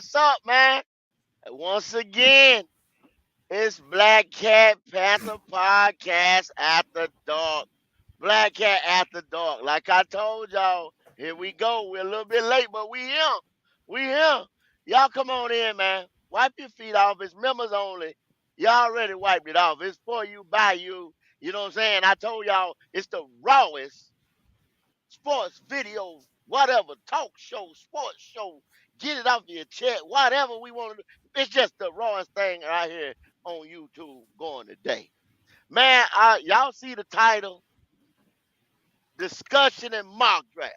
what's up, man? Once again, it's Black Cat Panther Podcast After Dark. Black Cat After Dark. Like I told y'all, here we go. We're a little bit late, but we here. We here. Y'all come on in, man. Wipe your feet off. It's members only. Y'all already wiped it off. It's for you, by you. You know what I'm saying? I told y'all it's the rawest sports videos, whatever, talk show, sports show, get it off your chest, whatever we want to do. It's just the rawest thing right here on YouTube going today. Man, y'all see the title, Discussion and Mock Draft.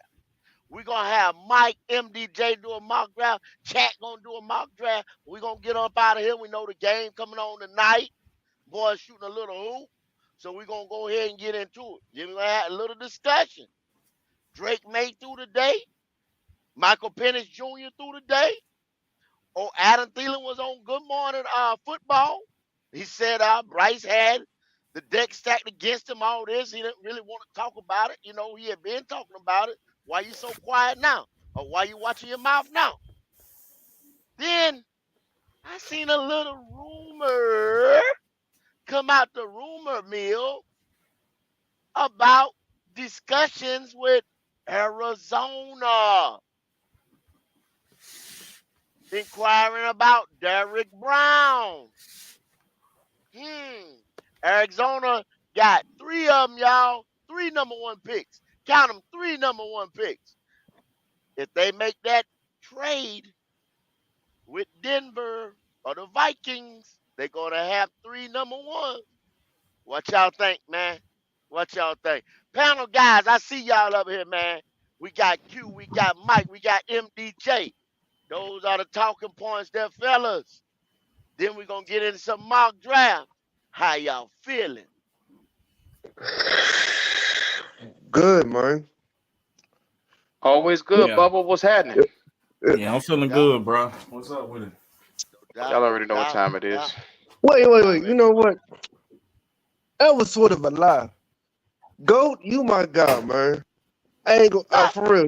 We're going to have Mike, MDJ do a mock draft. Chat going to do a mock draft. We're going to get up out of here. We know the game coming on tonight. Boys shooting a little hoop. So we're going to go ahead and get into it. Then we're going to have a little discussion. Drake made through the day. Michael Penix Jr. through the day. Oh, Adam Thielen was on Good Morning Football. He said Bryce had the deck stacked against him, all this. He didn't really want to talk about it. You know, he had been talking about it. Why you so quiet now? Or why you watching your mouth now? Then I seen a little rumor come out the rumor mill about discussions with Arizona, inquiring about Derrick Brown. Arizona got three of them, y'all. 3 number 1 picks. Count them, 3 number 1 picks. If they make that trade with Denver or the Vikings, they're going to have 3 number 1s. What y'all think, man? What y'all think? Panel guys, I see y'all up here, man. We got Q, we got Mike, we got MDJ. Those are the talking points there, fellas. Then we're going to get into some mock draft. How y'all feeling? Good, man. Always good, Yeah. Bubba. What's happening? Yeah, I'm feeling good, bro. What's up with it? Y'all already know what time it is. Wait. You know what? That was sort of a lie. Goat, you my guy, man. I ain't go for real.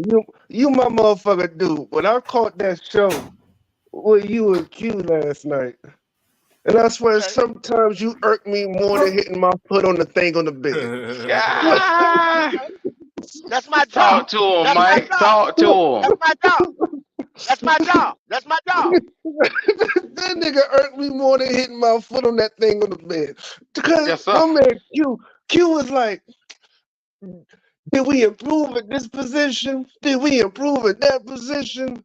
You my motherfucker dude. When I caught that show with you and Q last night, and I swear Okay. sometimes you irk me more than hitting my foot on the thing on the bed. Yeah. That's my job. Talk to him, That's my Mike. job. Talk to him. That's my job. That's my job. That's my job. That nigga irked me more than hitting my foot on that thing on the bed. Because Yes, sir. my man Q was like, did we improve at this position? Did we improve at that position?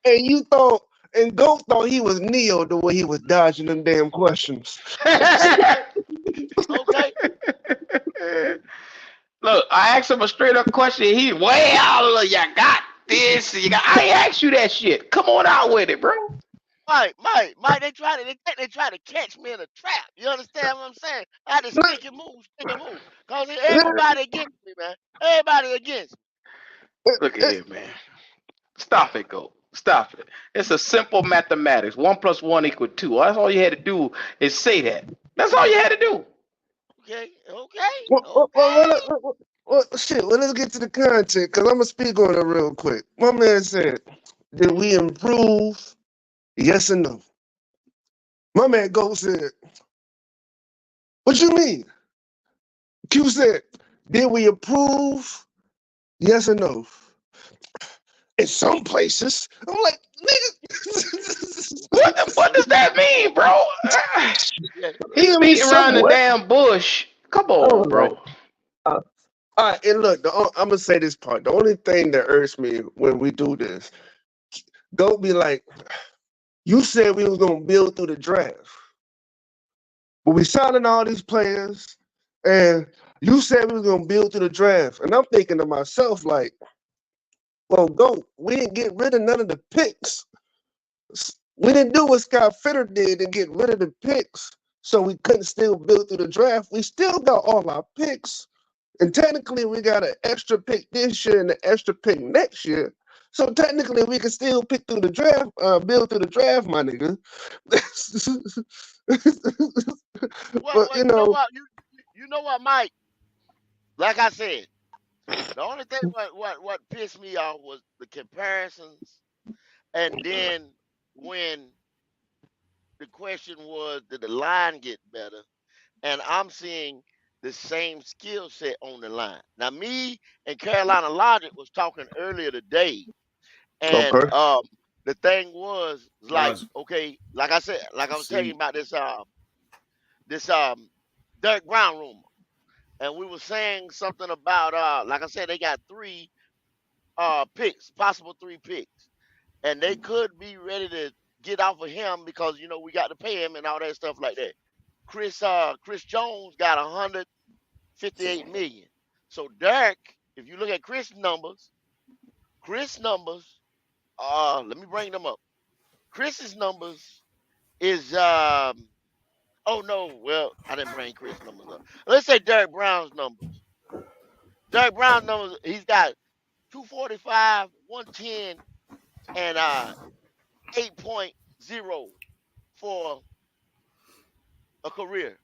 And you thought, and Goat thought he was Neo the way he was dodging them damn questions. Okay. Look, I asked him a straight up question. He, well, you got this. I ain't asked you that shit. Come on out with it, bro. Mike, they try to catch me in a trap. You understand what I'm saying? I had to stick and move. Cause everybody against me, man. Everybody against me. Look at here, man. Stop it, go. Stop it. It's a simple mathematics. 1 + 1 = 2. That's all you had to do is say that. That's all you had to do. Okay. Shit, well, let's get to the content, because I'm going to speak on it real quick. My man said, did we improve? Yes or no? My man Goat said, what you mean? Q said, did we improve? Yes or no? In some places. I'm like, nigga. What does that mean, bro? Yeah. He beating around the damn bush. Come on, bro. All right, and look, I'm gonna say this part. The only thing that irks me when we do this, go be like, you said we was gonna build through the draft, but we signing all these players, and you said we was gonna build through the draft, and I'm thinking to myself like, well, go, we didn't get rid of none of the picks. We didn't do what Scott Fitter did and get rid of the picks, so we couldn't still build through the draft. We still got all our picks. And technically, we got an extra pick this year and an extra pick next year. So technically, we can still pick through the draft, build through the draft, my nigga. But You know what? You know what, Mike? Like I said, the only thing what pissed me off was the comparisons, and then when the question was, did the line get better? And I'm seeing the same skill set on the line. Now, me and Carolina Logic was talking earlier today, and Okay. the thing was like, Roger. okay, like I said, like I was telling you See, about this Derek Brown rumor, and we were saying something about like I said, they got three picks, possible three picks, and they could be ready to get off of him because we got to pay him and all that stuff like that. Chris Jones got 158 million. So Derek, if you look at Chris numbers, let me bring them up. Chris's numbers is oh no, well, I didn't bring Chris numbers up. Let's say Derek Brown's numbers. Derek Brown's numbers, he's got 245, 110, and 8.0 for a career.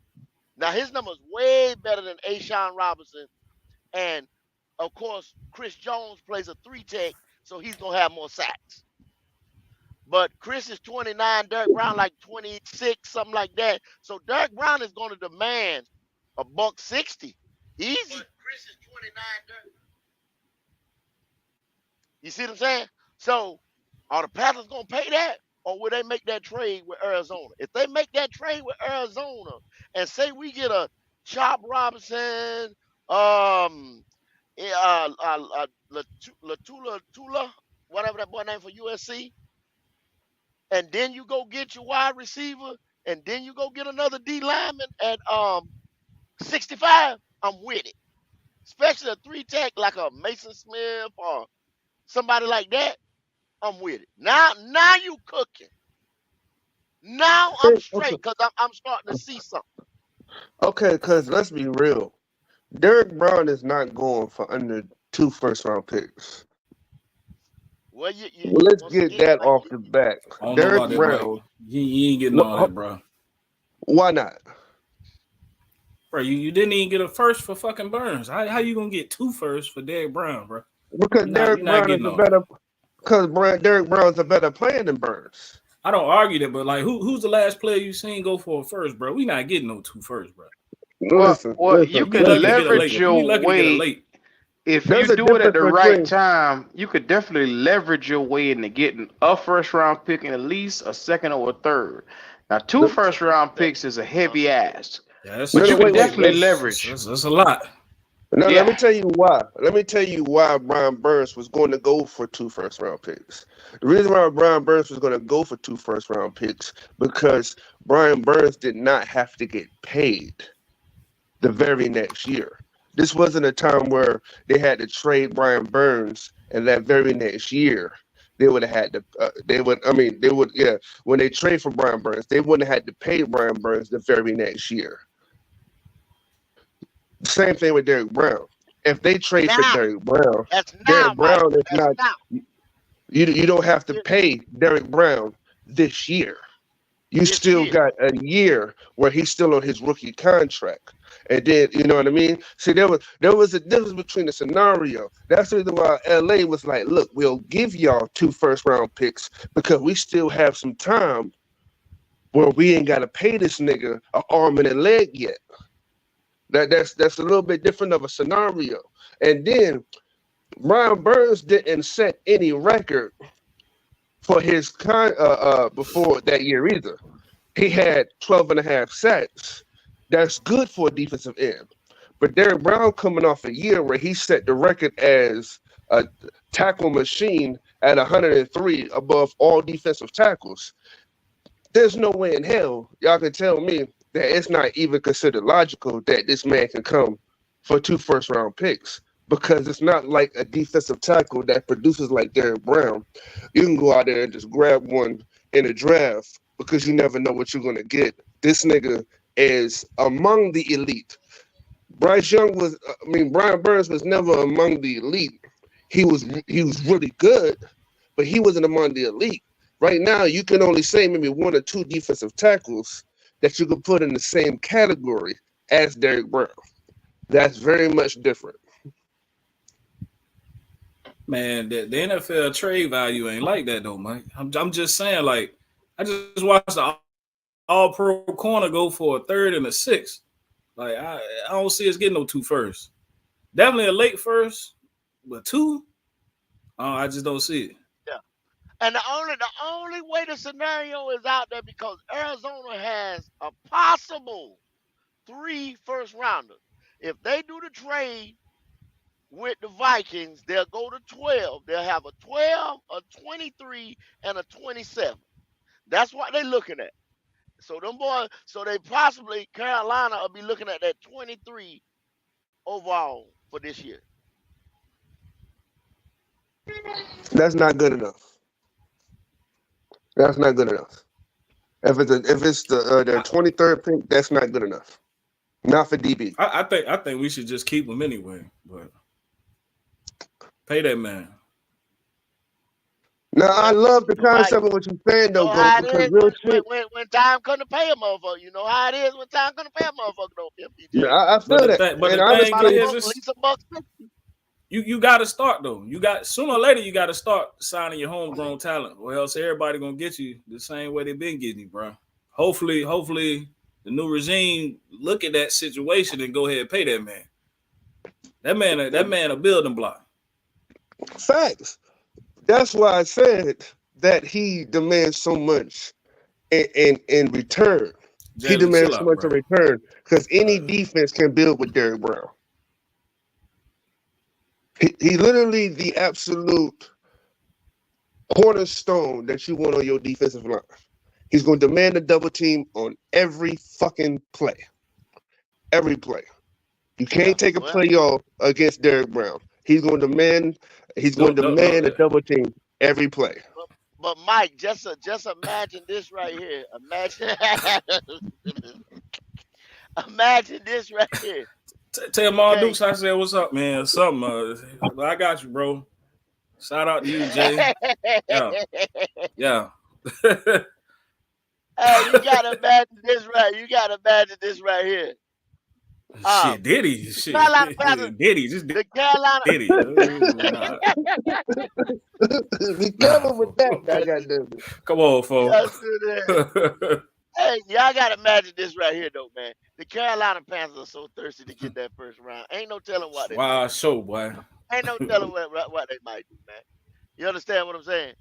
Now his numbers way better than Ashawn Robinson, and of course Chris Jones plays a three tech, so he's gonna have more sacks. But Chris is 29, Derek Brown like 26, something like that. So Derek Brown is going to demand a buck 60, easy. But Chris is 29, Derek. You see what I'm saying? So are the Panthers gonna pay that, or will they make that trade with Arizona? If they make that trade with Arizona and say we get a Chop Robinson, Latula, whatever that boy name for USC, and then you go get your wide receiver, and then you go get another D lineman at 65, I'm with it. Especially a three tech like a Mason Smith or somebody like that, I'm with it. Now you cooking. Now I'm Okay. straight because I'm starting to see something. Okay, because let's be real. Derek Brown is not going for under 2 first-round picks. Well, you Well, let's once get again, that like off the back. I don't know Derek about that, Mike. Brown. You ain't getting all that, bro. Why not? Bro, you didn't even get a first for fucking Burns. How you gonna get 2 firsts for Derek Brown, bro? Because You're not getting all that. Derek Brown's a better player than Burns. I don't argue that, but like, who's the last player you seen go for a first, bro? We not getting no 2 firsts, bro. Listen, You You be could lucky to get a leverage late. You be your lucky to get a way. late. If you there's a do it at difference the right between time, you could definitely leverage your way into getting a first round pick and at least a second or a third. Now, 2 the, first round picks is a heavy ask, Yeah, that's but no, you no, could wait, wait, definitely wait. leverage. That's a lot. No, let me Yeah. tell you why. Let me tell you why Brian Burns was going to go for 2 first-round picks. The reason why Brian Burns was going to go for 2 first-round picks because Brian Burns did not have to get paid the very next year. This wasn't a time where they had to trade Brian Burns, and that very next year they would have had to. They would. Yeah, when they trade for Brian Burns, they wouldn't have had to pay Brian Burns the very next year. Same thing with Derek Brown. If they trade for now. That's Derek now, Mike. Brown is That's not. now. You don't have to pay Derek Brown this year. You This still year. got a year where he's still on his rookie contract. And then you know what I mean? See, there was a difference between the scenario. That's the reason why LA was like, look, we'll give y'all 2 first-round picks because we still have some time where we ain't gotta pay this nigga an arm and a leg yet. That's a little bit different of a scenario. And then Brian Burns didn't set any record for his before that year either. He had 12 and a half sacks. That's good for a defensive end. But Derek Brown coming off a year where he set the record as a tackle machine at 103 above all defensive tackles. There's no way in hell y'all can tell me that it's not even considered logical that this man can come for 2 first-round picks because it's not like a defensive tackle that produces like Derek Brown. You can go out there and just grab one in a draft because you never know what you're going to get. This nigga is among the elite. Brian Burns was never among the elite. He was really good, but he wasn't among the elite. Right now, you can only say maybe 1 or 2 defensive tackles that you could put in the same category as Derek Brown. That's very much different. Man, the NFL trade value ain't like that though, Mike. I'm just saying, like, I just watched the All-Pro corner go for a third and a sixth. Like I don't see us getting no 2 firsts. Definitely a late first, but 2, I just don't see it. Yeah. And the only way the scenario is out there because Arizona has a possible 3 first rounders. If they do the trade with the Vikings, they'll go to 12. They'll have a 12, a 23, and a 27. That's what they're looking at. So them boys, so they possibly Carolina will be looking at that 23 overall for this year. That's not good enough. That's not good enough. If it's their 23rd pick, that's not good enough. Not for DB. I think we should just keep him anyway, but pay that man. Now I love the concept of what you're saying though, Go, how it because is real shit. when time come to pay a motherfucker. You know how it is when time come to pay a motherfucker though, MPJ. Yeah, I feel that. But and the thing honestly, is, at least a buck 50. you got to start though. You got sooner or later you got to start signing your homegrown talent, or else everybody gonna get you the same way they've been getting you, bro. Hopefully, the new regime look at that situation and go ahead and pay that man. That man a building block. Facts. That's why I said that he demands so much in return. He Jalen, demands chill so out, much bro. in return because any defense can build with Derrick Brown. He literally the absolute cornerstone that you want on your defensive line. He's going to demand a double team on every fucking play. Every play. You can't take a play off against Derrick Brown. He's going to demand a double team every play. But Mike, just imagine this right here. Imagine this right here. Tell Mar Dukes I said, what's up, man? Something. I got you, bro. Shout out to you, Jay. Yeah. Hey, you gotta imagine this right. You gotta imagine this right here. Shit, Diddy. Shit. Carolina Panthers. Diddy. Just The Carolina. Diddy. Nah. Be careful with that. Goddamn it. Come on, folks. Hey, y'all gotta imagine this right here, though, man. The Carolina Panthers are so thirsty to get that first round. Ain't no telling what they wow, might do. show, boy. Ain't no telling what they might do, man. You understand what I'm saying?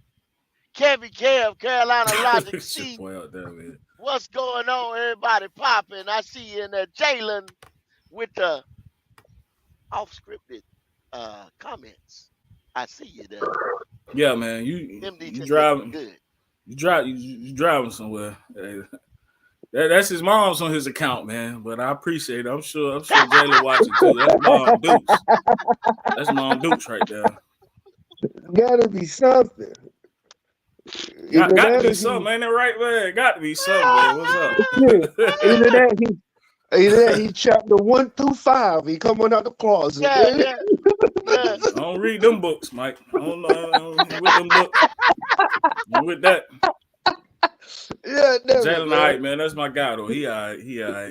Kevin Kev, Carolina Logic, see what's going on, everybody popping. I see you in there, Jalen, with the off-scripted comments. I see you there. Yeah, man. You driving good. You driving somewhere. That's his mom's on his account, man. But I appreciate it. I'm sure Jalen watching too. That's Mom Dukes. That's Mom Dukes right there. Gotta be something. Got to be something, ain't it right, man? Got to be something, man. What's up? Either that he chapter 1 through 5. He coming out the closet. Yeah. I don't read them books, Mike. I don't know with them books. I'm with that. Yeah, Jalen, all right, man. That's my guy, though. He all right. Yeah.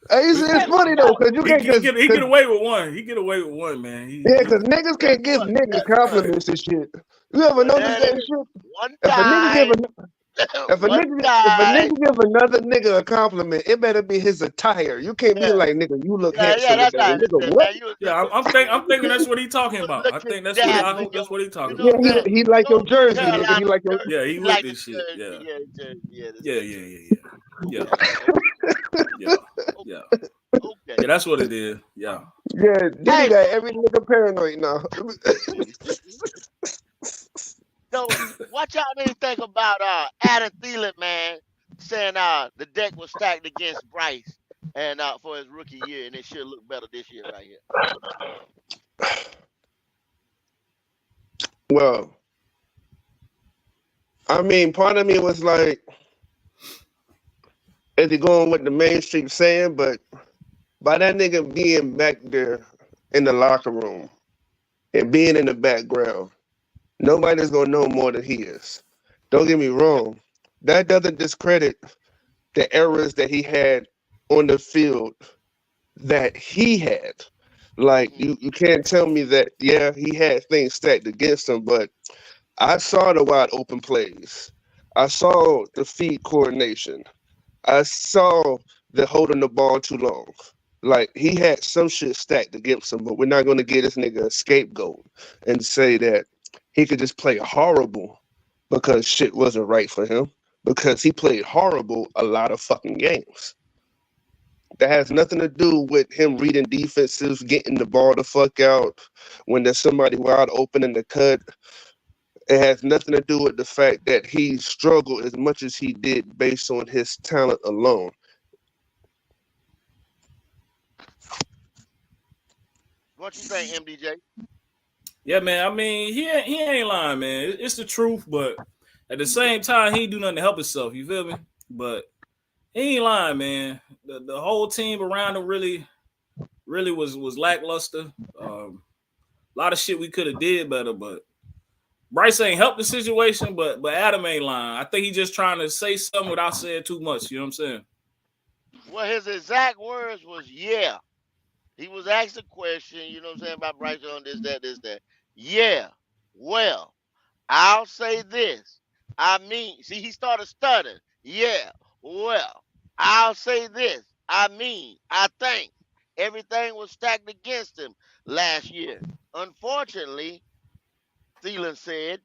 Hey, it's funny though, because you can't he get away with one. He get away with one, man. Because niggas can't give niggas compliments and shit. You ever notice that shit? One time. If a nigga give another nigga a compliment, it better be his attire. You can't be like, nigga, you look handsome. Yeah, that's right. Nigga, what? Yeah, I'm thinking that's what he's talking about. I think that's I hope that's what he's talking about. Yeah, he like your jersey, nigga. He like your he with this shit. Yeah. Okay. Yeah, that's what it is. Yeah. Yeah, Diddy got every nigga paranoid now. So what y'all need to think about Adam Thielen, man, saying the deck was stacked against Bryce and for his rookie year, and it should look better this year right here. Well, I mean, part of me was like, is he going with the mainstream saying? But by that nigga being back there in the locker room and being in the background, nobody's going to know more than he is. Don't get me wrong. That doesn't discredit the errors that he had on the field that he had. Like, you can't tell me that, yeah, he had things stacked against him, but I saw the wide open plays. I saw the feed coordination. I saw the holding the ball too long. Like he had some shit stacked against him, but we're not gonna get this nigga a scapegoat and say that he could just play horrible because shit wasn't right for him. Because he played horrible a lot of fucking games. That has nothing to do with him reading defenses, getting the ball the fuck out when there's somebody wide open in the cut. It has nothing to do with the fact that he struggled as much as he did based on his talent alone. What you think, MDJ? Yeah, man. I mean, he ain't lying, man. It's the truth, but at the same time, he ain't do nothing to help himself. You feel me? But he ain't lying, man. The whole team around him really was lackluster. A lot of shit we could have did better, but Bryce ain't helped the situation. But Adam ain't lying. I think he just trying to say something without saying too much. You know what I'm saying? Well, his exact words was, yeah. He was asked a question, you know what I'm saying, about Bryce Young, this, that, this, that. Yeah. Well, I'll say this. I mean, see, he started stuttering. Yeah. Well, I'll say this. I mean, I think everything was stacked against him last year. Unfortunately, Thielen said,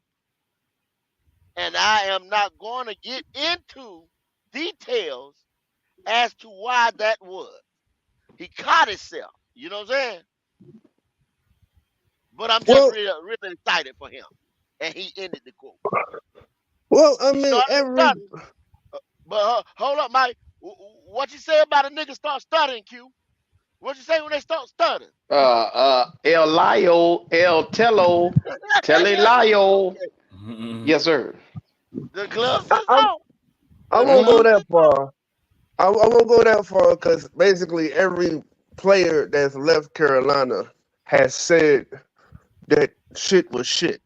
and I am not going to get into details as to why that was. He caught himself. You know what I'm saying? But I'm just Well, really excited for him. And he ended the quote. well, I He mean, started stuttering. But hold up, Mike. What you say about a nigga start stuttering, Q? What you say when they start stuttering? El Lio, El Tello, Telelio. Okay. Yes, sir. The gloves I, is I'm off. I The won't go Mm-hmm. gloves that is off. far. I won't go that far because basically every player that's left Carolina has said that shit was shit.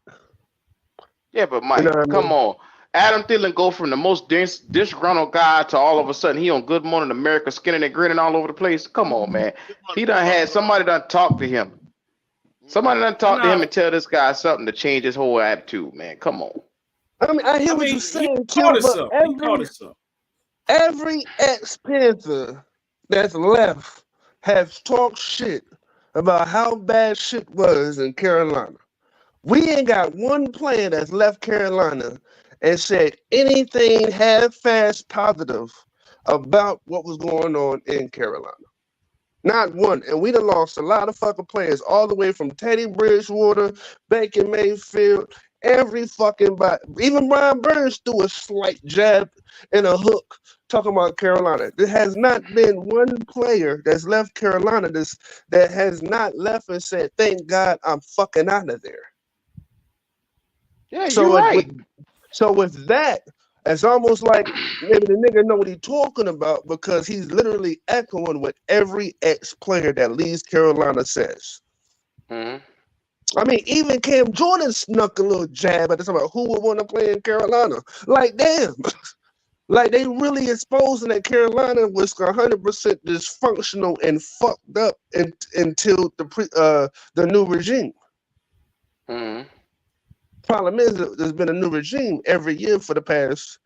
Yeah, but You know Mike, what I come mean? on. Adam Thielen go from the most disgruntled guy to all of a sudden he on Good Morning America, skinning and grinning all over the place. Come on, man. Good morning. He Good done morning. had Good morning. somebody done talk to him. Somebody done And talk to him and tell this guy something to change his whole attitude, man. Come on. I mean, I hear I what you're mean, he saying, caught Q, but himself. He caught every himself. every ex-Panther that's left has talked shit about how bad shit was in Carolina. We ain't got one player that's left Carolina and said anything half-fast positive about what was going on in Carolina. Not one. And we done lost a lot of fucking players all the way from Teddy Bridgewater, Baker Mayfield, every fucking body. Even Brian Burns threw a slight jab and a hook talking about Carolina. There has not been one player that's left Carolina that has not left and said, thank God I'm fucking out of there. Yeah, you're So right. with that, it's almost like maybe the nigga know what he's talking about because he's literally echoing what every ex-player that leaves Carolina says. Mm-hmm. I mean, even Cam Jordan snuck a little jab at this about who would want to play in Carolina. Like, damn. Like, they really exposing that Carolina was 100% dysfunctional and fucked up until the new regime. Mm-hmm. Problem is, there's been a new regime every year for the past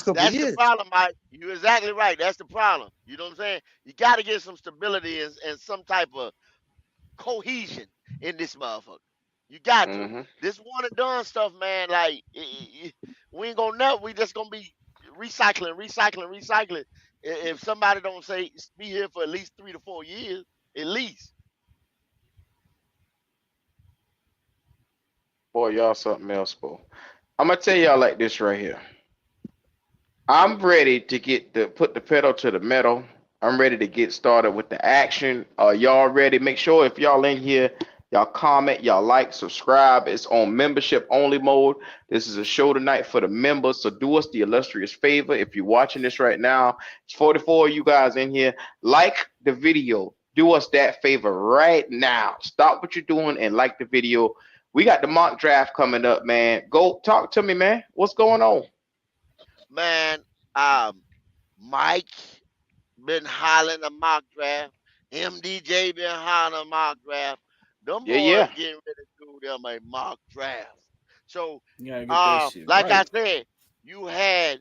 couple That's the years. problem, Mike. You're exactly right. That's the problem. You know what I'm saying? You got to get some stability and some type of cohesion in this motherfucker. You got to. Mm-hmm. This one and done stuff, man. Like we ain't gonna know. We just gonna be recycling. If somebody don't say be here for at least 3 to 4 years, at least. Boy, y'all something else, boy. I'm gonna tell y'all like this right here. I'm ready to put the pedal to the metal. I'm ready to get started with the action. Are y'all ready? Make sure if y'all in here, y'all comment, y'all like, subscribe. It's on membership only mode. This is a show tonight for the members. So do us the illustrious favor. If you're watching this right now, it's 44 of you guys in here. Like the video. Do us that favor right now. Stop what you're doing and like the video. We got the mock draft coming up, man. Go talk to me, man. What's going on? Man, um, Mike been hollering a mock draft. MDJ been hollering a mock draft. Them Yeah, boys yeah. getting ready to do them a mock draft. So, You gotta get that shit like I right. said, you had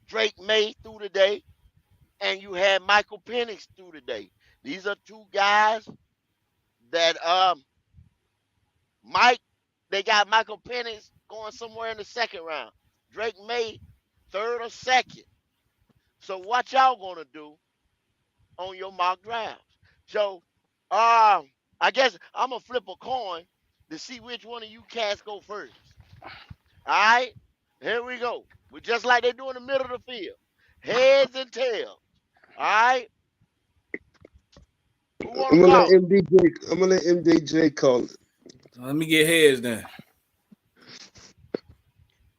Drake May through the day, and you had Michael Penix through the day. These are two guys that Mike. They got Michael Penix going somewhere in the second round. Drake May, third or second. So what y'all gonna do on your mock drafts? So, I guess I'm gonna flip a coin to see which one of you cats go first. All right, here we go. We just like they do in the middle of the field, heads and tails. All right, who want I'm to gonna let call it? MDJ. I'm gonna let MDJ call it. So let me get heads then.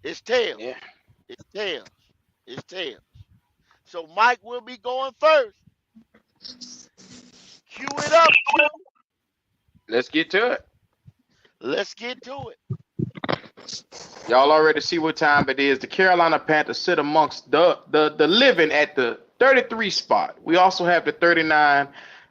It's tails. Yeah. It's tails. It's tails. So Mike will be going first. Cue it up, Q. Let's get to it. Let's get to it. Y'all already see what time it is. The Carolina Panthers sit amongst the living at the 33 spot. We also have the 39.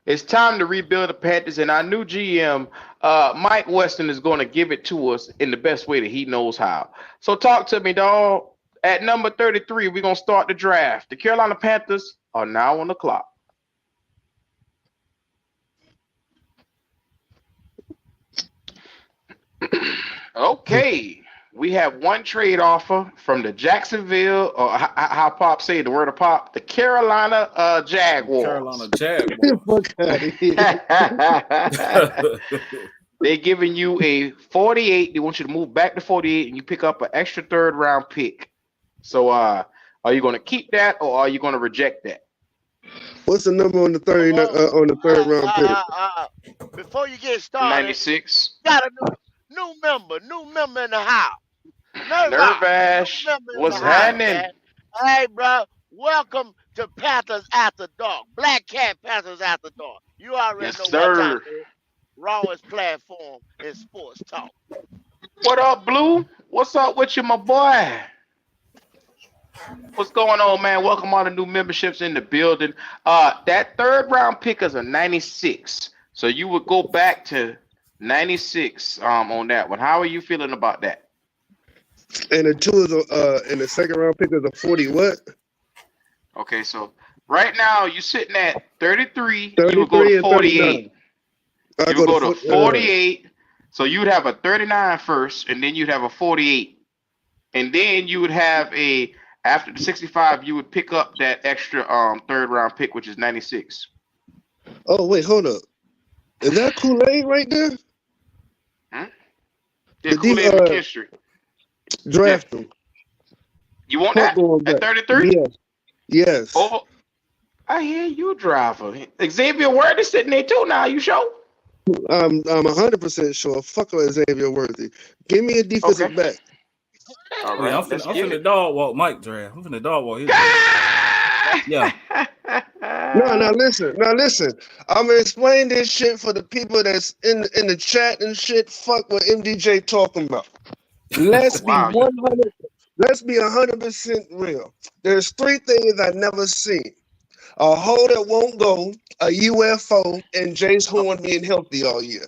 It's time to rebuild the Panthers, and our new GM, Mike Weston, is going to give it to us in the best way that he knows how. So talk to me, dog. At number 33, we're going to start the draft. The Carolina Panthers are now on the clock. Okay. We have one trade offer from the Jacksonville, or how Pop say the word of Pop, the Carolina Carolina Jaguars. Jaguars. Fuck out of here. They're giving you a 48. They want you to move back to 48, and you pick up an extra third round pick. So, are you going to keep that, or are you going to reject that? What's the number on the third Oh, on the third round pick? before you get started, 96. got a new member in the house. Nervash. New member in the What's house, happening? man. Hey, bro, welcome to Panthers After Dark. Black Cat Panthers After Dark. You already Yes, know what time sir. it is. Rawest platform in sports talk. What up, Blue? What's up with you, my boy? What's going on, man? Welcome all the new memberships in the building. That third round pick is a 96. So you would go back to 96 on that one. How are you feeling about that? And the two is and the second round pick is a 40. What? Okay, so right now you're sitting at 33, you would go to 33 and 48. 39. I You would go go to to 48. So you'd have a 39 first, and then you'd have a 48. And then you would have after the 65, you would pick up that extra third round pick, which is 96. Oh wait, hold up. Is that Kool-Aid right there? Yeah, Did Kool-Aid McKinstry. draft him? You want Fuck that going at back. 33? Yes. Yes. Over. I hear you, driver. Xavier Word is sitting there too now. You sure? I'm 100% sure. Fuck Xavier Worthy. Give me a defensive Okay. back. All Oh, yeah, right. Let's I'm get finna it. dog walk Mike draft. I'm finna dog walk his draft. Yeah. No, listen. Now listen. I'm gonna explain this shit for the people that's in the chat and shit. Fuck what MDJ talking about. Let's be Wow. 100. Let's be 100% real. There's three things I never seen: a hole that won't go, a UFO, and Jace Horn being healthy all year.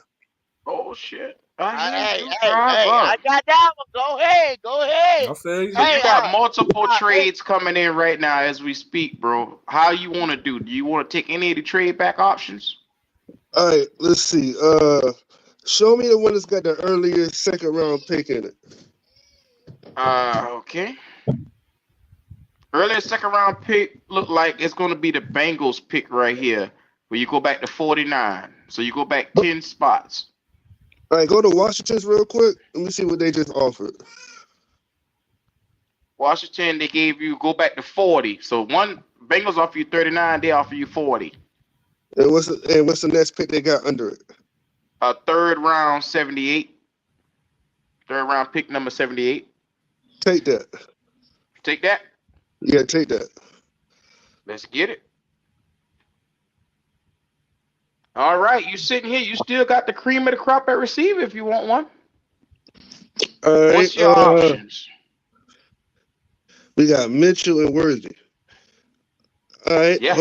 Oh shit. I hear Hey, you, hey, hey, I driver. got that one. Go ahead. Go ahead. I feel you. So you Hey, got multiple hey, trades coming in right now as we speak, bro. How you want to do? Do you want to take any of the trade back options? All right, let's see. Show me the one that's got the earliest second round pick in it. Okay. Earlier second round pick look like it's going to be the Bengals pick right here, where you go back to 49. So you go back 10 spots. All right, go to Washington's real quick. Let me see what they just offered. Washington, they gave you go back to 40. So one Bengals offer you 39, they offer you 40. And what's the next pick they got under it? A third round 78. Third round pick number 78. Take that. Take that. Yeah, take that. Let's get it. All right, you sitting here. You still got the cream of the crop at receiver if you want one. All right. What's your options? We got Mitchell and Worthy. All right. Yeah.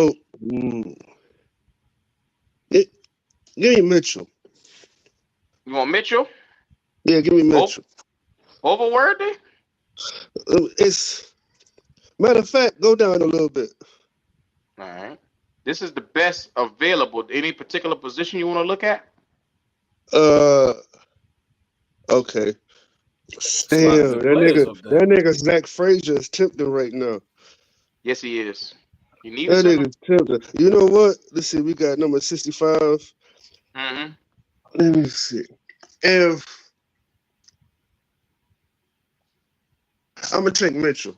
Give me Mitchell. You want Mitchell? Yeah, give me Mitchell. Over Worthy? It's matter of fact, go down a little bit. All right. This is the best available. Any particular position you want to look at? Okay. It's a lot of Damn, good players up there. that nigga Zach Frazier is tempting right now. Yes, he is. You need a That center? nigga's tempting. You know what? Let's see. We got number 65. Mm-hmm. Let me see. If I'm gonna take Mitchell,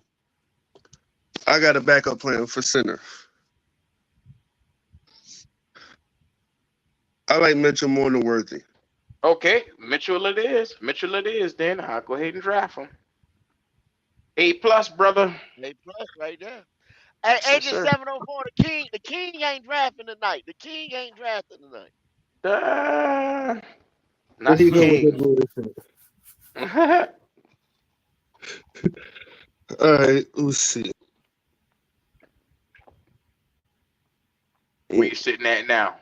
I got a backup plan for center. I like Mitchell more than Worthy. Okay, Mitchell it is. Mitchell it is. Then I'll go ahead and draft him. A+, brother. A plus right there. Hey, Yes, Agent sir. 704, the King ain't drafting tonight. The King ain't drafting tonight. Uh, There not the you go with king. that bullshit. All right, let's see. Where you sitting at now?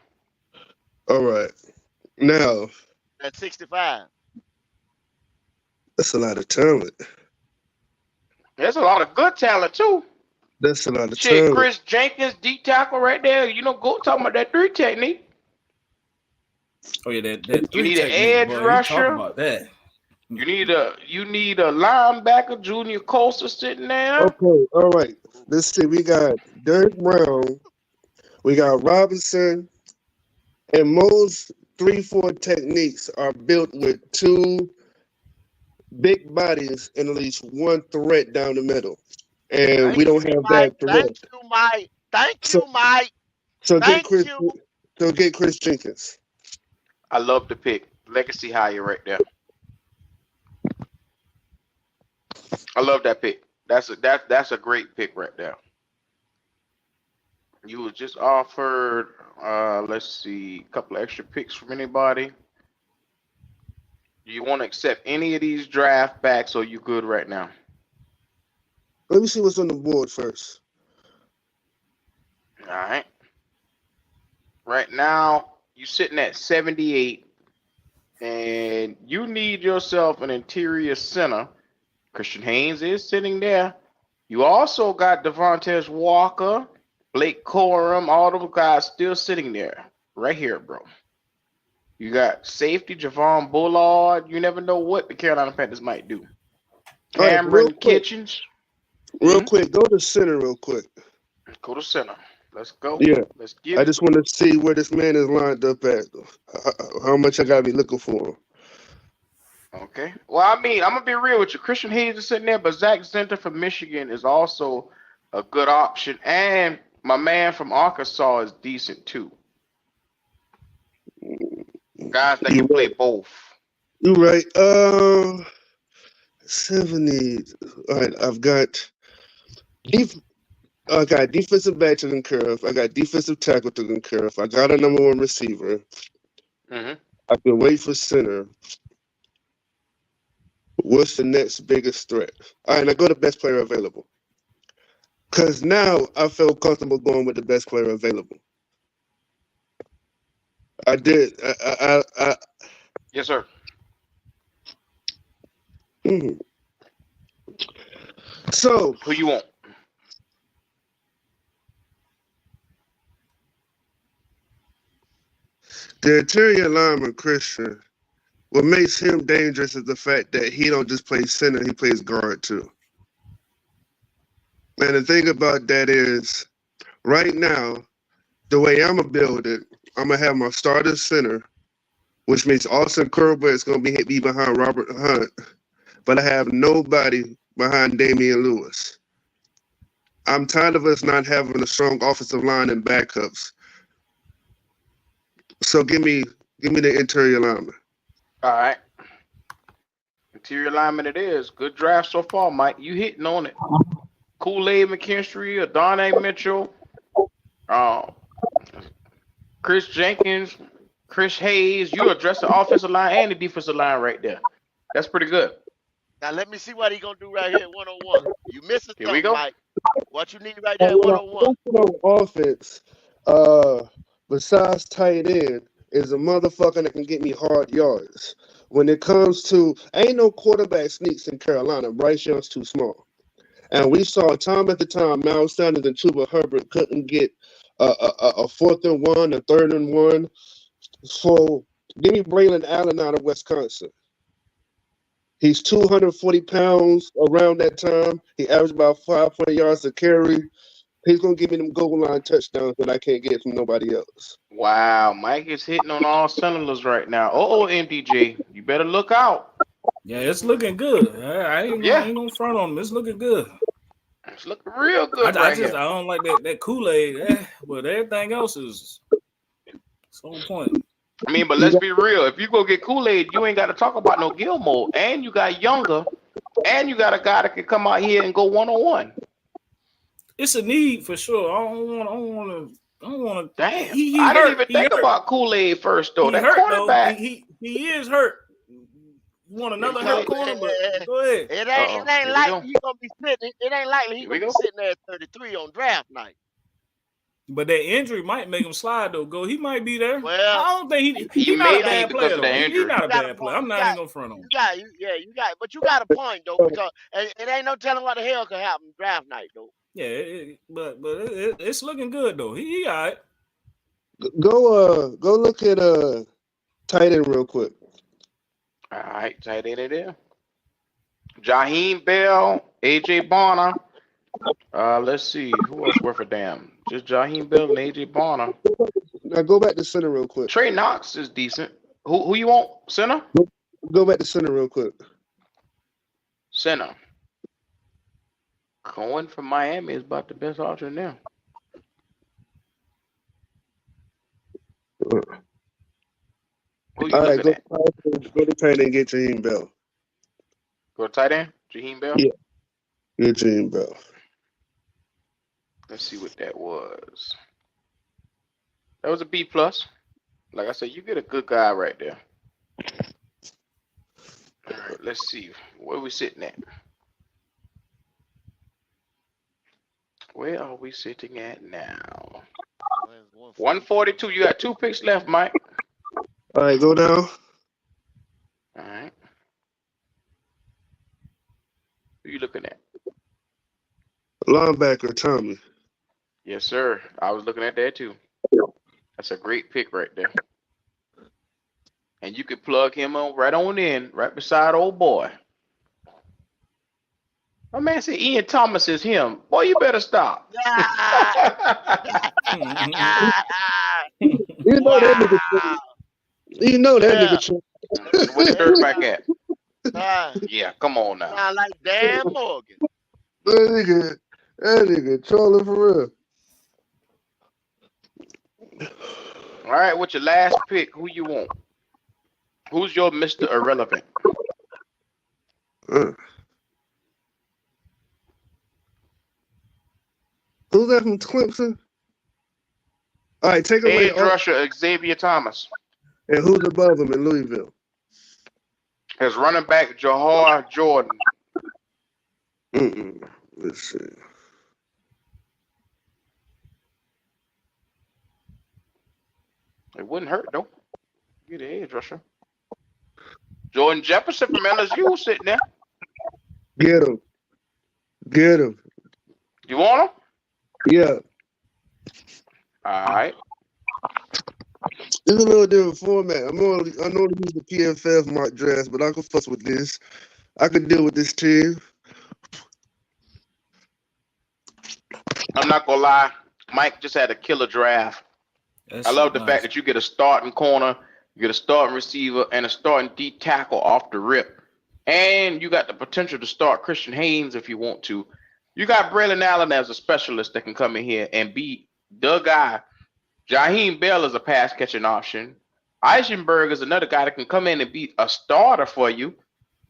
All right, now At 65. that's a lot of talent. There's a lot of good talent too. That's a lot of Shit, talent. Chris Jenkins, D tackle right there. You know, go talking about that 3 technique. Oh yeah, that You 3 need an technique, edge boy. You talk rusher. about that. You need a linebacker, Junior Costa sitting there. Okay, all right. Let's see. We got Derek Brown. We got Robinson, and most 3-4 techniques are built with 2 big bodies and at least 1 threat down the middle, and we Thank don't you, have Mike. that threat. Thank you, Mike. Thank So, you, Mike. so get Thank Chris. you. So get Chris Jenkins. I love the pick. Legacy hire right there. I love that pick. That's a great pick right there. You was just offered, let's see, a couple of extra picks from anybody. Do you want to accept any of these draft backs, or you good right now? Let me see what's on the board first. All right. Right now, you sitting at 78, and you need yourself an interior center. Christian Haynes is sitting there. You also got Devontae Walker, Blake Corum, all those guys still sitting there. Right here, bro. You got safety Javon Bullard. You never know what the Carolina Panthers might do. All right, Cameron Kitchens. real quick, go to center real quick. Go to center. Let's go. Yeah, Let's get I it. just want to see where this man is lined up at. How much I gotta be looking for him. Okay. Well, I mean, I'm gonna be real with you. Christian Hayes is sitting there, but Zach Zinter from Michigan is also a good option, and my man from Arkansas is decent too. Guys that can play both. You're right. 70. All right, I got defensive back to the curve. I got defensive tackle to the curve. I got a number 1 receiver. Mm-hmm. I can wait for center. What's the next biggest threat? All right, now go to best player available. Because now I feel comfortable going with the best player available. I did. Yes, sir. So, who you want? The interior lineman, Christian, what makes him dangerous is the fact that he don't just play center, he plays guard too. And the thing about that is, right now, the way I'm going to build it, I'm going to have my starter center, which means Austin Kerber is going to be behind Robert Hunt, but I have nobody behind Damian Lewis. I'm tired of us not having a strong offensive line and backups. So give me the interior lineman. All right. Interior lineman it is. Good draft so far, Mike. You hitting on it. Kool-Aid McKinstry, Adonai Mitchell, Chris Jenkins, Chris Hayes. You address the offensive line and the defensive line right there. That's pretty good. Now let me see what he gonna do right here, 101. You missing Here we something, go. Mike. What you need right there, 101. On offense, besides tight end, is a motherfucker that can get me hard yards. When it comes to, ain't no quarterback sneaks in Carolina. Bryce Young's too small. And we saw time after time, Miles Sanders and Chuba Herbert couldn't get a 4th and 1, a 3rd and 1. So give me Braylon Allen out of Wisconsin. He's 240 pounds around that time. He averaged about 500 yards a carry. He's going to give me them goal line touchdowns that I can't get from nobody else. Wow, Mike is hitting on all cylinders right now. Oh, MDJ, you better look out. Yeah, it's looking good. I ain't gonna front on him. It's looking good. It's looking real good I here. don't like that Kool-Aid, but everything else is on point. I mean, but let's be real. If you go get Kool-Aid, you ain't got to talk about no Gilmore. And you got Younger, and you got a guy that can come out here and go one-on-one. It's a need for sure. I don't want to. Damn, I didn't even think about Kool-Aid first though. That cornerback, he is hurt. You want another hurt corner, but go ahead. It ain't likely he's gonna be sitting. It ain't likely he's gonna be sitting there at 33 on draft night. But that injury might make him slide though. He might be there. Well, I don't think he's not a bad player. He's not a bad player. I'm not even gonna front on him. But you got a point though, because it ain't no telling what the hell could happen draft night though. Yeah, but it's looking good though. He all right. Go look at tight end real quick. All right, tight end it is. Jaheim Bell, AJ Bonner. Let's see who else worth a damn. Just Jaheim Bell and AJ Bonner. Now go back to center real quick. Trey Knox is decent. Who you want? Center? Go back to center real quick. Center. Cohen from Miami is about the best option now. Who you looking at? Go to tight end and get Jaheim Bell. Go to tight end? Jaheim Bell? Yeah. Get Jaheim Bell. Let's see what that was. That was a B plus. Like I said, you get a good guy right there. All right, let's see. Where are we sitting at? Where are we sitting at now? 142. You got 2 picks left, Mike. All right, go down. All right. Who you looking at? Linebacker, Tommy. Yes, sir. I was looking at that too. That's a great pick right there. And you could plug him on right on in, right beside old boy. My man said Ian Thomas is him. Boy, you better stop. You know that nigga. You know that nigga. Where's the dirt back at? Yeah, come on now. Sound like Dan Morgan. That nigga trolling for real. All right, what's your last pick? Who you want? Who's your Mr. Irrelevant? Who's that from Clemson? All right, take away Edge rusher Xavier Thomas. And who's above him in Louisville? His running back Jahar Jordan. Let's see. It wouldn't hurt though. Get the edge rusher. Jordan Jefferson from LSU sitting there. Get him. You want him? Yeah. All right. It's a little different format. I know to use the PFF mock draft, but I can fuss with this. I can deal with this team. I'm not gonna lie. Mike just had a killer draft. I love the fact that you get a starting corner, you get a starting receiver, and a starting D tackle off the rip. And you got the potential to start Christian Haynes if you want to. You got Braylon Allen as a specialist that can come in here and be the guy. Jaheim Bell is a pass catching option. Eichenberg is another guy that can come in and be a starter for you,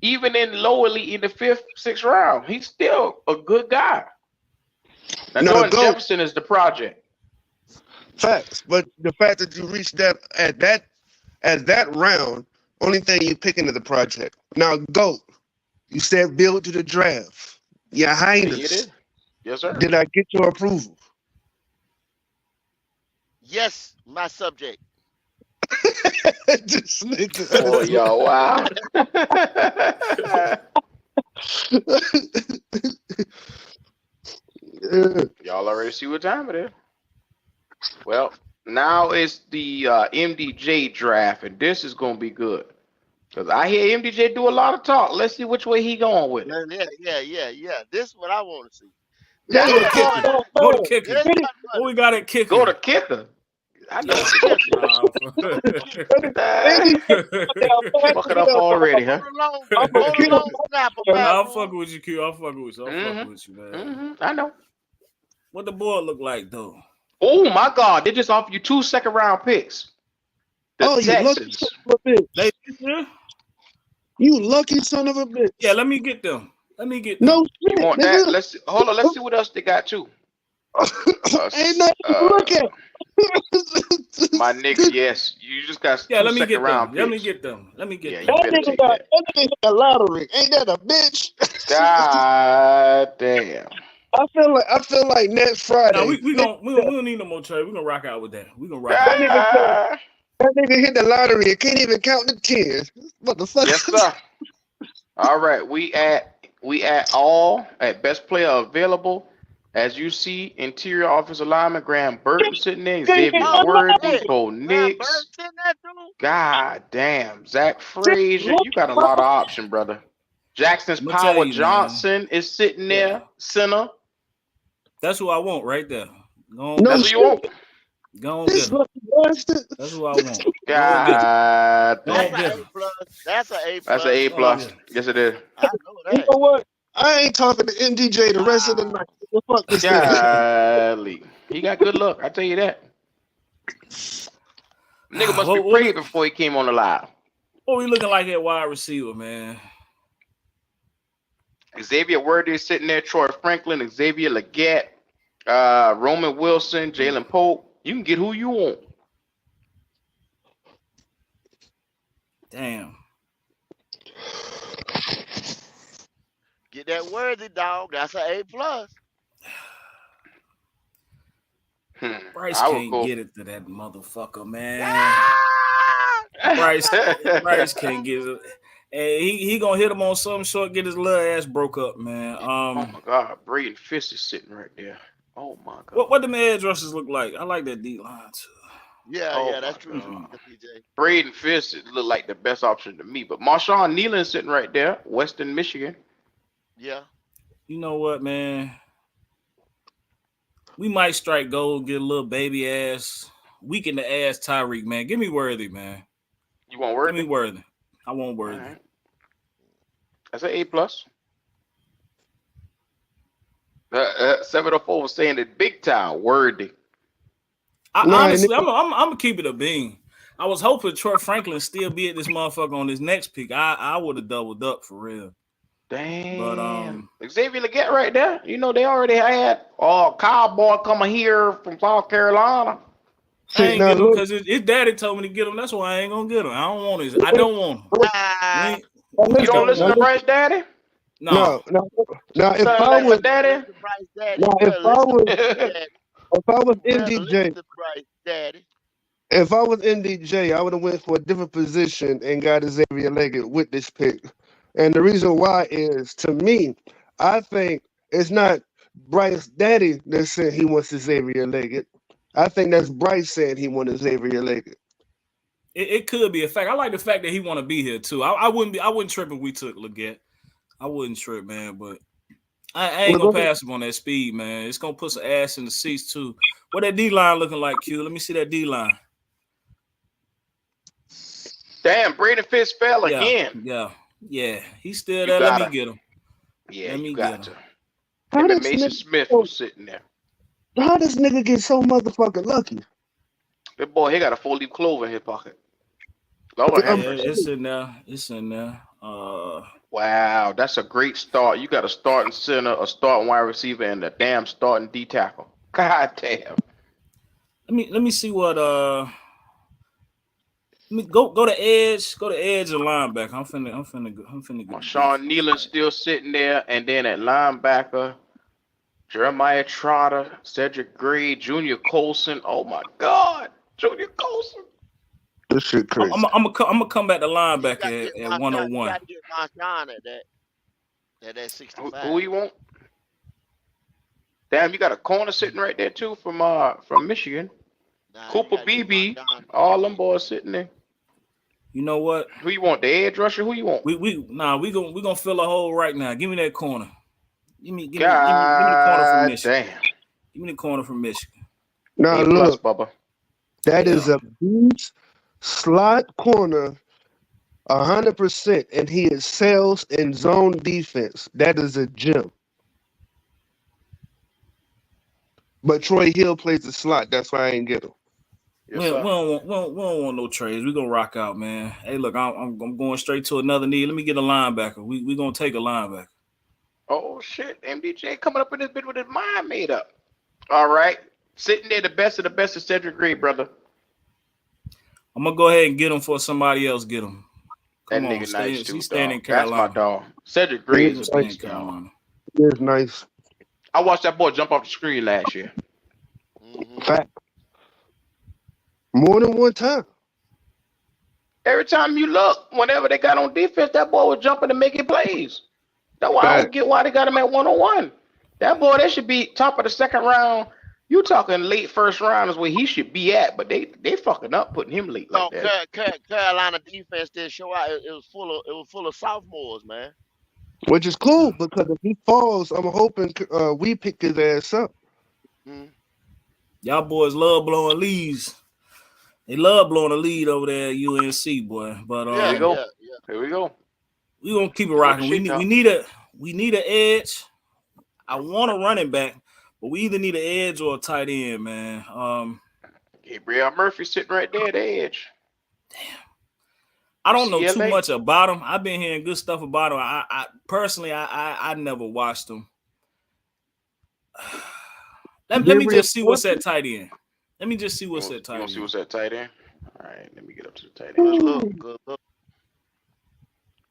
even in lowly in the 5th, 6th round. He's still a good guy. Now, Jordan Jefferson is the project. Facts, but the fact that you reached that at that round, only thing you picking is the project. Now, GOAT, you said build to the draft. Your Highness. Yes, sir. Did I get your approval? Yes, my subject. This nigga. Oh, y'all, wow. Yeah. Y'all already see what time it is. Well, now it's the MDJ draft, and this is gonna be good. Cause I hear MDJ do a lot of talk. Let's see which way he going with it. Yeah. This is what I want to see. Yeah, Go This to cut kicker. money. Go to kicker. This cut What we money. got at kicker? Go to kicker. I know Yeah. what you're gonna Nah. fuck it up already, huh? Hold a long snapper, bad I'm boy. fucking with you, Q. I'm fucking with you. I'm fucking with you, man. I know. What the board look like though? Oh my God! They just offered you 2 second-round picks. The you lucky Texans. son of a bitch. They yeah? You lucky son of a bitch. Yeah, let me get them. Let me get No them. shit, You want nigga. that? Let's see. Hold on. Let's see what else they got too. Ain't nothing to look at. My nigga, yes. You just got Yeah, 2 let me get second-round them. picks. Let me get them. Let me get Yeah, them. you That better nigga take got that. that nigga hit the lottery. Ain't that a bitch? God damn. I feel like next Now Friday. we Nigga, don't we don't need no more trade. We gonna rock out with that. We gonna rock that out. nigga that nigga hit the lottery and can't even count the tens. Motherfucker. Yes, sir. All right, we at all at best player available. As you see, interior offensive lineman Graham Burton sitting there, Xavier Oh, Worthy, hey. Bo Graham Bird Nix. sitting that dude? God damn, Zach Frazier, you got a lot of option, brother. Jackson's I'm gonna tell Power you, man. Johnson is sitting Yeah. there, center. That's who I want right there. Go on, No That's get what shit. you want. Go on, This get him. lucky bastard. That's who I want. Go on, get him. God Go That's on, damn. an get A him. plus. That's an A That's an plus. A Go on, plus. get him. Yes, it is. I know You that. know what? I ain't talking to NDJ the rest of the night. What the fuck this nigga? Golly. He got good luck, I tell you that. Nigga must be What prayed before he came on the live. we looking like at wide receiver, man? Xavier Worthy is sitting there, Troy Franklin, Xavier Legette, Roman Wilson, Jalen Pope. You can get who you want. Damn. Get that worthy dog. That's an A plus. Bryce I would can't go. get it to that motherfucker, man. Ah! Bryce can't get it. Hey, he gonna hit him on something short, get his little ass broke up, man. Oh my God, Braden Fist is sitting right there. Oh my God. What them edge rushers look like? I like that D line too. Yeah, Oh that's my true. God. PJ. Braden Fist look like the best option to me, but Marshawn Nealon sitting right there, Western Michigan. Yeah. You know what, man? We might strike gold, get a little baby ass, weaken the ass Tyreek, man. Give me Worthy, man. You want Give me Worthy? Worthy. I want All Worthy. right. That's an A plus. 704 was saying that big time Worthy. Honestly, I'm gonna keep it a bean. I was hoping Troy Franklin still be at this motherfucker on his next pick. I would have doubled up for real. Damn. But Xavier Legette right there. You know they already had Cowboy coming here from South Carolina. I ain't get him because his daddy told me to get him. That's why I ain't gonna get him. I don't want his. I don't want him. Ah, You don't listen to Bryce Daddy? No. Now if Son I like my was daddy? Bryce Daddy. now You if better I listen was to Daddy. if I was You better listen NDJ to Bryce Daddy. if I was NDJ, I would have went for a different position and got Xavier Leggett with this pick. And the reason why is, to me, I think it's not Bryce Daddy that said he wants Xavier Leggett. I think that's Bryce saying he wanted Xavier Leggett. It could be a fact. I like the fact that he want to be here too. I wouldn't trip if we took Leggett. I wouldn't trip, man. But I ain't gonna pass him on that speed, man. It's gonna put some ass in the seats too. What that D line looking like, Q? Let me see that D line. Damn, Braden Fist fell again. Yeah. He's still You there. Let gotta. me get him. Yeah, Let me you get got him. to. Him and Mason Smith was sitting there. How does nigga get so motherfucking lucky? That boy, he got a 4-leaf clover in his pocket. Lord have mercy. It's in there. It's in there. Wow, that's a great start. You got a starting center, a starting wide receiver, and a damn starting D tackle. God damn. Let me see what let me go to edge. Go to edge and linebacker. I'm finna get Marshawn Nealon still sitting there, and then at linebacker, Jeremiah Trotter, Cedric Gray, Junior Colson. Oh my God, Junior Colson. This shit crazy. I'm gonna come back to You linebacker got to at get Marshawn. You 101. got to get Marshawn at that Who 65. you want? Damn, you got a corner sitting right there too from Michigan. Nah, you Cooper got to get BB, Marshawn. all them boys sitting there. You know what? Who you want? The edge rusher? Who you want? We gonna fill a hole right now. Give me that corner. Give me the corner from God Michigan. damn. Give me the corner from Michigan. Now A plus, look, Bubba. that Yeah. is a beast slot corner, 100%, and he excels in zone defense. That is a gem. But Troy Hill plays the slot. That's why I ain't get him. Yes, We sir. don't want no trades. We gonna rock out, man. Hey, look, I'm going straight to another need. Let me get a linebacker. We gonna take a linebacker. Oh shit, MDJ coming up in this bit with his mind made up. All right, sitting there, the best of Cedric Gray, brother. I'm gonna go ahead and get him for somebody else. Get him. That Come on, nigga nice too, he's staying in dog. That's my Carolina. dog. Cedric Gray He is is a Staying in beast, dog. Carolina. It's nice. I watched that boy jump off the screen last year. Fact. More than one time. Every time you look, whenever they got on defense, that boy was jumping and making plays. That's why I don't get why they got him at 101. That boy, they should be top of the second round. You talking late first round is where he should be at, but they fucking up putting him late like No, that. Carolina defense didn't show out. It was full of sophomores, man. Which is cool because if he falls, I'm hoping we pick his ass up. Y'all boys love blowing leads. They love blowing a lead over there at UNC, boy. But Here we go. Here we go. We gonna keep it rocking. We need an edge. I want a running back, but we either need an edge or a tight end, man. Gabriel Murphy sitting right there at the edge. Damn. I don't know too UCLA. much about him. I've been hearing good stuff about him. I personally never watched him. Let me just see what's at tight end. Let me just see what's at tight end. You want to see what's at tight end? All right, let me get up to the tight end. Good look.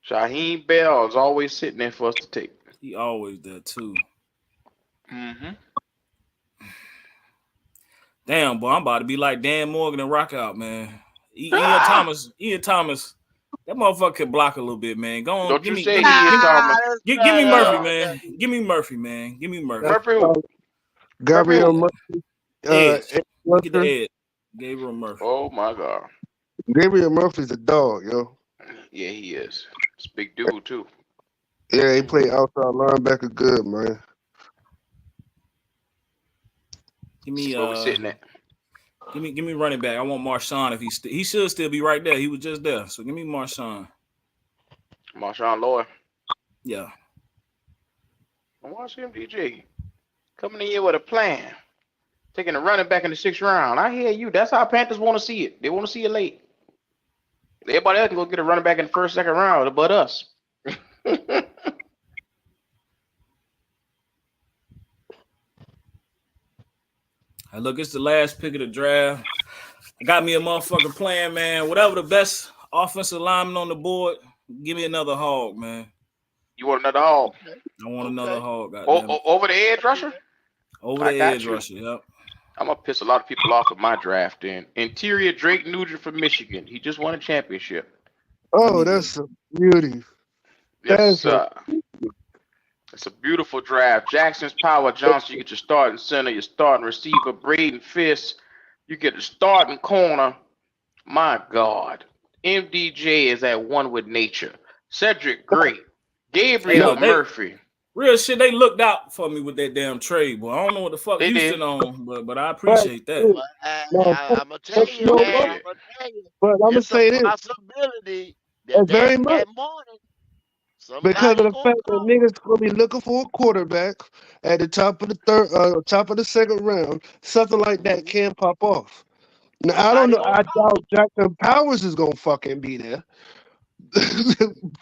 Shaheem Bell is always sitting there for us to take. He always there too. Mm-hmm. Damn, boy, I'm about to be like Dan Morgan and rock out, man. Ian Thomas, that motherfucker can block a little bit, man. Go on, Don't give you me, say give me, Ian Thomas. give me Murphy, man. Give me Murphy, man. Give me Murphy. Murphy who? Gabriel Murphy. Edge. Get the edge. Gabriel Murphy. Oh my God. Gabriel Murphy's a dog, yo. Yeah, he is. It's a big dude too. Yeah, he played outside linebacker good, man. Give me Where we sitting at? Give me running back. I want Marshawn if he should still be right there. He was just there. So give me Marshawn. Marshawn Lloyd. Yeah. Watch him, DJ. Coming in here with a plan. Taking a running back in the 6th round. I hear you. That's how Panthers want to see it. They want to see it late. Everybody else can go get a running back in the 1st, 2nd round, but us. Hey, look, it's the last pick of the draft. I got me a motherfucking plan, man. Whatever the best offensive lineman on the board, give me another hog, man. You want another hog? I want another hog. Over the edge rusher? Over the edge rusher, yep. I'm going to piss a lot of people off with my draft in. Interior Drake Nugent from Michigan. He just won a championship. Oh, that's a beauty. Yes, sir. It's a beautiful draft. Jackson's Power Johnson, you get your starting center, your starting receiver, Braden Fisk. You get the starting corner. My God. MDJ is at one with nature. Cedric Gray. Gabriel Murphy. Real shit, they looked out for me with that damn trade, boy. I don't know what the fuck Houston on, but I appreciate that. I'm going to tell you, man. But I'm going to say this. Possibility very much. that morning. Because of the fact that niggas gonna be looking for a quarterback at the top of the top of the 2nd round, something like that can pop off. Now I don't know. I doubt Jackson Powers is gonna fucking be there.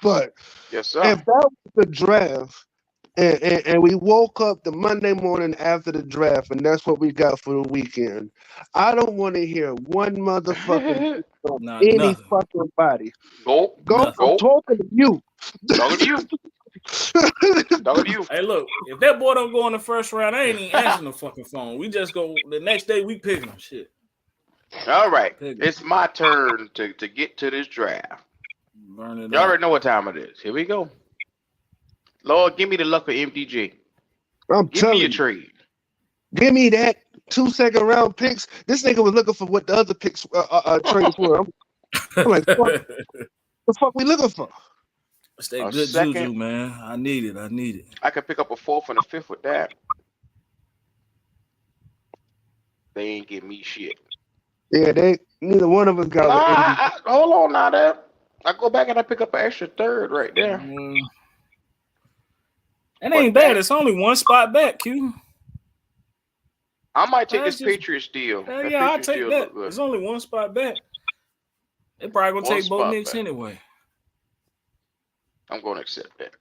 But yes, sir. If that was the draft, and we woke up the Monday morning after the draft, and that's what we got for the weekend, I don't want to hear one motherfucking any fucking body. Go. I'm talking to you. Talking to you. Talking to you. Hey, look, if that boy don't go in the 1st round, I ain't even answering the fucking phone. We just go the next day. We pick him. Shit. All right, Pick it. it's my turn to get to this draft. Burn it You up. already know what time it is. Here we go. Lord, give me the luck of MDJ. I'm Give me a telling you. trade. Give me that 2 second round picks. This nigga was looking for what the other picks trades were. I'm like, what the fuck we looking for? It's that A good second. juju, man. I need it. I could pick up a 4th and a 5th with that. They ain't give me shit. Yeah, neither one of us got Nah, with MD. hold on now there. I go back and I pick up an extra 3rd right there. It ain't bad. It's only one spot back, Q. I might take That's this just- Patriots deal. Hell That yeah, I'll Patriots take deal that. look good. It's only one spot back. They probably gonna One take both spot Knicks back. anyway. I'm going to accept that.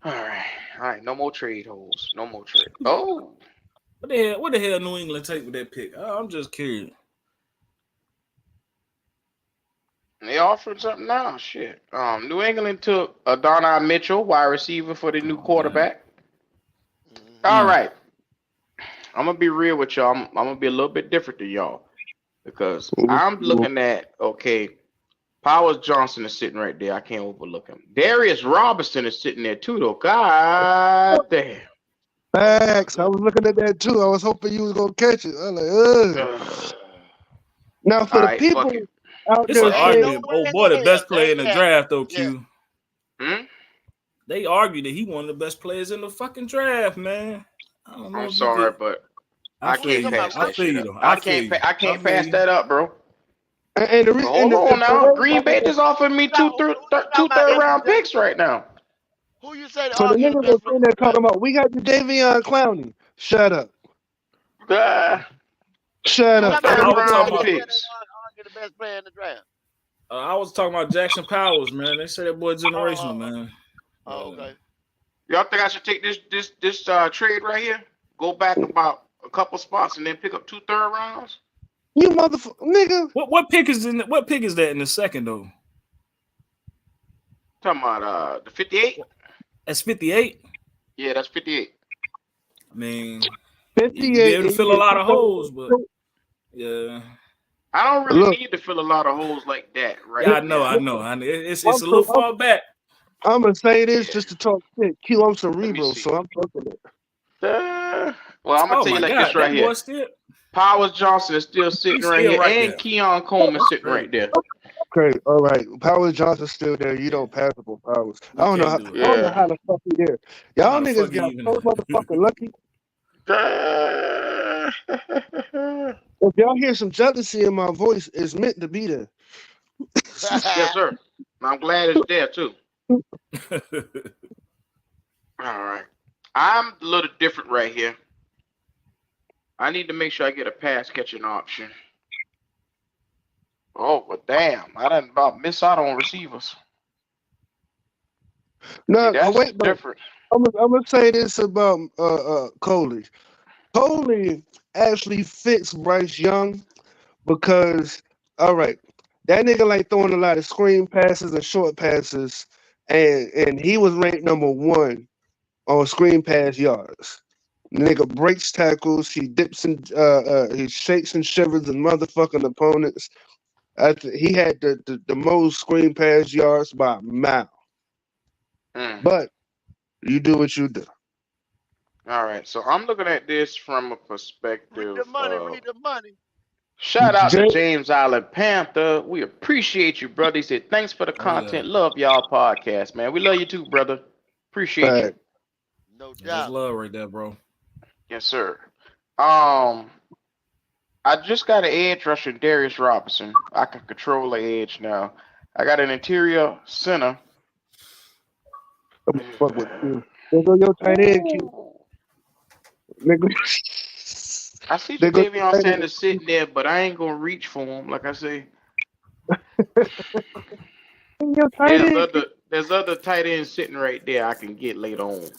All right. No more trade holes. No more trade. Oh, What the hell New England take with that pick? I'm just curious. they offering something now. Shit. New England took Adonai Mitchell, wide receiver for the new quarterback. All right. I'm gonna be real with y'all. I'm gonna be a little bit different than y'all because I'm looking at Powers Johnson is sitting right there. I can't overlook him. Darius Robinson is sitting there too, though. God damn. Facts. I was looking at that too. I was hoping you was gonna catch it. I'm like, ugh. Now for All the right, people fuck it. out It's there an saying, argument. Oh boy, the best player in the draft though, Q. Hmm? They argue that he one of the best players in the fucking draft, man. I don't know. I'm if sorry, you could. but I I feel can't you. pass I that feel shit you up. though. I can't pass that up, bro. and the But reason, hold on now. the Green Bay just offered me two third round picks right now. Who you say to so the argue the niggas are best player sitting in there the draft? talking about we got the Davion Clowney. Shut up. Shut Two up. third I was talking round about- picks. Argue the best player in the draft. I was talking about Jackson Powers, man. They say that boy generational, man. Oh, okay. Y'all think I should take this trade right here? Go back about a couple spots and then pick up 2 third rounds? You motherfucker, nigga. What pick is that in the second though? Talking about the 58? That's 58. Yeah, that's 58. I mean, 58. you be able to fill a lot of holes, but yeah. I don't really Look. need to fill a lot of holes like that, right? Yeah, I know. It's a little far back. I'm gonna say this just to talk shit. Q, I'm cerebral, see. so I'm talking it. Well, I'm gonna Oh tell you my like God, this right that here. boy still. Powers Johnson is still sitting He's right still here, right and there. Keon Coleman sitting right there. Okay, all right. Powers Johnson's still there. You don't pass up on Powers. I don't know how. Can't do I don't know Yeah. how the fuck he there. How Y'all the niggas fuck he got even- so motherfucking lucky. If y'all hear some jealousy in my voice, it's meant to be there. Yes, sir. I'm glad it's there too. All right. I'm a little different right here. I need to make sure I get a pass catching option. Oh, but damn, I done about miss out on receivers. No, That's wait, but different. I'm gonna say this about Coley. Coley actually fits Bryce Young because, all right, that nigga like throwing a lot of screen passes and short passes, and he was ranked #1 on screen pass yards. Nigga breaks tackles, he dips and he shakes and shivers and motherfucking opponents. He had the most screen pass yards by a mile. But you do what you do. All right, so I'm looking at this from a perspective. Read the money. Shout out to James Island Panther. We appreciate you, brother. He said, thanks for the content. Love y'all podcast, man. We love you too, brother. Appreciate you. No That's doubt. love right there, bro. Yes, sir. I just got an edge rusher, Darius Robinson. I can control the edge now. I got an interior center. Fuck with you. There go your tight end, Q. Nigga. I see Davion Sanders sitting there, but I ain't gonna reach for him. Like I say, there's other tight ends sitting right there I can get later on.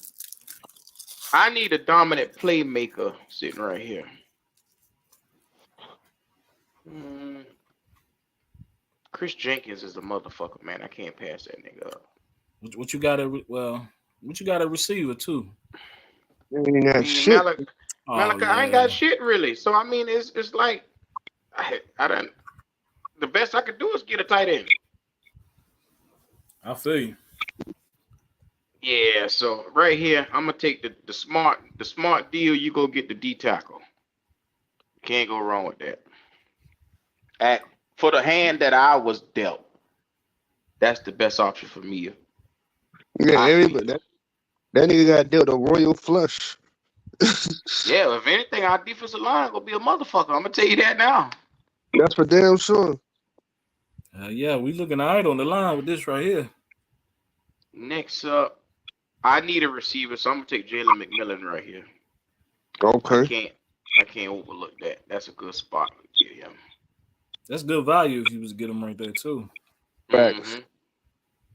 I need a dominant playmaker sitting right here. Chris Jenkins is a motherfucker, man. I can't pass that nigga up. What you got a receiver too? That shit. Oh Malachi, I ain't got yeah, shit really. So I mean, it's like I don't. The best I could do is get a tight end. I feel you. Yeah. So right here, I'm gonna take the smart deal. You go get the D tackle. Can't go wrong with that. At for the hand that I was dealt, that's the best option for me. Yeah, I everybody. feel. That nigga got dealt a royal flush. Yeah. If anything, our defensive line gonna be a motherfucker. I'm gonna tell you that now. That's for damn sure. Yeah, we looking all right on the line with this right here. Next up, I need a receiver, so I'm gonna take Jalen McMillan right here. I Okay. can't I can't overlook that. That's a good spot to get him. That's good value if you was to get him right there too. Facts. hmm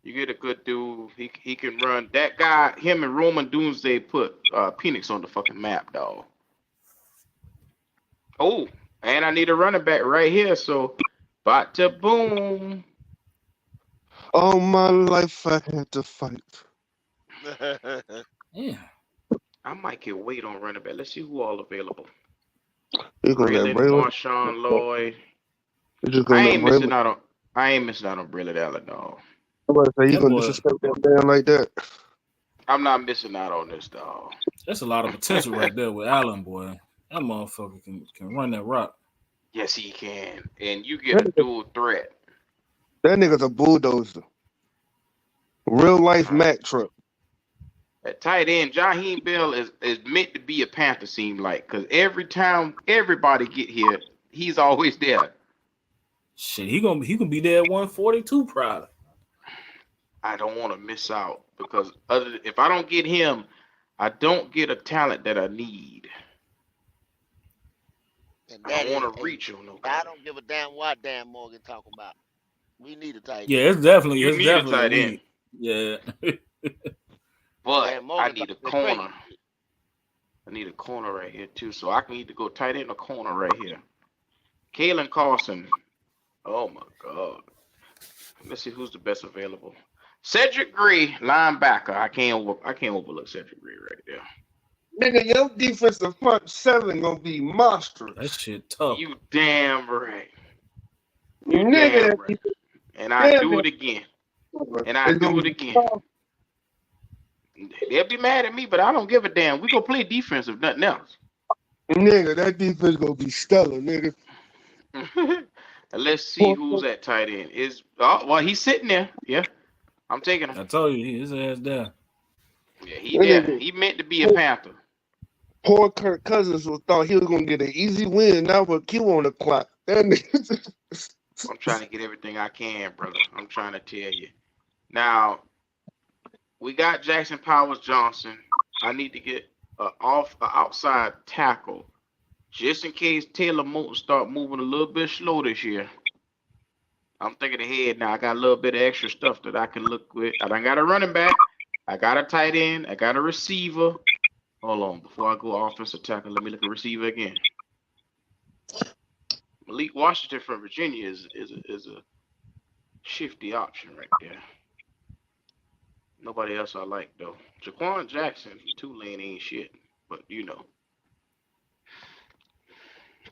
You get a good dude. He can run. That guy, him and Roman Doomsday put Phoenix on the fucking map, dog. Oh, and I need a running back right here. So, bot to boom. All my life I had to fight. Yeah. I might get weight on running back. Let's see who all available. You gonna let Braylon, Braylon? Marshawn Lloyd. You just I gonna let ain't missing Braylon? out on. I ain't missing out on Braylon Allen, dog. I'm about to say you That gonna boy, disrespect that man like that? I'm not missing out on this, dog. that's a lot of potential right there with Allen, boy. That motherfucker can run that rock. Yes, he can. And you get That a nigga, dual threat. that nigga's a bulldozer. Real life Uh, Mack truck. at tight end, Jaheim Bell is meant to be a Panther, seem like, because every time everybody get here, he's always there. Shit, he gonna be there at 142 probably. I don't want to miss out because if I don't get him, I don't get a talent that I need. And I that don't want is to a. reach on I nobody. don't give a damn what Dan Morgan talking about. We need a tight Yeah, end. You it's need a definitely a tight end, need. Yeah. but Dan I Morgan need a talking that crazy corner. shit. I need a corner right here too, so I can either go tight end or corner right here. Kalen Carson. Oh my God. Let's see who's the best available. Cedric Gray, linebacker. I can't overlook Cedric Gray right there. Nigga, your defensive front seven gonna be That monstrous. shit tough. You damn right. You Nigga, damn that right. defensive And I damn do near it again. And I it's do gonna it be again. tough. They'll be mad at me, but I don't give a damn. We gonna play defense if nothing else. Nigga, that defense gonna be stellar, nigga. And let's see Poor- who's at tight end. Well, he's sitting there. Yeah, I'm taking him. I told you, his ass there. Yeah, he That there. nigga, He meant to be a poor, Panther. poor Kirk Cousins thought he was gonna get an easy win. Now with Q on the clock. That nigga I'm trying to get everything I can, brother. I'm trying to tell you. Now, we got Jackson Powers Johnson. I need to get a outside tackle just in case Taylor Moton start moving a little bit slow this year. I'm thinking ahead now. I got a little bit of extra stuff that I can look with. I done got a running back. I got a tight end. I got a receiver. Hold on. Before I go offensive tackle, let me look at receiver again. Malik Washington from Virginia is a shifty option right there. Nobody else I like though. Jaquan Jackson from Tulane ain't shit, but you know.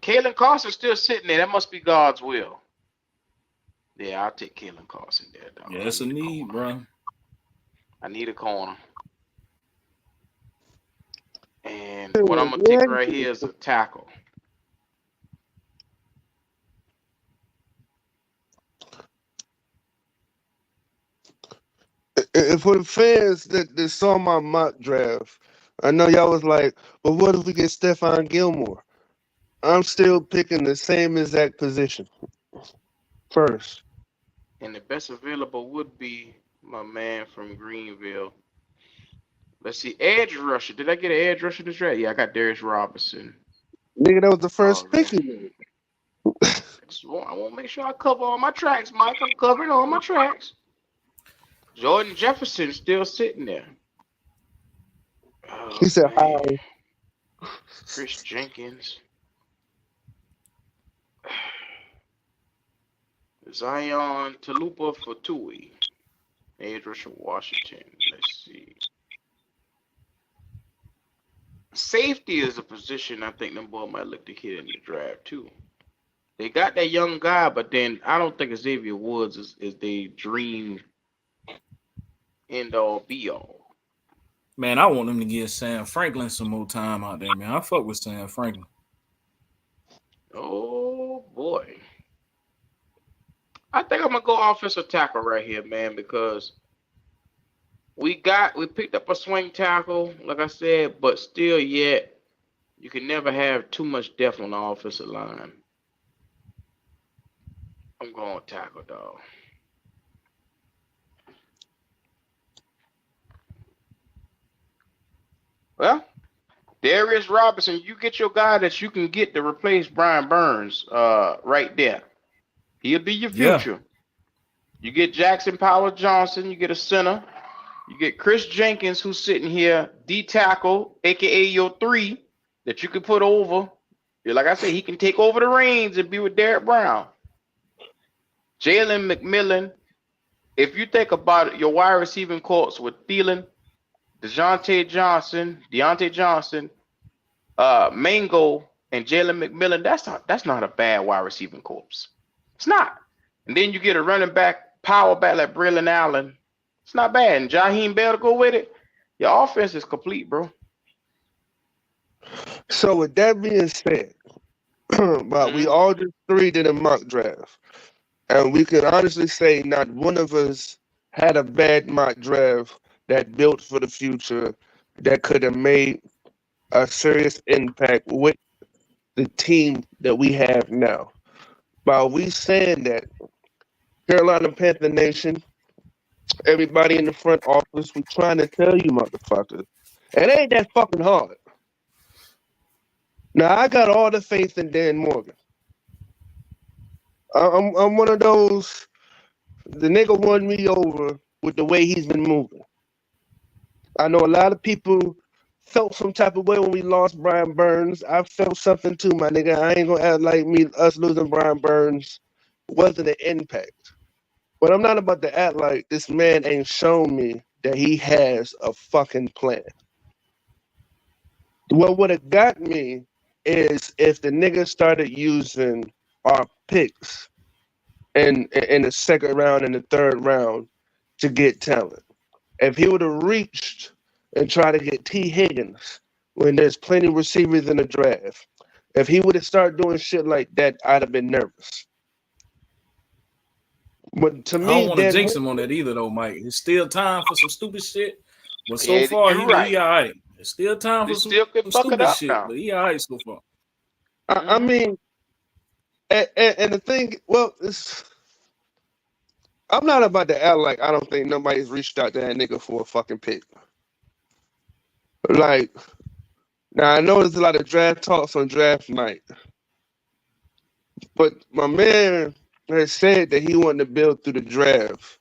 Kalen Carson still sitting there. That must be God's will. Yeah, I'll take Kalen Carson there, dog. Yeah, I it's a need a need, corner. bro. I need a corner. And what I'm gonna take right here is a tackle. and for the fans that saw my mock draft, I know y'all was like, but what if we get Stephon Gilmore? I'm still picking the same exact position first. And the best available would be my man from Greenville. Let's see, edge rusher. Did I get an edge rusher this draft? Yeah, I got Darius Robinson Nigga, that was the first pick already. he made. I want to make sure I cover all my tracks, Mike. I'm covering all my tracks. Jordan Jefferson still sitting there. He Oh said, man, hi. Chris Jenkins, Zion Talupa for Tui, edge rusher Washington. Let's see. Safety is a position I think them boy might look to hit in the draft too. They got that young guy, but then I don't think Xavier Woods is the dream end all be all. Man, I want them to give Sam Franklin some more time out there, man. I fuck with Sam Franklin. Oh boy. I think I'm gonna go offensive tackle right here, man, because we picked up a swing tackle, like I said, but still yet you can never have too much depth on the offensive line. I'm going tackle, dog. Well, Darius Robinson, you get your guy that you can get to replace Brian Burns, right there. He'll be your Yeah. future. You get Jackson Powell Johnson, you get a center. You get Chris Jenkins, who's sitting here, D tackle, aka your 3, that you can put over. Like I said, he can take over the reins and be with Derek Brown. Jalen McMillan. If you think about it, your wide receiving corps with Thielen, Deontay Johnson, Mango, and Jalen McMillan, that's not a bad wide receiving corps. It's not. And then you get a running back, power back like Braylon Allen. It's not bad. And Jaheim Bell to go with it. Your offense is complete, bro. So with that being said, but we all just 3 did a mock draft. And we can honestly say not one of us had a bad mock draft that built for the future that could have made a serious impact with the team that we have now. While we saying that, Carolina Panther Nation, everybody in the front office, we trying to tell you motherfuckers, it ain't that fucking hard. Now, I got all the faith in Dan Morgan. I'm one of those, the nigga won me over with the way he's been moving. I know a lot of people felt some type of way when we lost Brian Burns. I felt something too, my nigga. I ain't gonna act like us losing Brian Burns wasn't an impact. But I'm not about to act like this man ain't shown me that he has a fucking plan. What would have got me is if the nigga started using our picks in the second round and the third round to get talent. If he would have reached and tried to get T. Higgins when there's plenty of receivers in the draft, if he would have started doing shit like that, I'd have been nervous. But to I me, don't want to Dan, jinx him on that either, though, Mike. It's still time for some stupid shit. But so Yeah, far, you're right. he all right. It's still time You for some still can fuck it stupid up shit, now. but he all right so far. I mean, and the thing, well, I'm not about to act like I don't think nobody's reached out to that nigga for a fucking pick. Like, now I know there's a lot of draft talks on draft night, but my man has said that he wanted to build through the draft.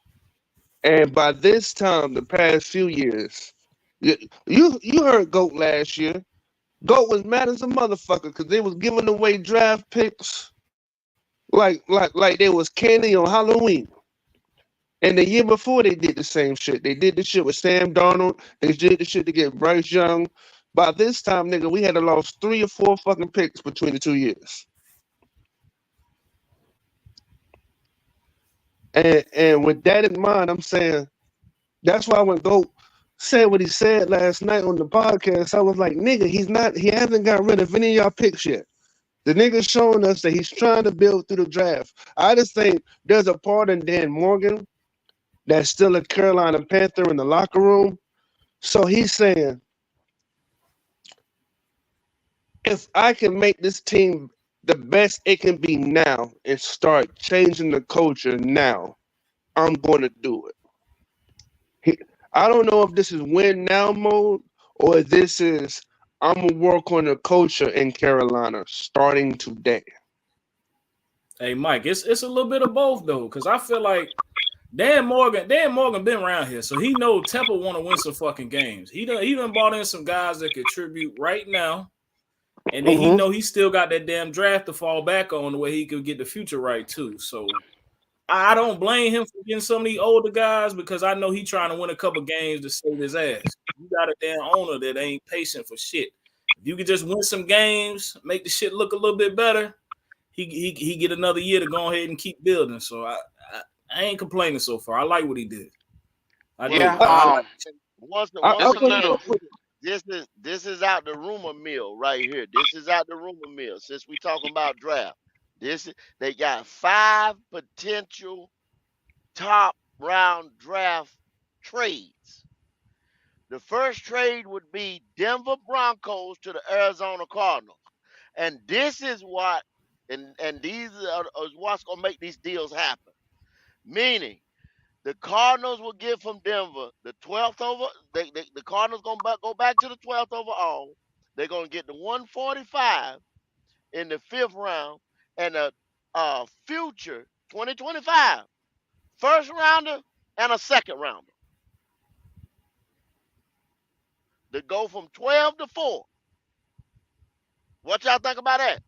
And by this time, the past few years, you heard Goat last year. Goat was mad as a motherfucker because they was giving away draft picks like they was candy on Halloween. And the year before they did the same shit. They did the shit with Sam Darnold. They did the shit to get Bryce Young. By this time, nigga, we had lost 3 or 4 fucking picks between the 2 years. And with that in mind, I'm saying that's why when Goat said what he said last night on the podcast, I was like, nigga, he hasn't got rid of any of y'all picks yet. The nigga's showing us that he's trying to build through the draft. I just think there's a part in Dan Morgan that's still a Carolina Panther in the locker room. So he's saying, if I can make this team the best it can be now and start changing the culture now, I'm going to do it. I don't know if this is win now mode or if this is I'm going to work on the culture in Carolina starting today. Hey, Mike, it's a little bit of both, though, because I feel like Dan Morgan been around here, so he know Temple want to win some fucking games. He done brought in some guys that contribute right now, and then he know he still got that damn draft to fall back on the way he could get the future right too. So I don't blame him for getting some of these older guys because I know he trying to win a couple games to save his ass. You got a damn owner that ain't patient for shit. If you could just win some games, make the shit look a little bit better, he get another year to go ahead and keep building. So I ain't complaining so far. I like what he did. I do. Yeah. Once Just a again, little. this is out the rumor mill right here. This is out the rumor mill. Since we talking about draft, they got 5 potential top round draft trades. The first trade would be Denver Broncos to the Arizona Cardinals, and this is what, and these are what's gonna make these deals happen. Meaning, the Cardinals will get from Denver the 12th over. The Cardinals gonna go back to the 12th overall. They're gonna get the 145 in the 5th round and a future 2025 first rounder and a second rounder. To go from 12 to 4. What y'all think about that?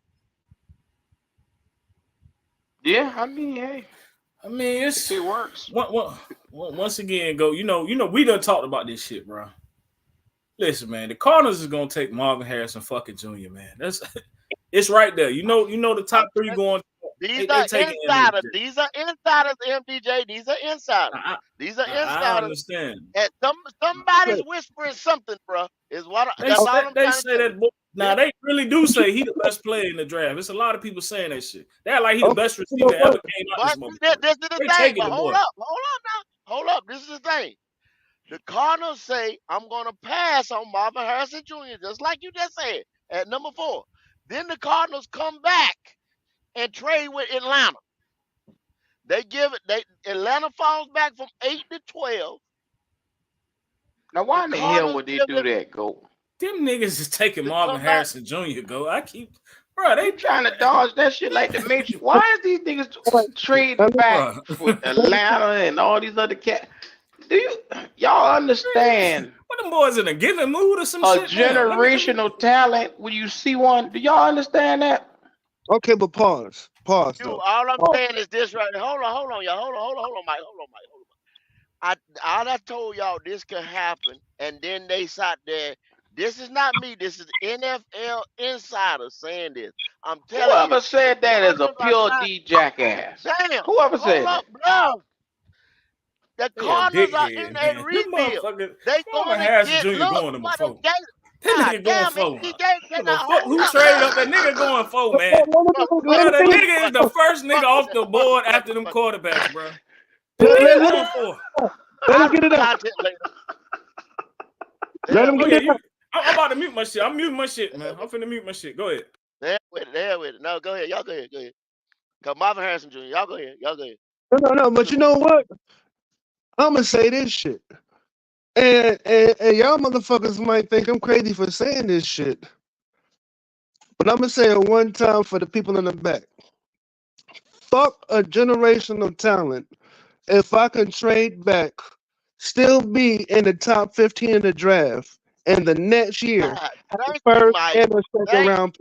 Yeah, I mean, hey, I mean, if it works. Once again, go. You know, we done talked about this shit, bro. Listen, man, the Cardinals is gonna take Marvin Harrison fucking Jr., man. It's right there. You know the top 3 going. These are insiders. These are insiders, MDJ. These are insiders. These are insiders. I understand. And somebody's whispering something, bro. Is what they say that. Now they really do say he the best player in the draft. It's a lot of people saying that shit. They act like he the best receiver that ever came out this moment. This is the thing. But hold up. This is the thing. The Cardinals say, I'm going to pass on Marvin Harrison Jr., just like you just said, at number 4. Then the Cardinals come back and trade with Atlanta. Atlanta falls back from 8 to 12. Now, why in the hell would they do that, Go? Them niggas is taking Marvin Harrison Jr., Go. Bro, they trying to dodge that shit like the Matrix. Why is these niggas trading back with Atlanta and all these other cats? Do y'all understand? What them boys in a giving mood or some shit? A generational talent. When you see one, do y'all understand that? Okay, but pause. Dude, all I'm saying is this right here. Hold on, y'all. Hold on, Mike. I told y'all this could happen, and then they sat there. This is not me. This is NFL insiders saying this. I'm telling you. Whoever said that is a pure D jackass. Damn. Whoever said that. Bro. The Cardinals are in a rebuild. They going to get going number 4. That nigga going 4. Who traded up that nigga going 4, man? Bro, that nigga is the first nigga off the board after them quarterbacks, bro. That nigga going 4. Let him get it up. Let him get it up. I'm about to mute my shit. I'm muting my shit, man. I'm finna mute my shit. Go ahead. There with it. No, go ahead. Y'all go ahead. Cause Marvin Harrison Jr. Y'all go ahead. No. But you know what? I'm gonna say this shit, and y'all motherfuckers might think I'm crazy for saying this shit, but I'm gonna say it one time for the people in the back. Fuck a generational talent. If I can trade back, still be in the top 15 in the draft, and the next year, first and a second round.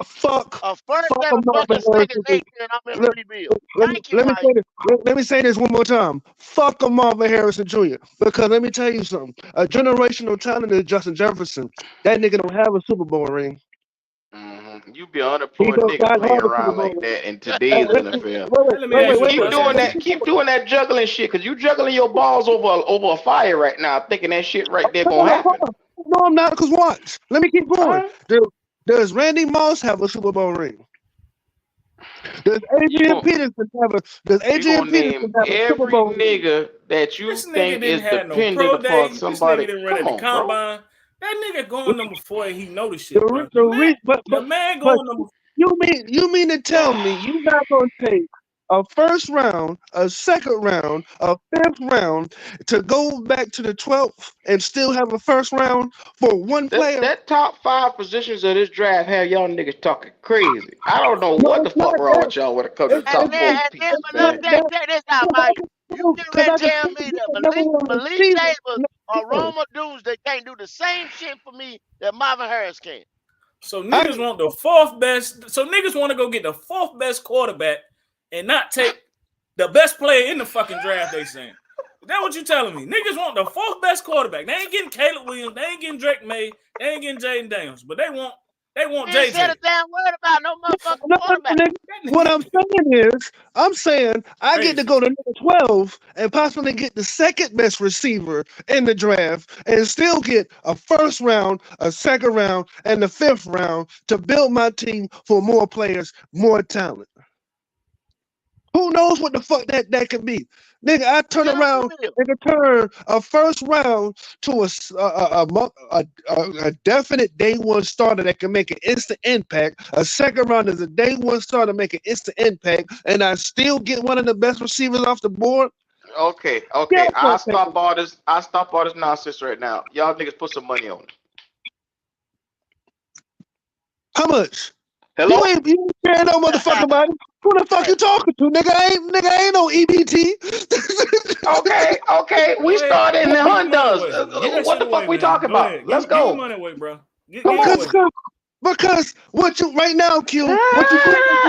Fuck. A first and a fucking second next year, and I'm in a rebuild. Let me say this one more time. Fuck a Marvin Harrison Jr. Because let me tell you something. A generational talent is Justin Jefferson. That nigga don't have a Super Bowl ring. Mm-hmm. You be unemployed nigga playing around like that in today's NFL. Keep doing that juggling shit, because you juggling your balls over a fire right now, thinking that shit right there gonna happen. No, I'm not, because watch. Let me keep going. Does Randy Moss have a Super Bowl ring? Does Adrian Peterson have a Super Bowl ring? Nigga that you think is dependent upon somebody? This nigga didn't run at the combine. That nigga going number 4 and he know the shit, bro. The man going number 4. You mean to tell me you not gonna take a first round, a second round, a 5th round to go back to the 12th and still have a first round for one player? That top 5 positions of this draft have y'all niggas talking crazy. I don't know what the fuck wrong with y'all when it comes to top 4 pieces. Check this out, Mike. You get ready to tell me that Malik Davis or Roma dudes, they can't do the same shit for me that Marvin Harris can. So niggas want the 4th best. So niggas want to go get the 4th best quarterback and not take the best player in the fucking draft, they saying. That's what you telling me. Niggas want the fourth best quarterback. They ain't getting Caleb Williams. They ain't getting Drake May. They ain't getting Jaden Daniels. But they want We ain't said JJ. a damn word about no motherfucking No, quarterback. nigga, what I'm saying I get to Crazy. go to number 12 and possibly get the second best receiver in the draft and still get a first round, a second round, and the fifth round to build my team for more players, more talent. Who knows what the fuck that could be? Nigga, I turn Get him around the deal. and turn a first round to a definite day one starter that can make an instant impact. A second round is a day one starter make an instant impact, and I still get one of the best receivers off the board. Okay, Yeah, okay. I'll stop all this. I'll stop all this nonsense right now. Y'all niggas put some money on it. how much? Hello? You ain't carrying no motherfucking money. Who the fuck you talking to, nigga? I ain't no EBT. Okay, okay. Go We ahead. started in the Give your money Hondas. away. Give that What shit the fuck away, we man. talking Go about? ahead. Let's Give your go. money away, bro. Give Come it on. away. Because what you right now, Q, what you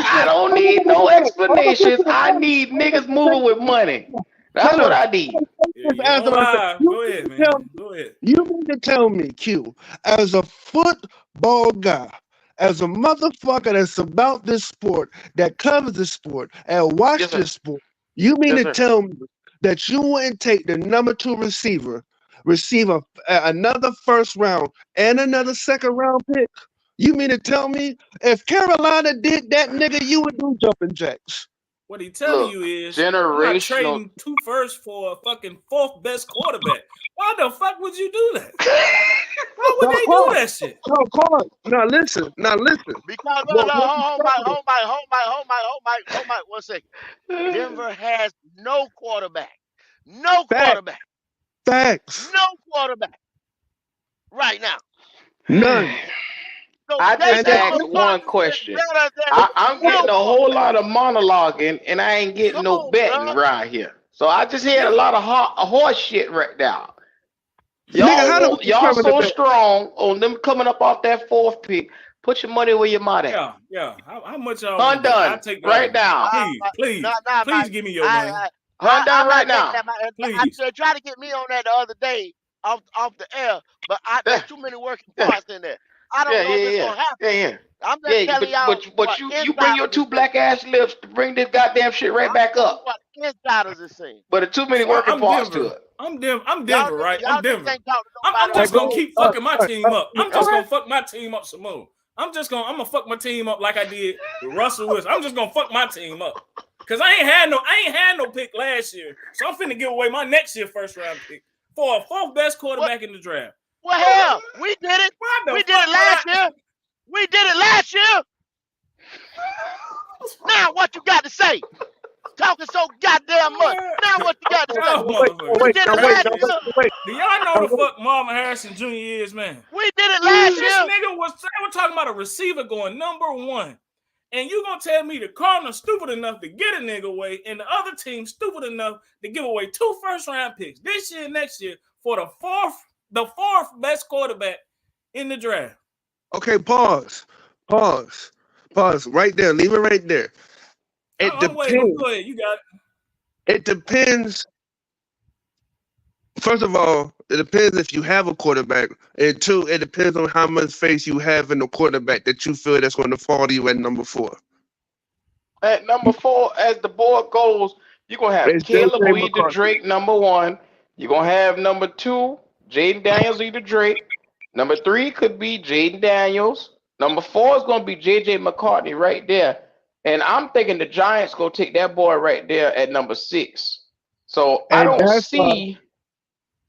I don't need no explanations. I need niggas moving with money. That's what I need. Yeah, you don't lie. Go ahead, man. Go ahead. You mean to tell me, Q, as a football guy, as a motherfucker that's about this sport, that covers this sport, and watch Yes, sir. this sport, you mean Yes, to sir. tell me that you wouldn't take the number 2 receiver, receive another first round and another second round pick? You mean to tell me if Carolina did that, nigga, you would do jumping jacks? What he telling you Look, is, I'm not generational. trading 2 firsts for a fucking fourth best quarterback. Why the fuck would you do that? Why would No, they do pause. that shit? No, pause. Now listen. Now listen. Because look, What, what you hold my, saying? one second. Denver has no quarterback. No Facts. quarterback. Facts. No quarterback right now. None. So I And just JJ that's asked one McCarthy is question. better than I'm getting no a whole quarterback. lot of monologuing, and I ain't getting Come no on, betting bro. around here. So I just heard a Yeah. lot of horse shit right now. nigga, how do we Y'all determine the so best? strong on them coming up off that fourth pick. Put your money where your mouth at. Yeah. How much y'all want to bet? I'll Undone take the right under. now. No, Please. no, Please Mike. give me your money. I Undone right might take now. that. Please. They tried to get me on that the other day off the air, but there's Yeah, too many working yeah, parts in there. I don't yeah, know if it's yeah, gonna happen. yeah, yeah. I'm just Yeah, telling y'all but what you bring your insiders is two saying. black ass lips to bring this goddamn shit right I'm back telling you up. what insiders is saying. But there's too many So working I'm parts to Denver. it. I'm Y'all Denver, right? I'm niggas Denver. ain't talking to I'm nobody on just gonna no. keep fucking my team up. I'm just Okay. gonna fuck my team up some more. I'm gonna fuck my team up like I did with Russell Wilson. I'm just gonna fuck my team up. Cause I ain't had no pick last year. So I'm finna give away my next year first round pick for a fourth best What? quarterback in the draft. Well, hell, we did it. Why the We did it fuck would last year. We did it last year. Now what you got to say? Talking so goddamn much. Now what you got to say? Y'all Wait, We motherfuckers did now it wait, last now crazy. wait, year. now wait. Do y'all know Now the wait. fuck Marvin Harrison Jr. is, man? We did it last This year. nigga they were talking about a receiver going number 1. And you gonna tell me the Cardinals stupid enough to get a nigga away, and the other team stupid enough to give away 2 first round picks this year and next year for the fourth best quarterback in the draft. Okay, pause. Pause. Pause. Right there. Leave it right there. It I'm waiting. depends. Go ahead. You got It depends. First of all, it depends if you have a quarterback, and two, it depends on how much faith you have in the quarterback that you feel that's going to fall to you at number 4. At number 4, as the board goes, you're gonna have It's Caleb J.J. or either McCarthy. Drake, number 1. You're gonna have number 2, Jaden Daniels, either Drake. Number 3 could be Jaden Daniels. Number 4 is gonna be JJ McCartney right there. And I'm thinking the Giants gonna take that boy right there at number 6. So I And don't that's why see.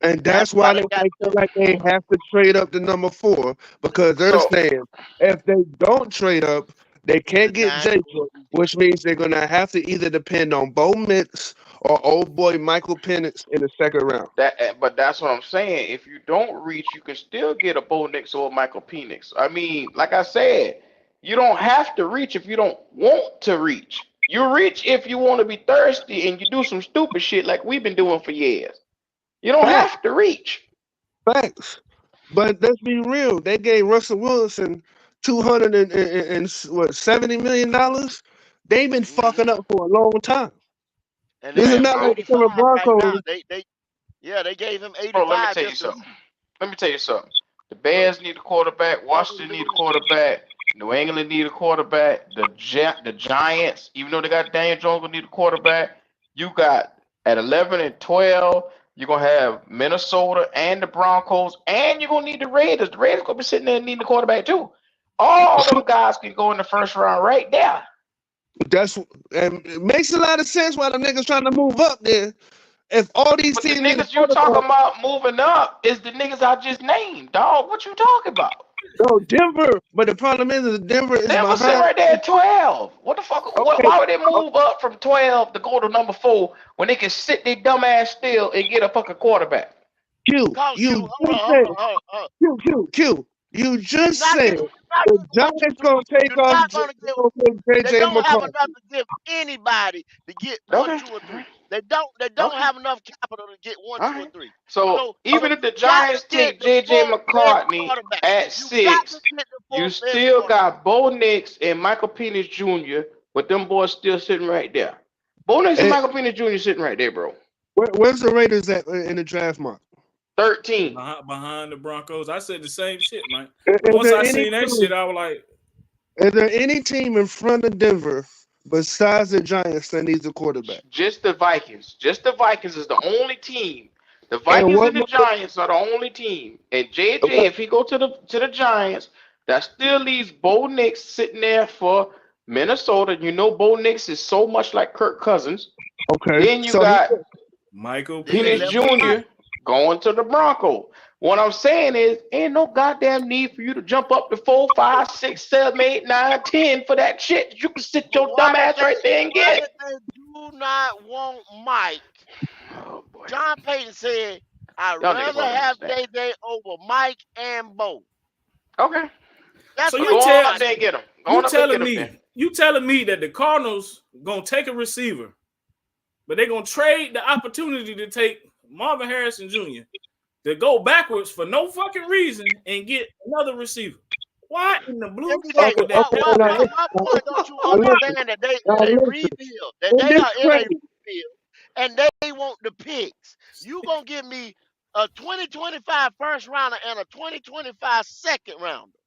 And That's that's why why they got they feel like they have to trade up to number 4 because they're So saying if they don't trade up, they the can't get Giants. Jacob, which means they're going to have to either depend on Bo Mintz or old boy Michael Penix in the second round. but that's what I'm saying. If you don't reach, you can still get a Bo Nix or a Michael Penix. I mean, like I said, you don't have to reach if you don't want to reach. You reach if you want to be thirsty and you do some stupid shit like we've been doing for years. You don't Facts, have to reach. facts. But let's be real. They gave Russell Wilson 270 million dollars. They've been Mm-hmm. fucking up for a long time. And This they is at not like the 45 Denver right now. Broncos. They Yeah, they gave him Bro, let me 85 tell you just to something. lose. Let me tell you something. The Well, Bears need a quarterback. Washington need a quarterback. New England need a quarterback. The Giants, even though they got Daniel Jones, gonna need a quarterback. You got at 11 and 12. You're gonna have Minnesota and the Broncos, and you're gonna need the Raiders. The Raiders gonna be sitting there needing a quarterback too. All them guys can go in the first round right there. That's and it makes a lot of sense why the niggas trying to move up there. If all these But the teams need a niggas you quarterback, talking about moving up is the niggas I just named, dog. What you talking about? no Denver. But the problem is that Denver is Denver sitting behind. right there at 12. What the fuck? Okay, Why would they move up from 12 to go to number 4 when they can sit their dumb ass still and get a fucking quarterback? Q, because you Q, hold just on, hold said on, hold on, hold on. Q. You You're just not said getting, you're not the getting one, two, Giants gonna three. take You're off not gonna give. They JJ don't have McCarthy. enough to give anybody to get one, Okay. two, or three. They don't. They don't Okay. have enough capital to get one, All two, or right. three. So So even you if the got to Giants get take the JJ full-fledged McCartney quarterback. at You got to 6, get the you full-fledged still quarterback. got Bo Nix and Michael Penix Jr., but them boys still sitting right there. Bo Nix and And Michael Penix Jr. sitting right there, bro. where's the Raiders at in the draft mark? 13. Behind the Broncos. I said the same shit, man. Is Once there I any seen that team? shit, I was like, Is there any team in front of Denver besides the Giants that needs a quarterback? Just the Vikings. Just the Vikings is the only team. The And Vikings what? and the Giants are the only team. And JJ, if he go to the Giants, that still leaves Bo Nix sitting there for Minnesota. You know Bo Nix is so much like Kirk Cousins. Okay, Then you so he, got Michael Then they Penix Penix left with Mike. Jr. going to the Broncos. What I'm saying is, ain't no goddamn need for you to jump up to 4, 5, 6, 7, 8, 9, 10 for that shit. You can sit But your dumb ass right there and why get did it. they do not want Mike? Oh boy. John Payton said, "I'd Y'all niggas rather don't have understand. JJ over Mike and Bo." Okay. That's So But what go you on tell up John there and said. get him. Go on up there and get him then. you telling me that the Cardinals gonna take a receiver, but they're gonna trade the opportunity to take Marvin Harrison Jr. to go backwards for no fucking reason and get another receiver. Why in the blue Every day, fuck okay, would they what, okay, pick what, now that? what, listen, what point don't you now listen, understand that they now in a listen. rebuild, that In they this are in a trade, rebuild, and they want the picks? You gonna give me a 2025 first rounder and a 2025 second rounder,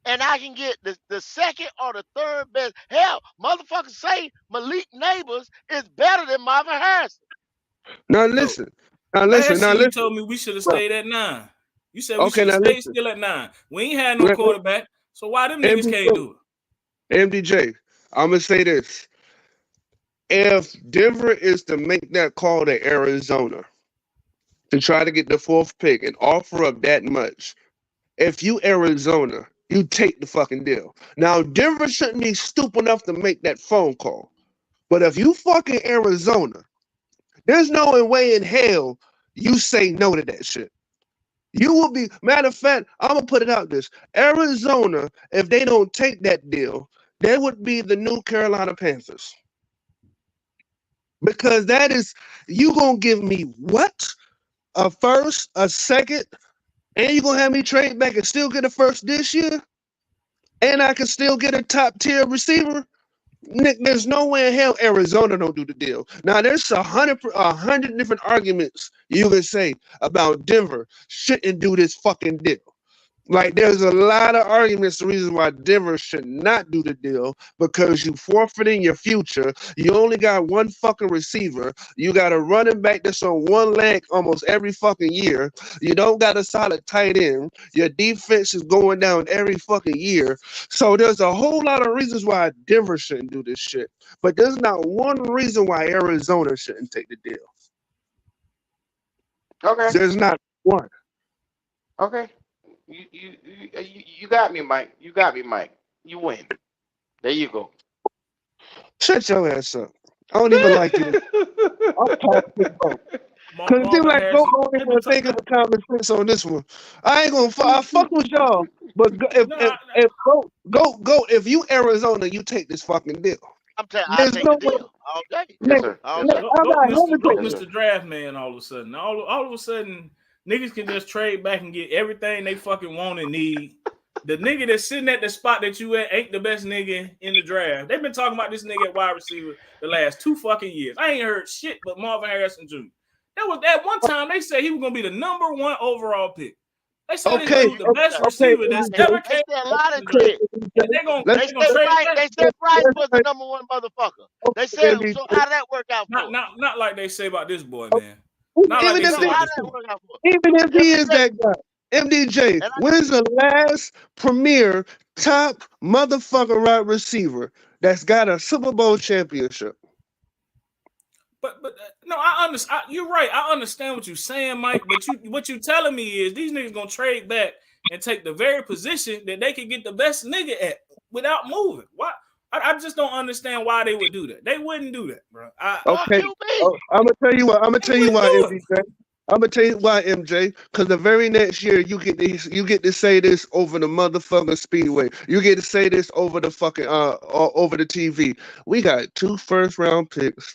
and I can get the second or the third best. Hell, motherfuckers say Malik Neighbors is better than Marvin Harrison. now So listen, now listen, last now year you listen. told me we should have Bro. stayed at 9. You said we Okay, should have now stayed listen. still at 9. We ain't had no quarterback. So why them niggas can't MDJ, do it? MDJ, I'm gonna say this: if Denver is to make that call to Arizona to try to get the fourth pick and offer up that much, if you Arizona, you take the fucking deal. Now Denver shouldn't be stupid enough to make that phone call. But if you fucking Arizona, there's no way in hell you say no to that shit. You will be, matter of fact, I'm gonna put it out this. Arizona, if they don't take that deal, they would be the new Carolina Panthers. Because that is, you gonna give me what? A first, a second, and you gonna have me trade back and still get a first this year? And I can still get a top tier receiver? Nick, there's no way in hell Arizona don't do the deal. Now there's a hundred different arguments you can say about Denver shouldn't do this fucking deal. Like there's a lot of arguments the reason why Denver should not do the deal because you forfeiting your future. You only got one fucking receiver. You got a running back that's on one leg almost every fucking year. You don't got a solid tight end. Your defense is going down every fucking year. So there's a whole lot of reasons why Denver shouldn't do this shit. But there's not one reason why Arizona shouldn't take the deal. Okay. There's not one. Okay. You got me, Mike. You got me, Mike. You win. There you go. Shut your ass up. I don't even like you. I'm talking about. Cause it seems Marvin like go Harrison. on They've been and think of talking. the common sense on this one. I ain't gonna. I fuck with y'all, but Nah, if go if you Arizona, you take this fucking deal. I'm telling you, I There's take no the way. deal all day, Yes, Nick, sir. all Yes, day. sir. I'm not Yes, hesitating. sir. Mr. Draft Man all of a sudden. All of a sudden, niggas can just trade back and get everything they fucking want and need. The nigga that's sitting at the spot that you at ain't the best nigga in the draft. They've been talking about this nigga at wide receiver the last 2 fucking years. I ain't heard shit but Marvin Harrison Jr. That was at one time they said he was gonna be the number 1 overall pick. They said this Okay, dude the best okay. receiver that's They ever came said a out lot of of the draft. shit. And they're gonna Let's trade back. They said Bryce was the number 1 motherfucker. They said him. MD, So how did that work out for? Not like they say about this boy, man. Not like even they if say So it, about how this did that boy. work out for? even if he is MJ, that guy, MDJ, and when's the last premier top motherfucker wide receiver that's got a Super Bowl championship? But no, I understand. You're right. I understand what you're saying, Mike. But what you telling me is these niggas gonna trade back and take the very position that they could get the best nigga at without moving. Why? I just don't understand why they would do that. They wouldn't do that, bro. fuck Okay, you, me. I'm gonna tell you what. I'm gonna They tell you wouldn't why, do it. MDJ. I'm gonna tell you why, MJ. Because the very next year you get to say this over the motherfucking speedway. You get to say this over the fucking over the TV. We got 2 first-round picks.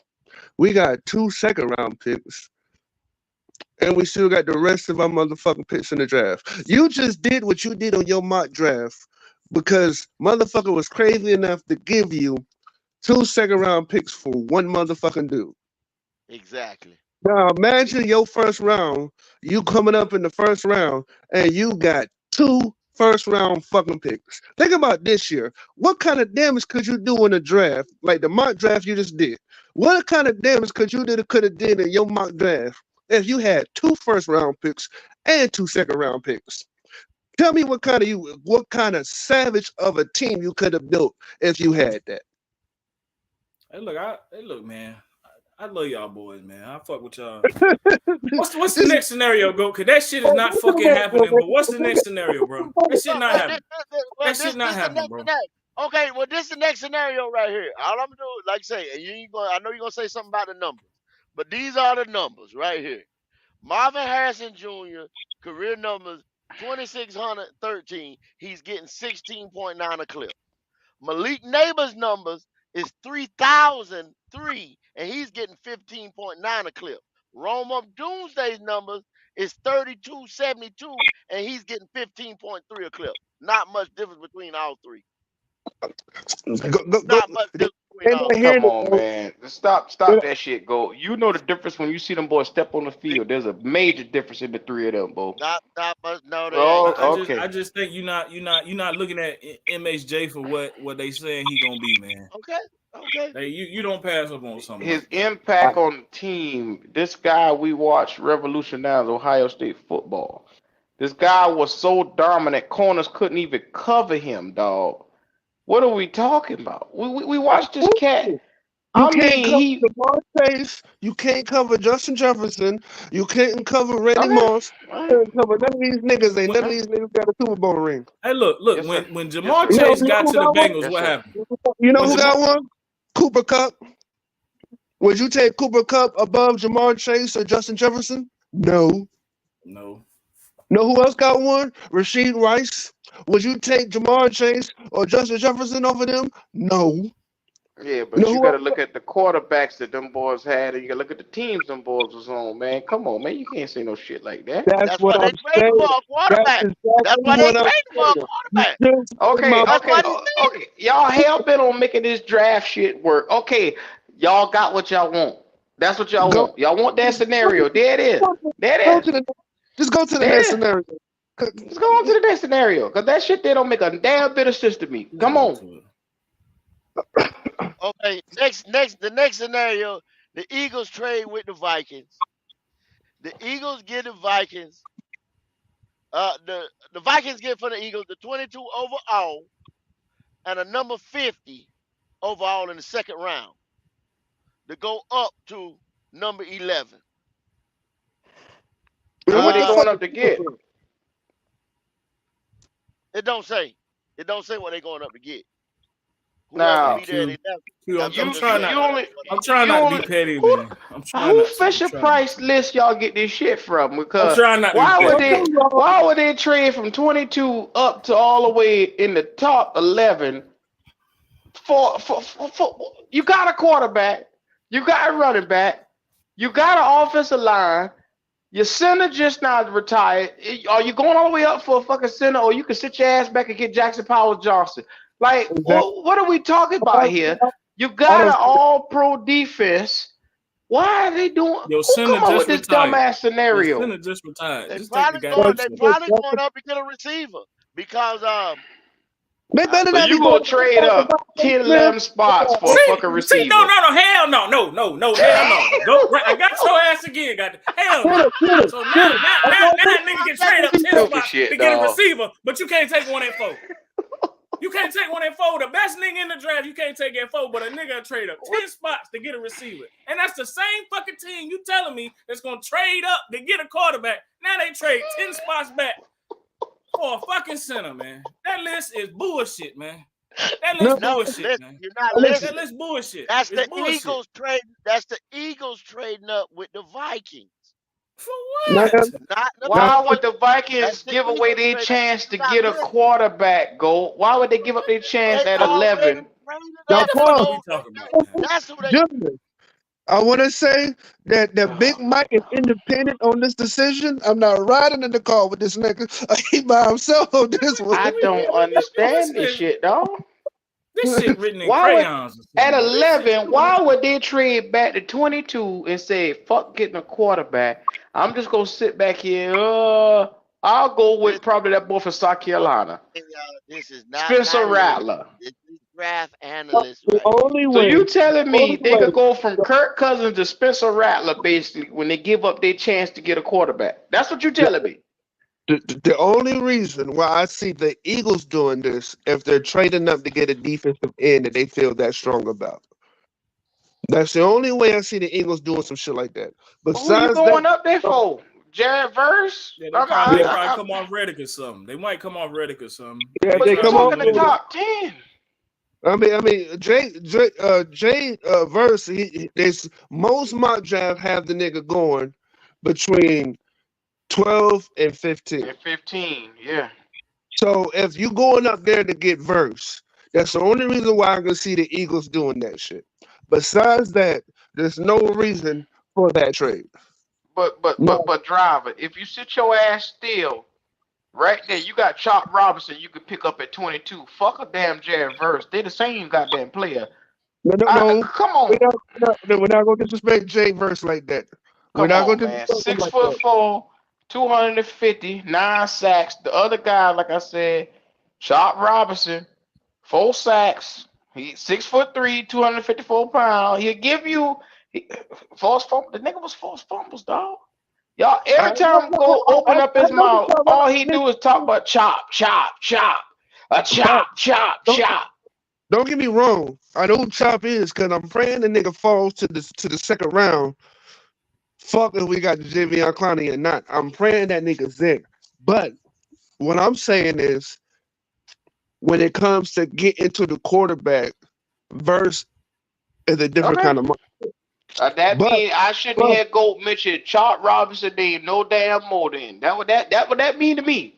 We got 2 second-round picks. And we still got the rest of our motherfucking picks in the draft. You just did what you did on your mock draft because motherfucker was crazy enough to give you 2 second-round picks for one motherfucking dude. Exactly. Now imagine your first round, you coming up in the first round, and you got 2 first-round fucking picks. Think about this year. What kind of damage could you do in a draft, like the mock draft you just did? What kind of damage could have did in your mock draft if you had 2 first-round picks and 2 second-round picks? Tell me what kind of savage of a team you could have built if you had that. Hey, look, man. I love y'all boys, man. I fuck with y'all. What's the next scenario, go? Cause that shit is not fucking happening. But what's the next scenario, bro? That shit not happening. That shit not happening, bro. Okay, well, this is the next scenario right here. All I'm gonna do, like I say, and you ain't gonna, I know you're gonna say something about the numbers, but these are the numbers right here. Marvin Harrison Jr. career numbers 2,613. He's getting 16.9 a clip. Malik Neighbors' numbers is 3,003, and he's getting 15.9 a clip. Rome of Doomsday's numbers is 3,272, and he's getting 15.3 a clip. Not much difference between all three. Go. Not much difference between all three. Come on, man. Stop that shit, go. You know the difference when you see them boys step on the field. There's a major difference in the 3 of them, bro. Not much. No, they ain't. Oh, okay. I just think you're not looking at MHJ for what they saying he gonna be, man. Okay. Hey, you don't pass up on something. His Like that. impact on the team. This guy we watched revolutionize Ohio State football. This guy was so dominant, corners couldn't even cover him, dog. What are we talking about? We watched this cat. You can't cover Jamar Chase. You can't cover Justin Jefferson. You can't cover Randy Moss. You can't cover none of these niggas. None of these niggas got a Super Bowl ring. Hey, look. Yes, when sir. Jamar Yes, Chase sir. got to the Bengals, Yes, what sir. happened? You know Was who it got one? Cooper Kupp. Would you take Cooper Kupp above Jamar Chase or Justin Jefferson? No. No. Know who else got one? Rasheed Rice. Would you take Jamar Chase or Justin Jefferson over them? No. Yeah, but you got to look at the quarterbacks that them boys had, and you got to look at the teams them boys was on, man. Come on, man. You can't say no shit like that. That's why they traded for a quarterback. That's why they traded for a quarterback. Okay. Y'all hell bent on making this draft shit work. Okay, y'all got what y'all want. That's what y'all want. Y'all want that scenario. There it is. Just go to the next scenario. Let's go on to the next scenario, because that shit there don't make a damn bit of sense to me. Come on. Okay, the next scenario, the Eagles trade with the Vikings. The Eagles get the Vikings. The Vikings get for the Eagles the 22 overall and a number 50 overall in the second round to go up to number 11. And what they going up to get? It don't say. It don't say what they're going up to get. Now, I'm trying not to be petty, man. Who Fisher Price list y'all get this shit from? Because I'm trying not to why would they trade from 22 up to all the way in the top 11 for you got a quarterback, you got a running back, you got an offensive line, your center just now retired. Are you going all the way up for a fucking center, or you can sit your ass back and get Jackson Powell Johnson? Like, what are we talking about here? You got an all-pro defense. Why are they doing? Your Who center come up with just this retired. dumbass Your scenario? center just retired. They Just take the probably goddamn going. But They shit. probably going up to get a receiver because they better So not be you going gonna to the trade up 10, 11 spots for a fucking receiver? Hell no, hell no. Go right. I got your ass again. Got hell no. So now that nigga can trade up 10 Stupid spots shit, to get a dog. receiver, but you can't take one at 4. You can't take one at 4. The best nigga in the draft, you can't take at 4, but a nigga trade up 10 spots to get a receiver. And that's the same fucking team you telling me that's gonna trade up to get a quarterback. Now they trade 10 spots back for a fucking center, man. That list is bullshit, man. That list no. bullshit, Listen, man. you're not listen. That listening. list bullshit. That's It's the bullshit. Eagles trading. That's the Eagles trading up with the Vikings. For Now, what? Not the now, Why would Panthers. the That's Vikings the give away Eagles their trading up. chance to You're not get a listening. quarterback, Go? Why would they give up their chance They at already 11? traded now, What up the for fuck are Paul, we those. talking about, man? That's who they. Junior, I want to say that Big Mike is independent on this decision. I'm not riding in the car with this nigga. He by himself on this one. I don't understand this shit, dog. This shit written in Why would crayons or at something, bro. This shit 11? stupid as Why shit. would they trade back to 22 and say fuck getting a quarterback? I'm just gonna sit back here. I'll go This, with probably that boy from South Carolina, this is not Spencer my list. Rattler. This is draft analyst The right here. only So way, you telling only me they way, could go from Kirk Cousins to Spencer Rattler basically when they give up their chance to get a quarterback? That's what you telling me. the only reason why I see the Eagles doing this if they're trading up to get a defensive end that they feel that strong about. That's the only way I see the Eagles doing some shit like that. Who you Besides that, going up there for? Jared Verse? Yeah, they yeah, probably come off Reddick or something. They might come off Reddick or something. yeah, They but they you trying come to get off talking the one of with it. them. top 10. I mean, Jay Verse. There's most mock draft have the nigga going between 12 and 15. And 15, yeah. So if you going up there to get Verse, that's the only reason why I can see the Eagles doing that shit. Besides that, there's no reason for that trade. No, But driver, if you sit your ass still, right there, you got Chop Robinson you could pick up at 22. Fuck a damn Jared Verse. They the same goddamn player. no. Come on. We're not going to disrespect Jay Verse like that. We're Come not going on, to man. disrespect him Six like foot that. four, 250, 9 sacks. The other guy, like I said, Chop Robinson, 4 sacks. He 6'3", 254 pounds. He'll give you false fumble. The nigga was false fumbles, dog. Y'all, I, every time Go open up I his know mouth, all he do is talk about chop, chop, chop, a Chop. chop, chop, Don't, chop. don't get me wrong. I know who Chop is because I'm praying the nigga falls to the second round. Fuck if we got Javion Clowney or not. I'm praying that nigga's there. But what I'm saying is when it comes to get into the quarterback, Verse is a different Okay. kind of money. That But, mean I shouldn't but have Gold mention Chop Robinson name no damn more than that what that mean to me.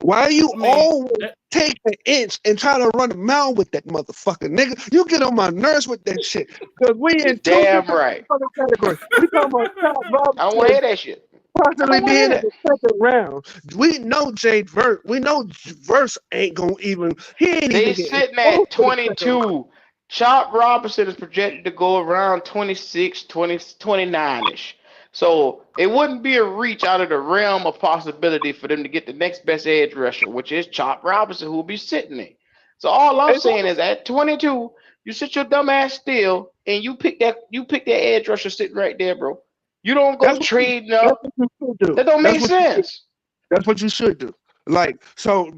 why you I mean, always take an inch and try to run a mile with that motherfucker, nigga? You get on my nerves with that shit. Because we You're in two damn different right. fucking categories. We talking about Scott I don't want to Robinson hear that shit. I possibly don't want to hear being in that. the second round. We know Jade Verse. We know Verse ain't gonna even. He ain't They even getting sitting close at to the second round. 22. Chop Robinson is projected to go around 26, 20, 29-ish. So it wouldn't be a reach out of the realm of possibility for them to get the next best edge rusher, which is Chop Robinson, who will be sitting there. So all I'm Hey, saying is at 22, you sit your dumb ass still and you pick that edge rusher sitting right there, bro. You don't go that's what you, trading that's up. what you should do. That don't That's make what you should. sense. That's what you should do. Like so,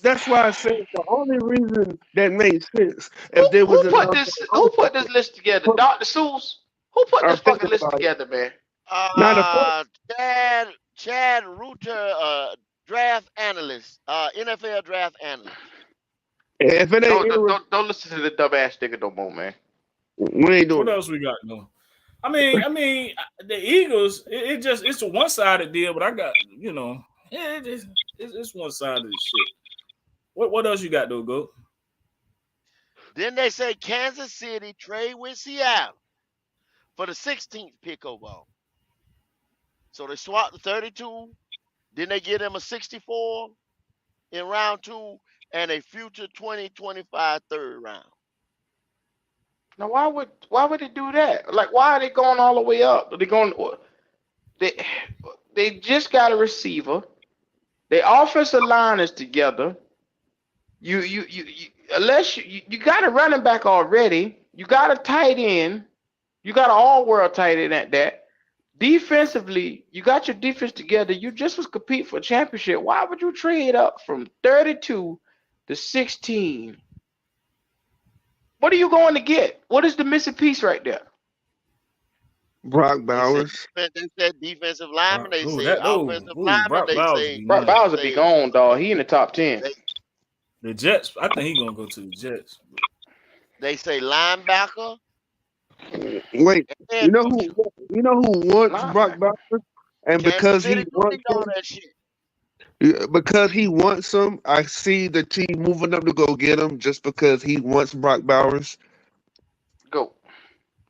that's why I said the only reason that made sense if there was enough. Who put this list together? Dr. Seuss? Who put I'm this fucking thinking list about it. together, man? Now the Chad Reuter, draft analyst, NFL draft analyst. if it ain't, Don't listen to the dumbass nigga no more, man. we ain't what doing it. else we got? No. I mean, the Eagles. It's a one sided deal, but I got it's one sided shit. What else you got though, Go? Then they say Kansas City trade with Seattle for the 16th pick overall. So they swap the 32. Then they give them a 64 in round 2 and a future 2025 third round. Now, why would they do that? Like, why are they going all the way up? They going they they just got a receiver. Their offensive line is together. You unless you got a running back already, you got a tight end, you got an all world tight end at that. Defensively, you got your defense together. You just was compete for a championship. Why would you trade up from 32 to 16? What are you going to get? What is the missing piece right there? Brock They said Bowers. they said defensive lineman. They say offensive lineman. Brock Bowers be Brock nice. Bowers will be gone, dog. He in the top 10. The Jets, I think he gonna go to the Jets. They say linebacker. Wait, And you know who wants Brock Linebacker. Bowers, and Kansas City do need all that shit. because he wants him, I see the team moving up to go get him just because he wants Brock Bowers. Go.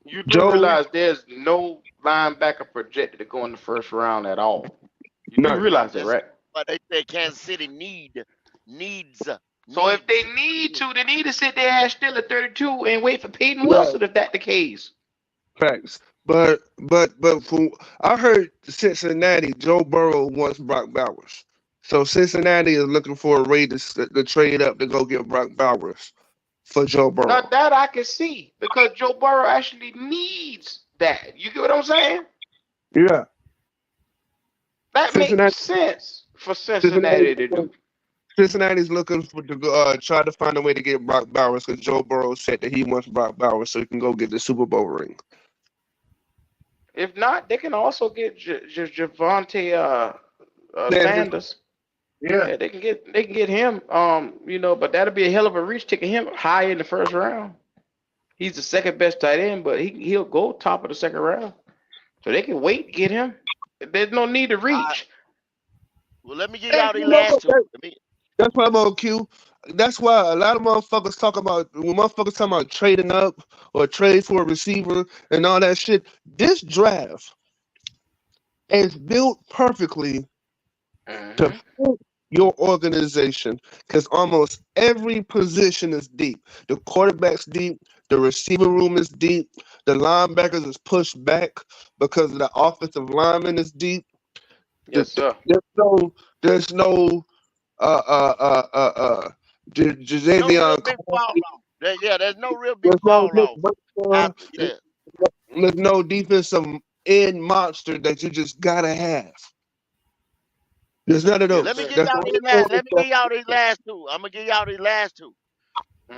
You do Joe, realize there's no linebacker projected to go in the first round at all. You do no, realize that, right? But they say Kansas City needs. So if they need to, they need to sit their ass still at 32 and wait for Peyton Yeah. Wilson if that's the case. facts. But from I heard Cincinnati, Joe Burrow wants Brock Bowers. So Cincinnati is looking for a Raiders to trade up to go get Brock Bowers for Joe Burrow. Now that I can see because Joe Burrow actually needs that. You get what I'm saying? Yeah. That makes sense for Cincinnati to do. Cincinnati's looking for to try to find a way to get Brock Bowers because Joe Burrow said that he wants Brock Bowers so he can go get the Super Bowl ring. If not, they can also get Javante Sanders. Yeah, they can get him. But that'll be a hell of a reach taking him high in the first round. He's the second best tight end, but he'll go top of the second round. So they can wait to get him. There's no need to reach. Well, let me give y'all these last two. That's why I'm on Q. That's why a lot of motherfuckers talk about when motherfuckers talking about trading up or trade for a receiver and all that shit. This draft is built perfectly to fit your organization because almost every position is deep. The quarterback's deep. The receiver room is deep. The linebackers is pushed back because the offensive lineman is deep. Yes, sir. There's no Javion. There's no real big fall off. There's no defensive end monster that you just gotta have. There's none of those. Let me give y'all these last two. I'm gonna give y'all these last two.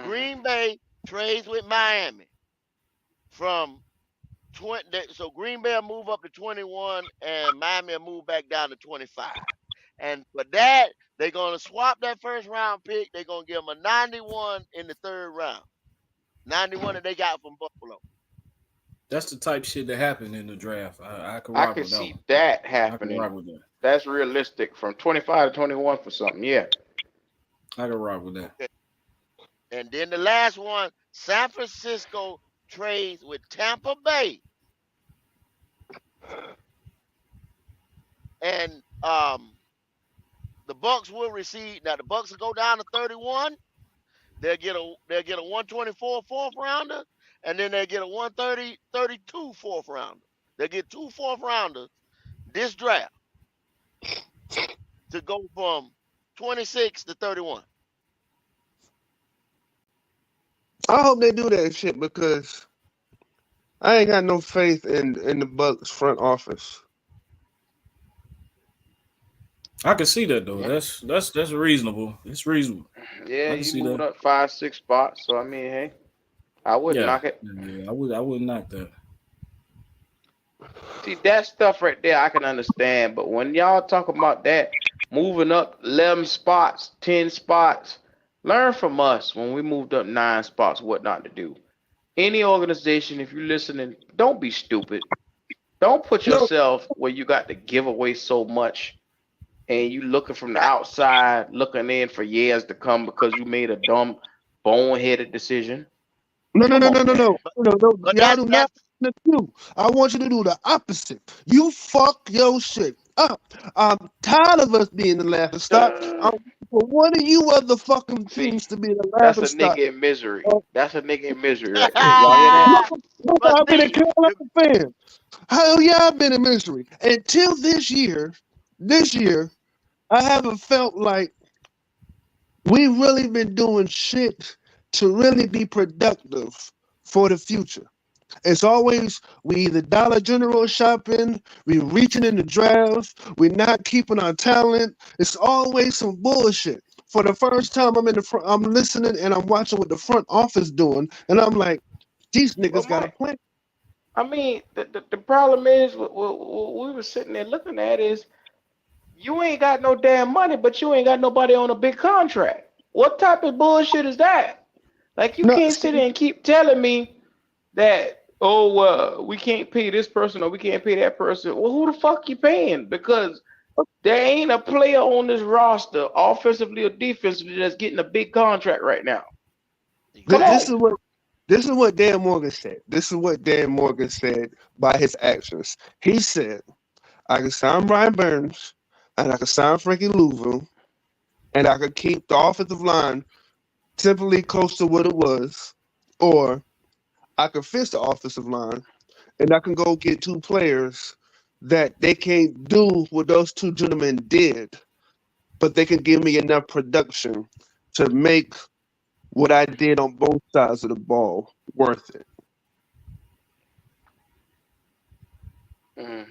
Green Bay trades with Miami from 20. So Green Bay will move up to 21, and Miami will move back down to 25. And for that, they're gonna swap that first round pick. They're gonna give them a 91 in the third round. 91 that they got from Buffalo. That's the type shit that happened in the draft. I can see that happening. That's realistic from 25 to 21 for something. Yeah. I can rock with that. Okay. And then the last one, San Francisco trades with Tampa Bay. And the Bucks will receive. Now the Bucks will go down to 31. They'll get a 124 fourth rounder, and then they'll get a 132 fourth rounder. They'll get 2 fourth rounders this draft to go from 26 to 31. I hope they do that shit because I ain't got no faith in the Bucks front office. I can see that though. Yeah. That's reasonable. It's reasonable. Yeah, he moved up 5-6 spots. So I mean, hey, I wouldn't knock it. Yeah, I wouldn't knock that. See, that stuff right there, I can understand. But when y'all talk about that, moving up 11 spots, 10 spots, learn from us when we moved up 9 spots, what not to do. Any organization, if you're listening, don't be stupid. Don't put yourself where you got to give away so much. And you looking from the outside, looking in for years to come because you made a dumb, boneheaded decision. No. Y'all do not do. I want you to do the opposite. You fuck your shit. up. I'm tired of us being the laughing stock. I'm for one of you other fucking See, teams to be the that's laughing a stock. nigga in misery. Uh, That's a nigga in misery right there. Y'all hear that? Look, look, but I've been a see, Carolina fan. Hell yeah, I've been in misery. Until this year, I haven't felt like we really been doing shit to really be productive for the future. It's always we either Dollar General shopping, we reaching in the drafts, we not keeping our talent. It's always some bullshit. For the first time, I'm in the front, I'm listening and I'm watching what the front office doing, and I'm like, these But niggas got a Mike, plan. I mean, the problem is what we were sitting there looking at is you ain't got no damn money, but you ain't got nobody on a big contract. What type of bullshit is that? Like you No, can't sit there and keep telling me that we can't pay this person or we can't pay that person. Well, who the fuck you paying? Because there ain't a player on this roster, offensively or defensively, that's getting a big contract right now. Come this exactly. on. is what this is what Dan Morgan said. This is what Dan Morgan said by his actions. He said, "I can sign Brian Burns, and I can sign Frankie Louisville, and I could keep the offensive line simply close to what it was, or I could fix the offensive line and I can go get two players that they can't do what those two gentlemen did, but they can give me enough production to make what I did on both sides of the ball worth it." Hmm.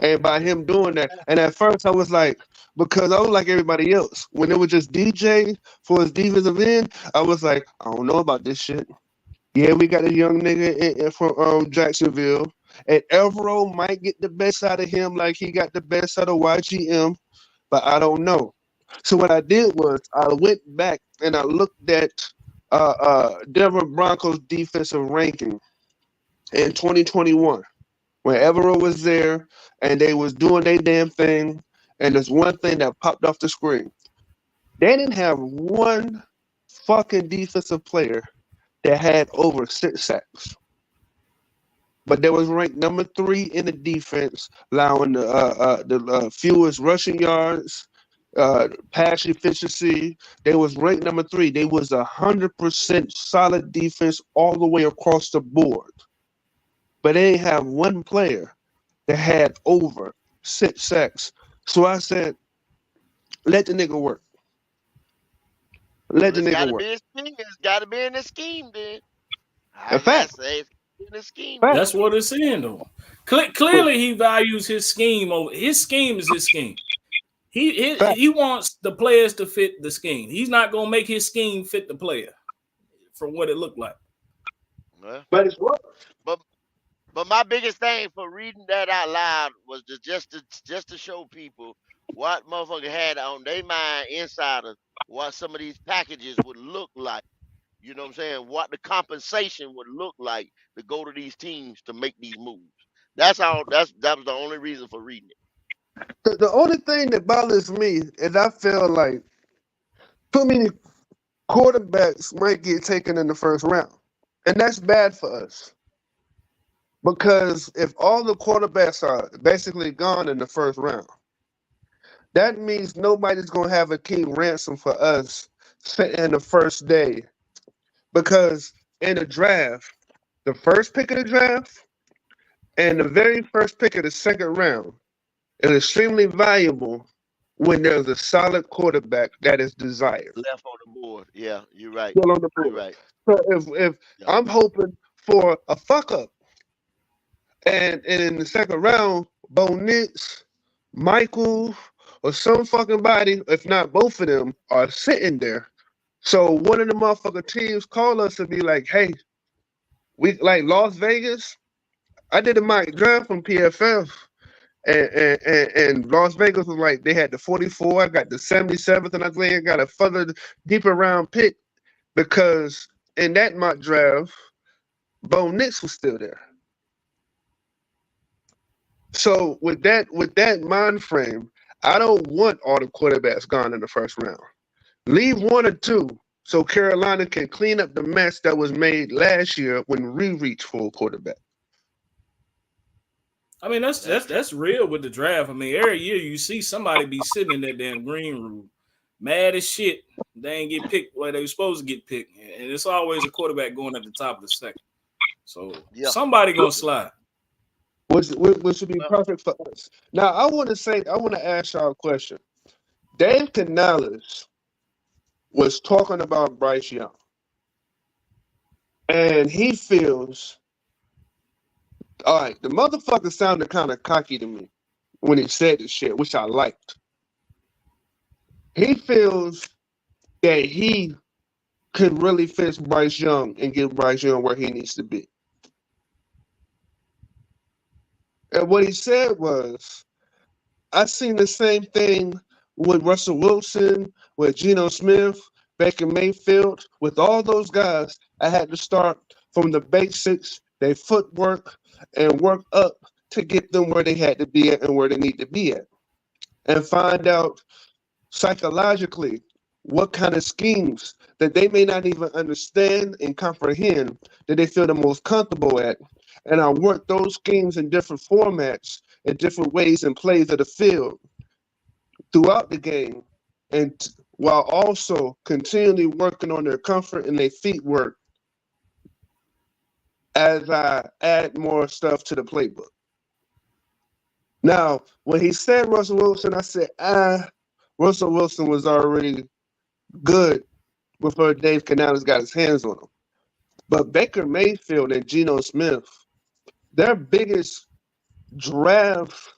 And by him doing that, and at first I was like, because I was like everybody else, when it was just DJ for his defensive end, I was like, I don't know about this shit. Yeah, we got a young nigga from Jacksonville, and Evero might get the best out of him like he got the best out of YGM, but I don't know. So what I did was I went back and I looked at Denver Broncos defensive ranking in 2021 when Evero was there and they was doing their damn thing. And there's one thing that popped off the screen. They didn't have one fucking defensive player that had over 6 sacks. But they was ranked number 3 in the defense, allowing the fewest rushing yards, pass efficiency. They was ranked number 3. They was 100% solid defense all the way across the board. But they ain't have one player that had over 6 sacks. So I said, let the nigga work. Let Well, the it's nigga got to work. be a scheme. It's got to be in the scheme, then. A I fact, guess it's in the scheme, fact. then. That's what it's saying though. But Clearly, he values his scheme over his scheme is his scheme. fact. He wants the players to fit the scheme. He's not gonna make his scheme fit the player from what it looked like. Well, But it's work. but but my biggest thing for reading that out loud was just to show people what motherfucker had on their mind inside of what some of these packages would look like. You know what I'm saying? What the compensation would look like to go to these teams to make these moves. That's all. That was the only reason for reading it. The only thing that bothers me is I feel like too many quarterbacks might get taken in the first round. And that's bad for us. Because if all the quarterbacks are basically gone in the first round, that means nobody's going to have a king ransom for us in the first day. Because in the draft, the first pick of the draft and the very first pick of the second round is extremely valuable when there's a solid quarterback that is desired. Left on the board. Yeah, you're right. Still on the You're board. right. So if Yeah. I'm hoping for a fuck up, and in the second round, Bo Nix, Michael, or some fucking body, if not both of them, are sitting there. So one of the motherfucking teams call us and be like, "Hey, we like Las Vegas." I did a mock draft from PFF, and Las Vegas was like they had the 44. I got the 77th, and I think I got a further deeper round pick because in that mock draft, Bo Nix was still there. So with that mind frame, I don't want all the quarterbacks gone in the first round. Leave one or two so Carolina can clean up the mess that was made last year when we reached for a quarterback. I mean, that's real with the draft. I mean, every year you see somebody be sitting in that damn green room, mad as shit. They ain't get picked where they were supposed to get picked, and it's always a quarterback going at the top of the second. So Yeah. somebody gonna slide. which should be Well, perfect for us. Now, I want to ask y'all a question. Dave Canales was talking about Bryce Young, and he feels, all right, the motherfucker sounded kind of cocky to me when he said this shit, which I liked. He feels that he could really fix Bryce Young and get Bryce Young where he needs to be. And what he said was, I seen the same thing with Russell Wilson, with Geno Smith, Baker Mayfield, with all those guys. I had to start from the basics, their footwork, and work up to get them where they had to be at and where they need to be at. And find out psychologically what kind of schemes that they may not even understand and comprehend that they feel the most comfortable at. And I work those schemes in different formats in different ways and plays of the field throughout the game, and while also continually working on their comfort and their feet work as I add more stuff to the playbook. Now, when he said Russell Wilson, I said, Russell Wilson was already good before Dave Canales got his hands on him. But Baker Mayfield and Geno Smith, their biggest draft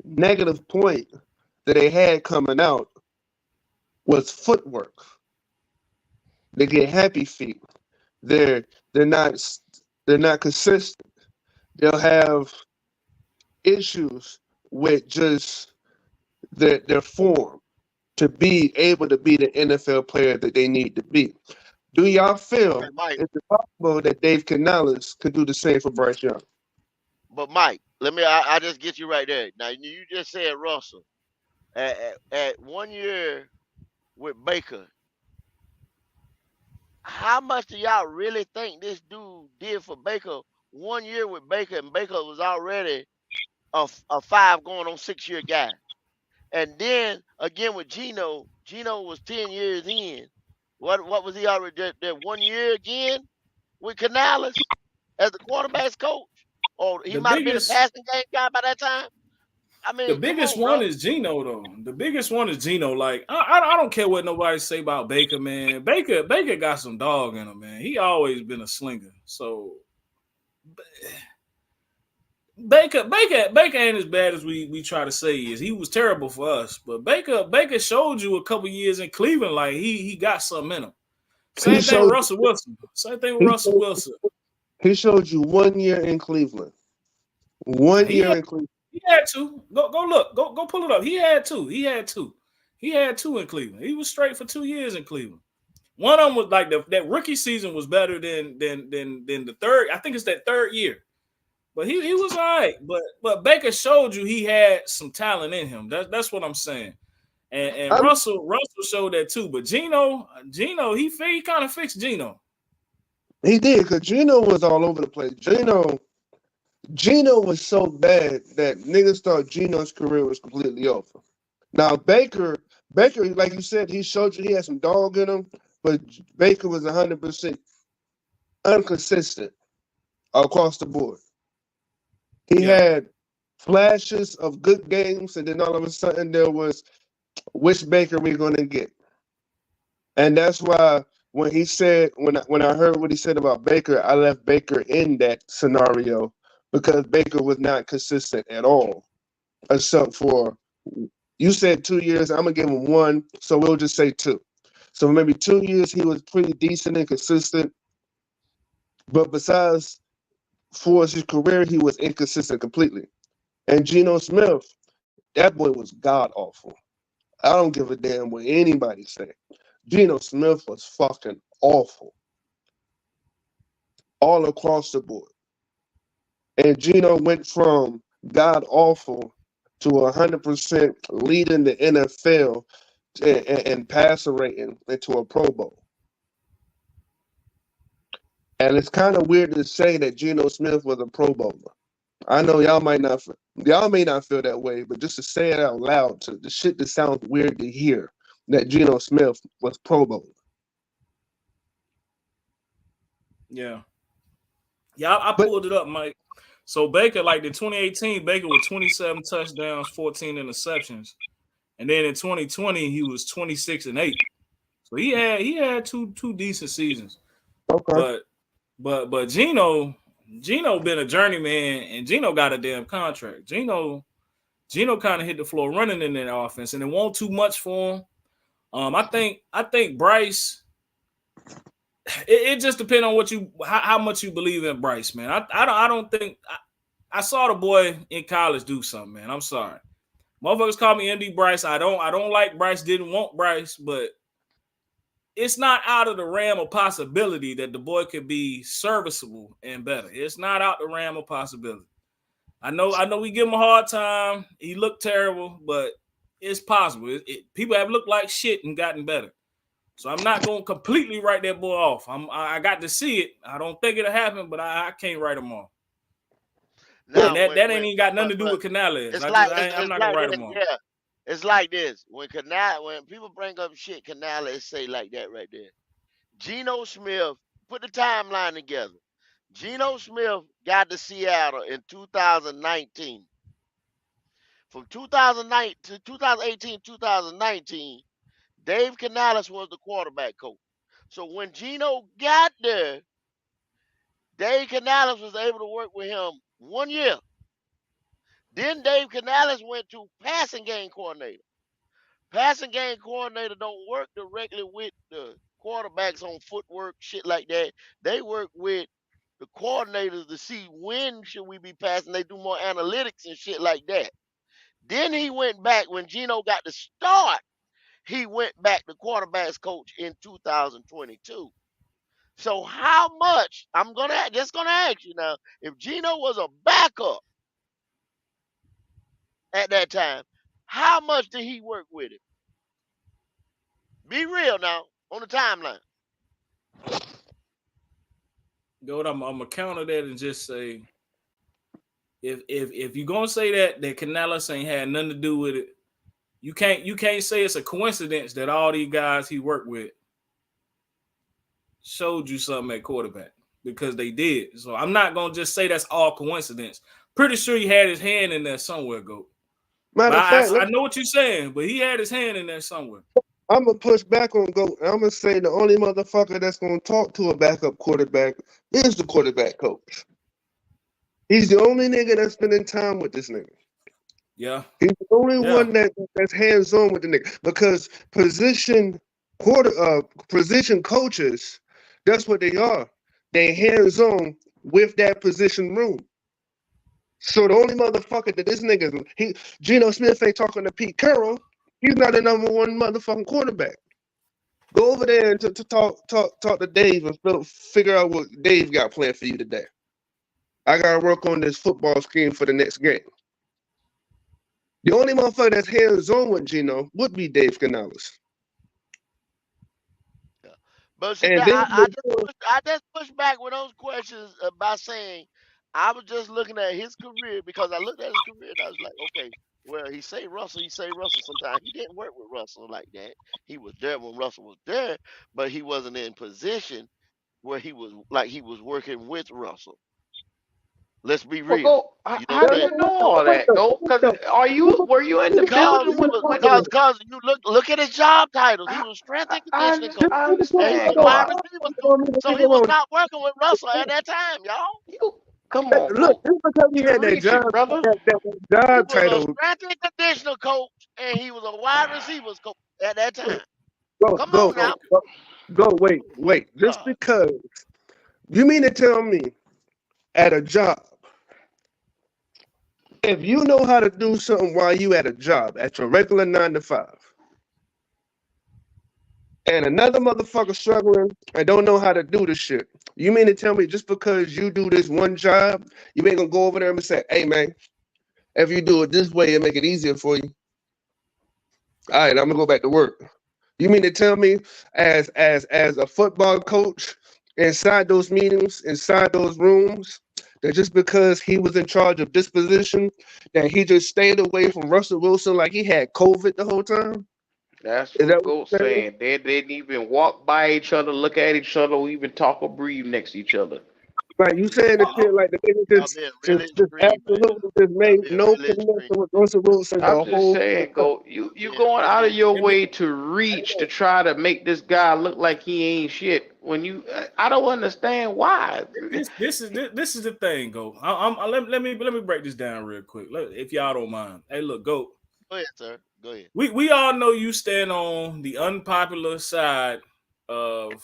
negative point that they had coming out was footwork. They get happy feet. They're not consistent. They'll have issues with just their form to be able to be the NFL player that they need to be. Do y'all feel hey, Mike. it's possible that Dave Canales could do the same for Bryce Young? But Mike, I just get you right there. Now you just said Russell. At 1 year with Baker, how much do y'all really think this dude did for Baker 1 year with Baker, and Baker was already a 5 going on 6 year guy? And then again with Geno was 10 years in. What was he already that 1 year again with Canales as the quarterbacks coach? Or he The might have been a biggest passing game guy by that time. I the mean, come biggest on, one bro. is Geno though. The biggest one is Geno. Like I don't care what nobody say about Baker, man. Baker got some dog in him, man. He always been a slinger. So Baker ain't as bad as we try to say he is. He was terrible for us, but Baker showed you a couple years in Cleveland like he got something in him. He Same thing with showed Russell Wilson. Same thing with he Russell showed, Wilson. he showed you 1 year in Cleveland. One He year had in Cleveland. he had two. Go look. Go pull it up. He had two. He had two in Cleveland. He was straight for 2 years in Cleveland. One of them was like that rookie season was better than the third. I think it's that third year. But he was all right. But Baker showed you he had some talent in him. That's what I'm saying. And I mean, Russell showed that too. But Geno, he kind of fixed Geno. he did because Geno was all over the place. Geno was so bad that niggas thought Geno's career was completely over. Now Baker, like you said, he showed you he had some dog in him, but Baker was 100% inconsistent across the board. He Yeah. had flashes of good games, and then all of a sudden there was which Baker we gonna get, and that's why when he said when I heard what he said about Baker, I left Baker in that scenario because Baker was not consistent at all, except for you said 2 years. I'm gonna give him one, so we'll just say two. So maybe 2 years he was pretty decent and consistent, but besides for his career, he was inconsistent completely. And Geno Smith, that boy was god awful. I don't give a damn what anybody say. Geno Smith was fucking awful all across the board. And Geno went from god awful to 100% leading the NFL and passer rating into a Pro Bowl. And it's kind of weird to say that Geno Smith was a Pro Bowler. I know y'all may not feel that way, but just to say it out loud, to the shit that sounds weird to hear, that Geno Smith was Pro Bowl. Yeah. Yeah, I pulled it up, Mike. So Baker, like the 2018, Baker with 27 touchdowns, 14 interceptions. And then in 2020, he was 26-8. So he had two decent seasons. Okay. But Geno been a journeyman, and Geno got a damn contract. Geno kind of hit the floor running in that offense, and it won't too much for him. I think Bryce. It just depends on how much you believe in Bryce, man. I don't think I saw the boy in college do something, man. I'm sorry, motherfuckers call me MD Bryce. I don't like Bryce. Didn't want Bryce, but it's not out of the realm of possibility that the boy could be serviceable and better. It's not out the realm of possibility. I know we give him a hard time. He looked terrible, but it's possible. People have looked like shit and gotten better. So I'm not going to completely write that boy off. I got to see it. I don't think it'll happen, but I can't write him off. Now, that ain't even got nothing to do with Canales. I'm not going to write him off. Yeah, it's like this. When people bring up shit, Canales say like that right there. Geno Smith, put the timeline together. Geno Smith got to Seattle in 2019. From 2009 to 2018, 2019, Dave Canales was the quarterback coach. So when Geno got there, Dave Canales was able to work with him 1 year. Then Dave Canales went to passing game coordinator. Passing game coordinator don't work directly with the quarterbacks on footwork, shit like that. They work with the coordinators to see when should we be passing. They do more analytics and shit like that. Then he went back when Geno got to start. He went back to quarterbacks coach in 2022. So how much? I'm just gonna ask you now. If Geno was a backup at that time, how much did he work with it? Be real now on the timeline. Goat, I'm gonna counter that and just say, if you're gonna say that Canales ain't had nothing to do with it, you can't say it's a coincidence that all these guys he worked with showed you something at quarterback, because they did. So I'm not gonna just say that's all coincidence. Pretty sure he had his hand in there somewhere, Goat. I know what you're saying, but he had his hand in there somewhere. I'm gonna push back on Goat. I'm gonna say the only motherfucker that's gonna talk to a backup quarterback is the quarterback coach. He's the only nigga that's spending time with this nigga. Yeah, he's the only one that's hands on with the nigga, because position coaches, that's what they are. They hands on with that position room. So the only motherfucker that this nigga, Geno Smith ain't talking to Pete Carroll. He's not the number one motherfucking quarterback. Go over there and to talk to Dave and figure out what Dave got planned for you today. I gotta work on this football scheme for the next game. The only motherfucker that's hands on with Geno would be Dave Canales. Yeah. But see, I just push back with those questions by saying I was just looking at his career, because I looked at his career and I was like, okay, well, he say Russell sometimes. He didn't work with Russell like that. He was there when Russell was there, but he wasn't in position where he was working with Russell. Let's be real. How do you know all that though? Because were you in the building because you look at his job titles. He was strength and conditioning coach. I understand. And he was wide receiver coach. So he was not working with Russell at that time, y'all. Come on, look, just because he had that job, brother. That job title. He was a strength and conditioning coach, and he was a wide receivers coach at that time. Wait. Just because. You mean to tell me at a job, if you know how to do something while you at a job, at your regular 9 to 5, and another motherfucker struggling and don't know how to do this shit, you mean to tell me just because you do this one job, you ain't gonna go over there and say, hey man, if you do it this way, it'll make it easier for you. All right, I'm gonna go back to work. You mean to tell me as a football coach, inside those meetings, inside those rooms, that just because he was in charge of this position, that he just stayed away from Russell Wilson like he had COVID the whole time? That's Is what that what Goat's you're saying? saying. They didn't even walk by each other, look at each other, or even talk or breathe next to each other. Like you saying the shit like the nigga Y'all being really just extreme, man. absolutely just Y'all made being no really extreme. connection with Russell Wilson I'm the just whole saying, time. Goat, you Being going out really of your Let me, way to reach to try to make this guy look like he ain't shit. When I don't understand why. this is the thing, go. Let me break this down real quick, if y'all don't mind. Hey, look, go. Go ahead, sir. Go ahead. We all know you stand on the unpopular side of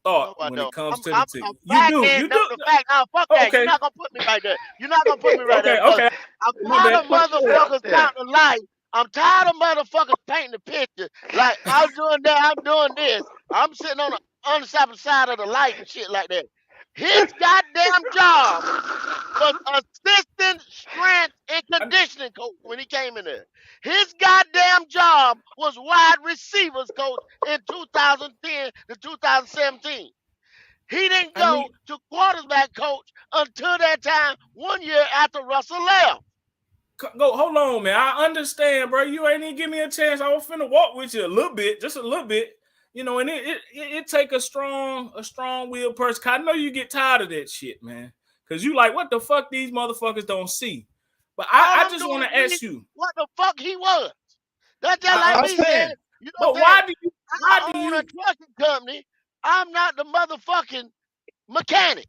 thought No, I when it don't. comes to the I'm team. You fact do, and you no do. the fact. Now fuck Oh, that. You're okay, not gonna put me right there. You're not gonna put me right there okay, because okay. I'm My tired bad. of Put yourself motherfuckers there. counting the light. I'm tired of motherfuckers painting the picture. Like I'm doing that, I'm doing this. I'm sitting on the other side of the light and shit like that. His goddamn job was assistant strength and conditioning coach when he came in there. His goddamn job was wide receivers coach in 2010 to 2017. He didn't I mean, go to quarterback coach until that time, 1 year after Russell left. go. Hold on, man. I understand, bro. You ain't even give me a chance. I was finna walk with you a little bit, just a little bit. And it take a strong willed person. 'Cause I know you get tired of that shit, man. Cause you like, what the fuck these motherfuckers don't see. But All I I'm just doing want is to reading ask you. what the fuck he was. That's just I like me saying, understand, you know but what I'm saying? why I do own a you trucking company. I'm not the motherfucking mechanic.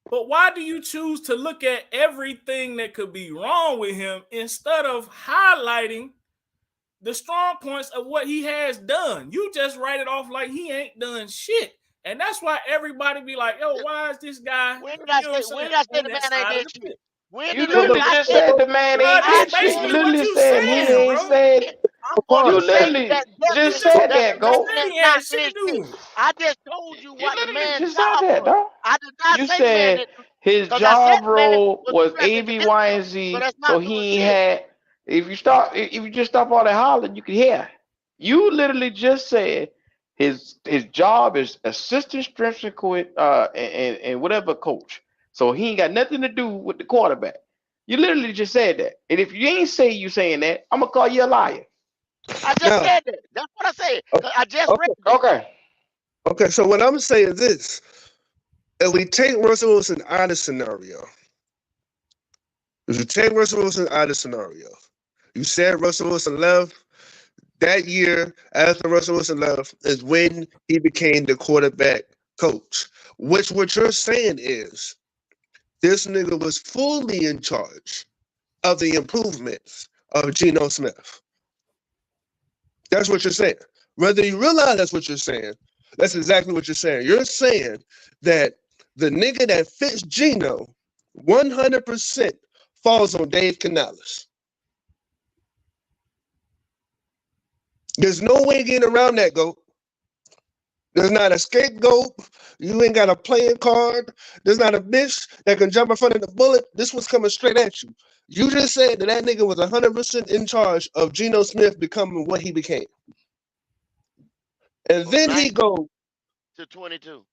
But why do you choose to look at everything that could be wrong with him instead of highlighting the strong points of what he has done? You just write it off like he ain't done shit. And that's why everybody be like, yo, why is this guy, When did I you know what I'm say? When saying, did I say on the that man ain't side of did the shit? fence? When You did I? So literally look, I just said said that. the man Bro, ain't I that's did shit. You basically said what literally you said he that. saying, ain't bro. said. I'm going Papa, to You say literally that that You just is just said that that, the you go. man said is he not had shit to did shit. do. I just told you You what the literally man's just said job that, was. dog. I did not You say the man said did his because I said job the man role was was strength A, and B, Y, conditioning and coach. So Z. that's So not doing he ain't shit. had. If you just stop all that hollering, you can hear. You literally just said his job is assistant strength and and whatever coach. So he ain't got nothing to do with the quarterback. You literally just said that. And if you ain't say you saying that, I'm gonna call you a liar. I just now, said that. That's what I said. 'Cause I just read okay, it. Okay. okay. So what I'm saying is this: if we take Russell Wilson out of scenario, if you take Russell Wilson out of scenario, you said Russell Wilson left that year after Russell Wilson left is when he became the quarterback coach. Which what you're saying is this nigga was fully in charge of the improvements of Geno Smith. That's what you're saying. Whether you realize that's what you're saying, that's exactly what you're saying. You're saying that the nigga that fits Geno 100% falls on Dave Canales. There's no way getting around that, GOAT. There's not a scapegoat. You ain't got a playing card. There's not a bitch that can jump in front of the bullet. This was coming straight at you. You just said that that nigga was 100% in charge of Geno Smith becoming what he became. And From then he 19 goes, to 22.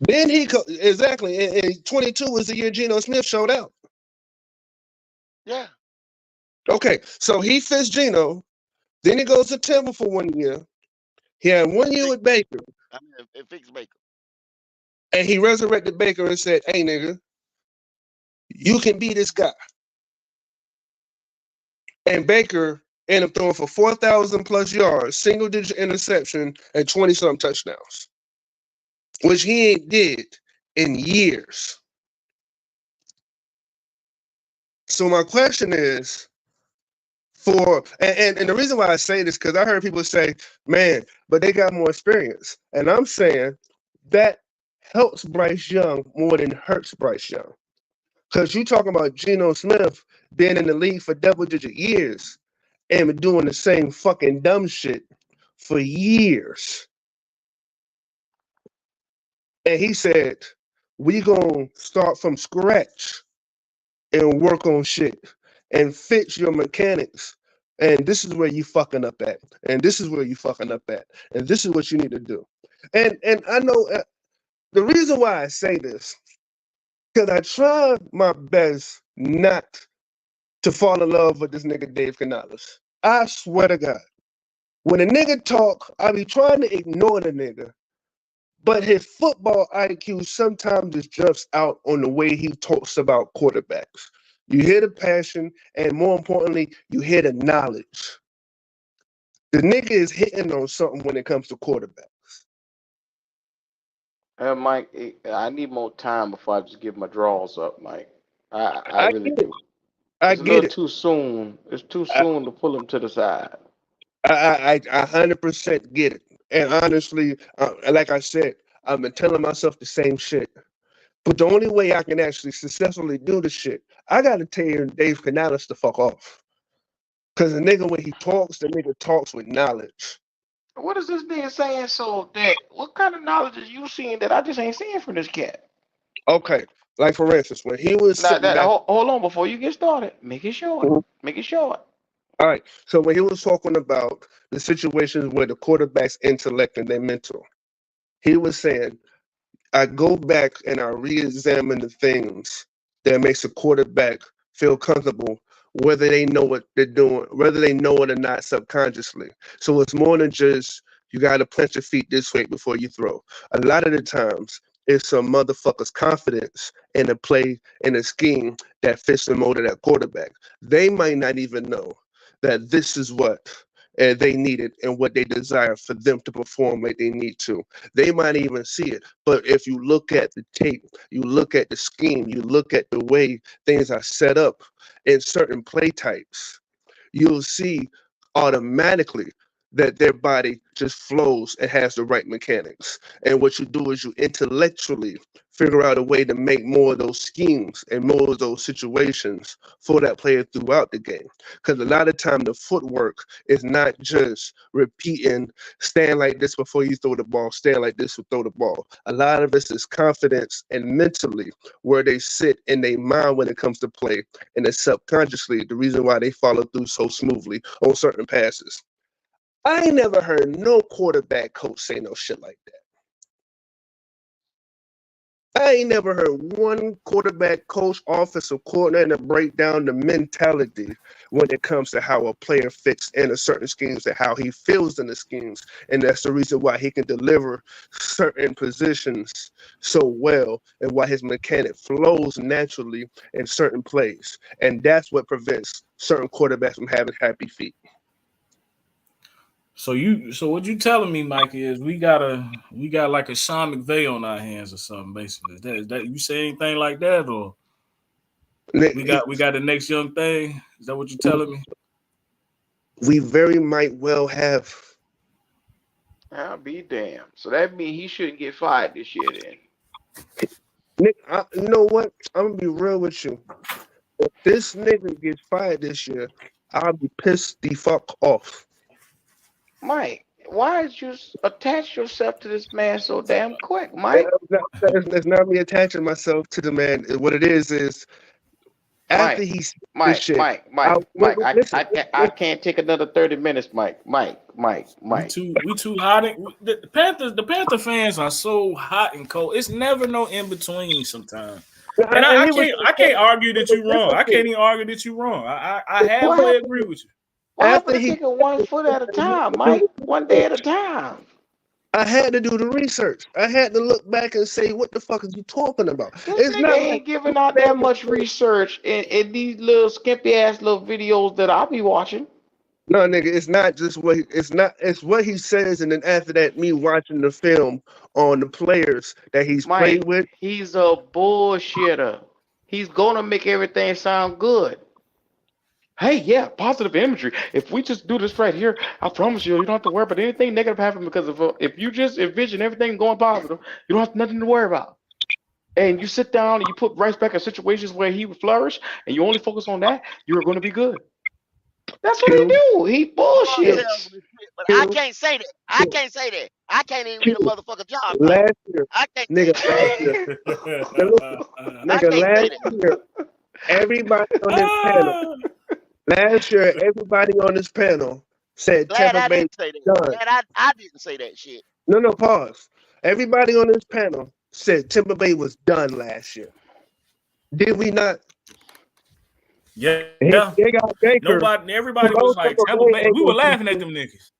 exactly. And 22 was the year Geno Smith showed out. Yeah. Okay, so he fits Geno. Then he goes to Temple for 1 year. He had 1 year Fix, with Baker, I mean, it fix Baker. and he resurrected Baker and said, "Hey, nigga, you can be this guy." And Baker ended up throwing for 4,000 plus yards, single digit interception, and 20 something touchdowns, which he ain't did in years. So my question is, and the reason why I say this because I heard people say, "Man, but they got more experience," and I'm saying that helps Bryce Young more than hurts Bryce Young because you talking about Geno Smith being in the league for double digit years and doing the same fucking dumb shit for years, and he said, "We gonna start from scratch and work on shit and fix your mechanics. And this is where you fucking up at. And this is where you fucking up at. And this is what you need to do." And I know the reason why I say this Because I tried my best not to fall in love with this nigga Dave Canales. I swear to God. When a nigga talk, I be trying to ignore the nigga. But his football IQ sometimes just jumps out on the way he talks about quarterbacks. You hear the passion, and more importantly, you hear the knowledge. The nigga is hitting on something when it comes to quarterbacks. Mike, I need more time before I just give my draws up, Mike. I I really get it. do. I It's a little get it. too soon. It's too I, soon to pull him to the side. I 100% get it. And honestly, like I said, I've been telling myself the same shit. But the only way I can actually successfully do the shit, I gotta tell Dave Canales to fuck off. Cause the nigga when he talks, the nigga talks with knowledge. What is this nigga saying? So that what kind of knowledge is you seeing that I just ain't seeing from this cat? Okay, like for instance, when he was Now sitting that back. hold on before you get started. Make it short. Mhm. Make it short. All right, so when he was talking about the situations where the quarterback's intellect and their mental, he was saying I go back and I re-examine the things that makes a quarterback feel comfortable, whether they know what they're doing, whether they know it or not subconsciously. So it's more than just you got to plant your feet this way before you throw. A lot of the times, it's some motherfucker's confidence in a play in a scheme that fits the mold of that quarterback. They might not even know that this is what they needed and what they desire for them to perform like they need to. They might even see it. But if you look at the tape, you look at the scheme, you look at the way things are set up in certain play types, you'll see automatically that their body just flows and has the right mechanics. And what you do is you intellectually figure out a way to make more of those schemes and more of those situations for that player throughout the game. Because a lot of time the footwork is not just repeating, stand like this before you throw the ball, stand like this to throw the ball. A lot of it is confidence and mentally where they sit in their mind when it comes to play, and it's subconsciously the reason why they follow through so smoothly on certain passes. I ain't never heard no quarterback coach say no shit like that. I ain't never heard one quarterback coach, offensive coordinator break down the mentality when it comes to how a player fits in a certain schemes and how he feels in the schemes. And that's the reason why he can deliver certain positions so well and why his mechanic flows naturally in certain plays. And that's what prevents certain quarterbacks from having happy feet. So what you telling me, Mike, is we got like a Sean McVay on our hands or something, basically. Is that you say anything like that, or we got the next young thing? Is that what you telling me? We very might well have. I'll be damned. So that means he shouldn't get fired this year then. Nick, you know what? I'm gonna be real with you. If this nigga gets fired this year, I'll be pissed the fuck off. Mike, why did you attach yourself to this man so damn quick, Mike? That's not me attaching myself to the man. What it is after Mike, he said this Mike, shit. Mike, Mike, Wait, Mike. listen, I can't take another 30 minutes, Mike. Mike, Mike, We Mike. too hot. The Panther fans are so hot and cold. It's never no in between sometimes. And I I hear what can't you're I can't saying. argue that you're wrong. Listen I to can't me. even argue that you're wrong. I What halfway happened? agree with you. What After happened to he taking one foot at a time, Mike? One day at a time. I had to do the research. I had to look back and say, what the fuck is you talking about? This It's nigga not like ain't giving out that much research in these little skimpy ass little videos that I'll be watching. no, nigga, it's not just what it's not. It's what he says, and then after that, me watching the film on the players that he's played Mike, with. he's a bullshitter. He's gonna make everything sound good. Hey, yeah, positive imagery. If we just do this right here, I promise you, you don't have to worry about anything negative happening because if you just envision everything going positive, you don't have nothing to worry about. And you sit down and you put Bryce back in situations where he would flourish, and you only focus on that, you're going to be good. That's what he Q, do. He All Q, tells bullshits. me shit, but I Q, can't say that. I Q, can't say that. I can't even read a Q. motherfucking job title. Last year, I can't say nigga, that. last year. Now listen, I nigga, can't say last that. year, everybody on this panel, Ah, last year, everybody on this panel said Glad Tampa I Bay didn't say that. done. Glad I didn't say that shit. No, pause. Everybody on this panel said Tampa Bay was done last year. Did we not? Yeah. They got Baker. Everybody was like, Tampa Bay. We were laughing at them niggas.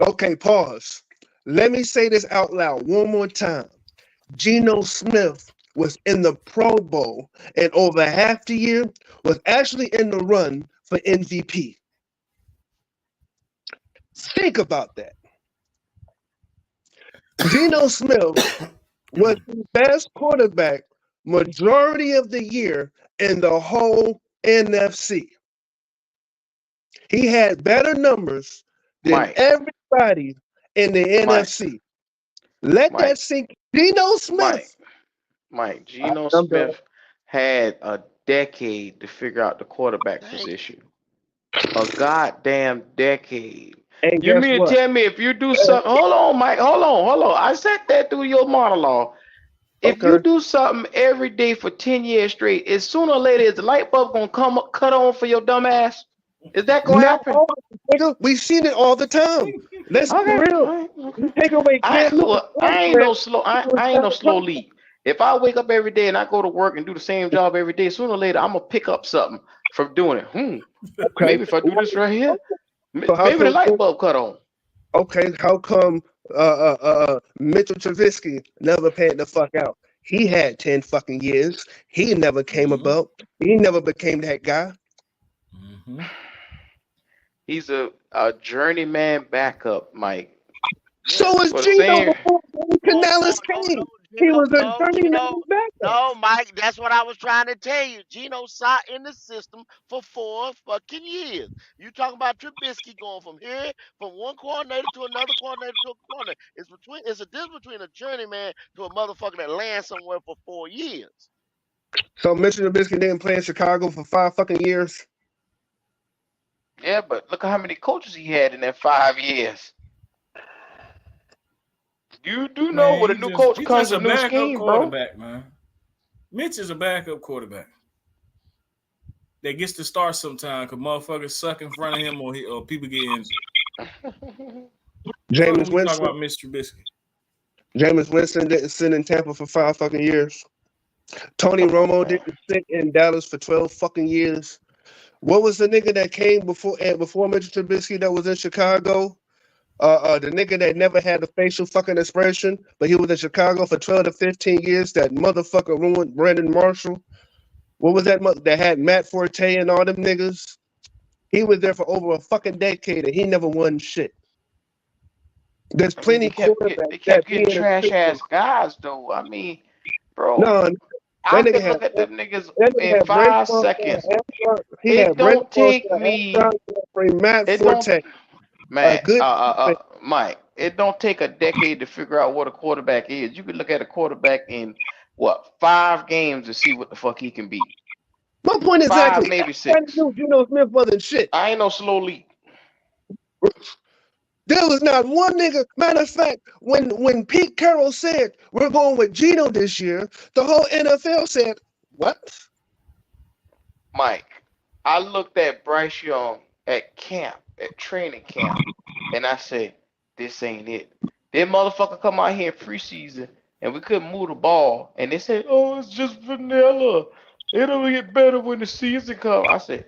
Okay, pause. Let me say this out loud one more time. Geno Smith was in the Pro Bowl and over half the year was actually in the run for MVP. Think about that. Geno Smith was the best quarterback majority of the year in the whole NFC. He had better numbers than Mike, everybody in the Mike, NFC. Let Mike, that sink. Geno Mike, Smith. Mike. Geno I'm done. Smith had a decade to figure out the quarterback Thank position. A goddamn decade. And You guess mean to what? tell me if you do something? Hold on, Mike. Hold on. I said that through your monologue. If you Okay. do something every day for 10 years straight, is sooner or later is the light bulb gonna come up, cut on for your dumb ass? Is that gonna Not happen? always, nigga. We've seen it all the time. Let's be Okay, real. all right, You okay. take away Cam Newton's I ain't contract, no slow. it was I ain't no not slow perfect. lead. If I wake up every day and I go to work and do the same job every day, sooner or later I'm gonna pick up something from doing it. Okay. Maybe if I do this right here, So how maybe the come? light bulb cut on. Okay, how come? Mitchell Trubisky never paid the fuck out. He had 10 fucking years. He never came Mm-hmm. about. He never became that guy. Mm-hmm. He's a journeyman backup, Mike. yeah. So is For the Gino same, before Oh, Canales oh, no, came. no, He Gino, was a no, journeyman Gino, backup. no, Mike. That's what I was trying to tell you. Gino sat in the system for 4 fucking years. You talking about Trubisky going from here, from one coordinator to another coordinator to a coordinator? It's a difference between a journeyman to a motherfucker that lands somewhere for 4 years. So Mitchell Trubisky didn't play in Chicago for 5 fucking years. yeah, but look at how many coaches he had in that 5 years. You do know Man, with a new coach he's just comes a a new backup scheme, bro. quarterback, man. Mitch is a backup quarterback that gets to start sometime because motherfuckers suck in front of him or people get injured. Fuck Jameis we talking Winston. about Mr. Trubisky. Jameis Winston didn't sit in Tampa for 5 fucking years. Tony Come on, Romo man. didn't sit in Dallas for 12 fucking years. What was the nigga that came before Mitchell Trubisky that was in Chicago? The nigga that never had a facial fucking expression, but he was in Chicago for 12 to 15 years. That motherfucker ruined Brandon Marshall. What was that had Matt Forte and all them niggas? He was there for over a fucking decade and he never won shit. There's I mean, plenty quarterbacks they that kept be getting in a trash system. ass guys though. I mean, bro, No, I that nigga could had look at them niggas that nigga in had Brandon five Marshall, seconds. he It had Brandon don't Marshall, take me. Ashton Jeffrey, Matt It don't, Forte, a man. good defense. Mike. It don't take a decade to figure out what a quarterback is. You can look at a quarterback in what 5 games to see what the fuck he can be. My point Five, exactly. maybe Everybody six. knew Geno Smith wasn't shit. I ain't no slow leak. There was not one nigga. Matter of fact, when Pete Carroll said we're going with Geno this year, the whole NFL said, "What?" Mike, I looked at Bryce Young at camp, at training camp, and I said, this ain't it. That motherfucker come out here in preseason and we couldn't move the ball. And they said, oh, it's just vanilla. It'll get better when the season comes. I said,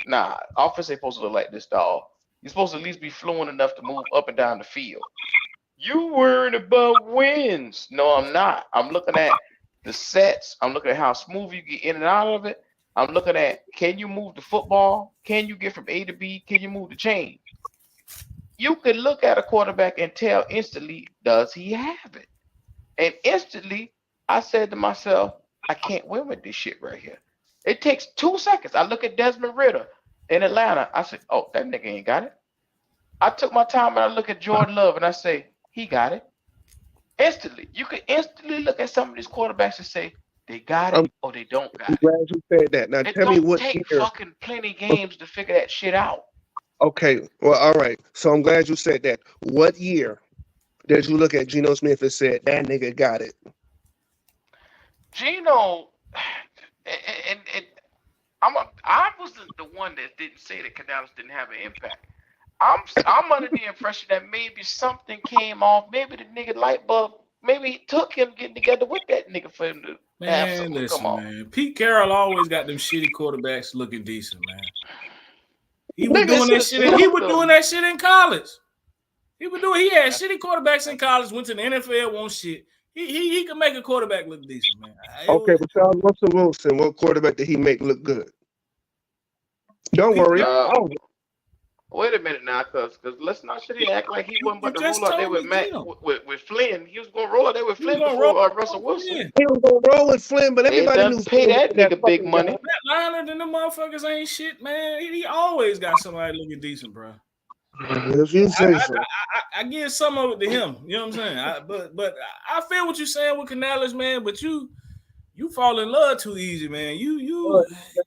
nah, offense ain't supposed to look like this, dog. You're supposed to at least be fluent enough to move up and down the field. You worried about wins. No, I'm not. I'm looking at the sets. I'm looking at how smooth you get in and out of it. I'm looking at can you move the football? Can you get from A to B? Can you move the chain? You can look at a quarterback and tell instantly, does he have it? And instantly, I said to myself, I can't win with this shit right here. It takes 2 seconds. I look at Desmond Ritter in Atlanta. I said, oh, that nigga ain't got it. I took my time and I look at Jordan Love and I say, he got it. Instantly. You can instantly look at some of these quarterbacks and say, they got I'm it or they don't got it. glad you said that. Now It tell me don't what take year. fucking plenty games to figure that shit out. Okay, well, all right. So I'm glad you said that. What year did you look at Geno Smith and said that nigga got it? Gino, and I wasn't the one that didn't say that Canales didn't have an impact. I'm under the impression that maybe something came off. Maybe the nigga light bulb. Maybe it took him getting together with that nigga for him to Man, Absolutely. Come listen, on. man. Pete Carroll always got them shitty quarterbacks looking decent, man. He was Nigga, doing It's that the shit. He was doing system. that shit in college. He had shitty quarterbacks in college. Went to the NFL, won shit. He could make a quarterback look decent, man. okay, but Charles Wilson, what quarterback did he make look good? Don't Pete worry. Carroll. Oh, Wait a minute now, cause let's not sit here and act like he wasn't You about to just roll out there told with me, Matt Gino. with Flynn. He was gonna roll out there with He was Flynn gonna roll before Russell Wilson. in. he was gonna roll with Flynn, but They everybody done knew pay Flynn was that that nigga big fucking guy. money. Matt Leinart and the motherfuckers ain't shit, man. He always got somebody looking decent, bro. If you say so. I give some of it to him. You know what I'm saying? But I feel what you're saying with Canales, man. But you fall in love too easy, man. Oh,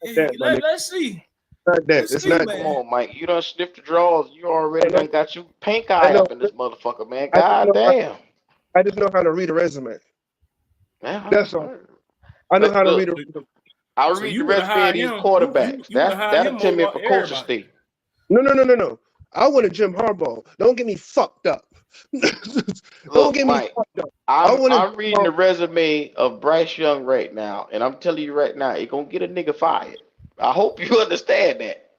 it's not that, my nigga. Let's see. It's not that. Let's It's see, not. Come man. on, Mike. You done sniffed the draws. You already I know. done got you pink I eye know. up in this motherfucker, man. I just God know. damn. I just know how to read a resume. Man, That's all. I know how to read look, a. I So read the you would have resume of hired these him. quarterbacks. You would have hired That'll him tell me over if a coach will everybody. stay. No. I want a Jim Harbaugh. Don't get me fucked up. Don't Look, get me Mike, fucked up. I want I'm to. reading the resume of Bryce Young right now, and I'm telling you right now, it gonna get a nigga fired. I hope you understand that.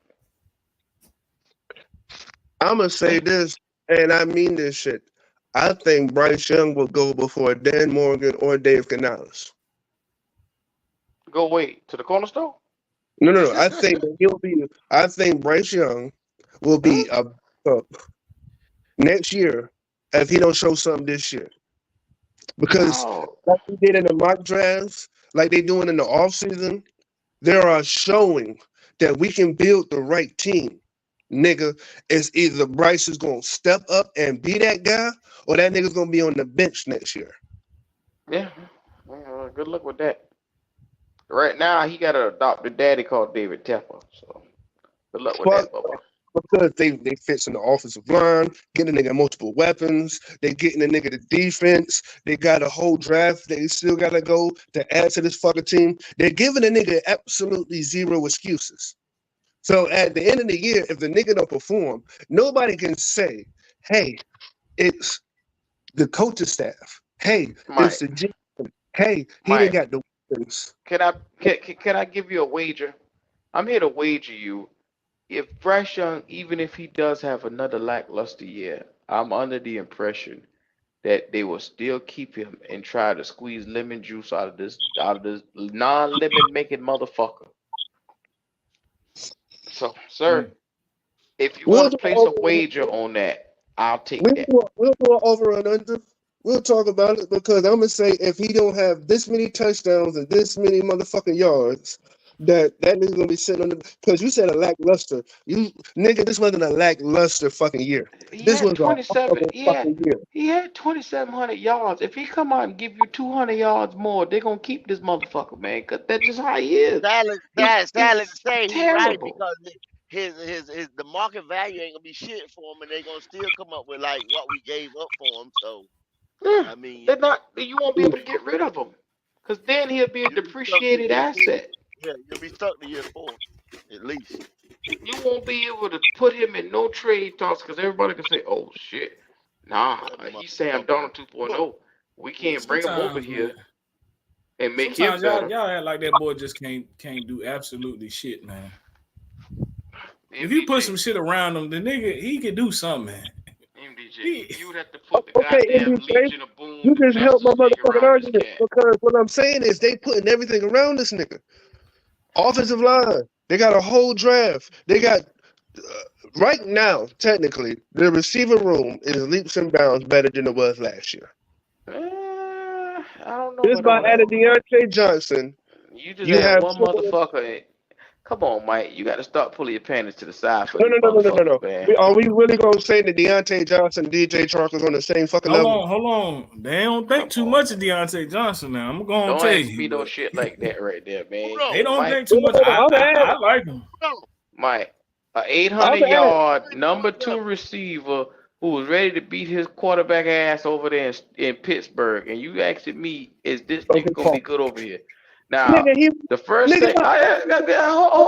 I'm gonna say this, and I mean this shit. I think Bryce Young will go before Dan Morgan or Dave Canales. Go wait to the cornerstone. No. I think that he'll be. I think Bryce Young will Huh? be a next year if he don't show something this year. Because No. like we did in the mock drafts, like they doing in the offseason, they are showing that we can build the right team. Nigga, it's either Bryce is gonna step up and be that guy, or that nigga's gonna be on the bench next year. Yeah. Well, good luck with that. Right now, he got an adopted daddy called David Tepper. So good luck with Fuck that, Bubba. because they fix in the offensive line, getting the nigga multiple weapons, they getting the nigga the defense, they got a whole draft they still gotta go to add to this fucking team. They're giving the nigga absolutely zero excuses. So at the end of the year, if the nigga don't perform, nobody can say, hey, it's the coaching staff. Hey, it's Mike, the GM. Hey, he didn't Mike, got the weapons. can I give you a wager? I'm here to wager you. If Bryce Young, even if he does have another lackluster year, I'm under the impression that they will still keep him and try to squeeze lemon juice out of this non-lemon making motherfucker. So, sir, Mm. if you We'll want do to place a over, wager on that, I'll take we'll that. we'll do it over and under. We'll talk about it because I'm gonna say if he don't have this many touchdowns and this many motherfucking yards, that nigga gonna be sitting on the because you said a lackluster. You nigga, this wasn't a lackluster fucking year. He This had was a 27. horrible fucking year. He had 2,700 yards. If he come out and give you 200 yards more, they're gonna keep this motherfucker, man. Cause that's just how he is. Salad to He's say he right terrible. because his the market value ain't gonna be shit for him, and they gonna still come up with like what we gave up for him. So Yeah, I mean, they're not. You won't be able to get rid of him, cause then he'll be a you'll be stuck to depreciated year four. asset. Yeah, you'll be stuck to year four at least. You won't be able to put him in no trade talks, cause everybody can say, "Oh shit, nah, That he's Sam motherfucker. Donald 2.0. We can't bring him over Sometimes, here man. and make him Sometimes y'all better." y'all act like that boy just can't do absolutely shit, man. If you put MDJ, some shit around him, the nigga he could do something, man. MDJ, you would have to put the Okay, goddamn NBJ, Legion of Boom, you the just helped my Justice League motherfucking around this argument cat. because what I'm saying is they putting everything around this nigga. Offensive line, they got a whole draft. They got right now, technically, the receiver room is leaps and bounds better than it was last year. I don't know Just about by all that. adding Deontay Johnson, You just you had have one motherfucker. Come on, Mike. You got to start pulling your panties to the side for no, these no, no, no, no, no, motherfuckers, no. man. Are we really gonna say that Deontay Johnson, DJ Chark is on the same fucking level? Hold on. They don't Come think too on, much man. of Deontay Johnson now. I'm gonna Don't tell ask me you, no but shit like that right there, Hold man. they on, don't Mike, think No, too no, much. no, no, I'm I adding. like him. hold on. Mike, a I'm 800 adding. yard Wait, number yeah. two receiver who was ready to beat his quarterback ass over there in Pittsburgh, and you asking me, is this Okay, nigga gonna Paul. be good over here? Now, Nigga, he, the first nigga, thing,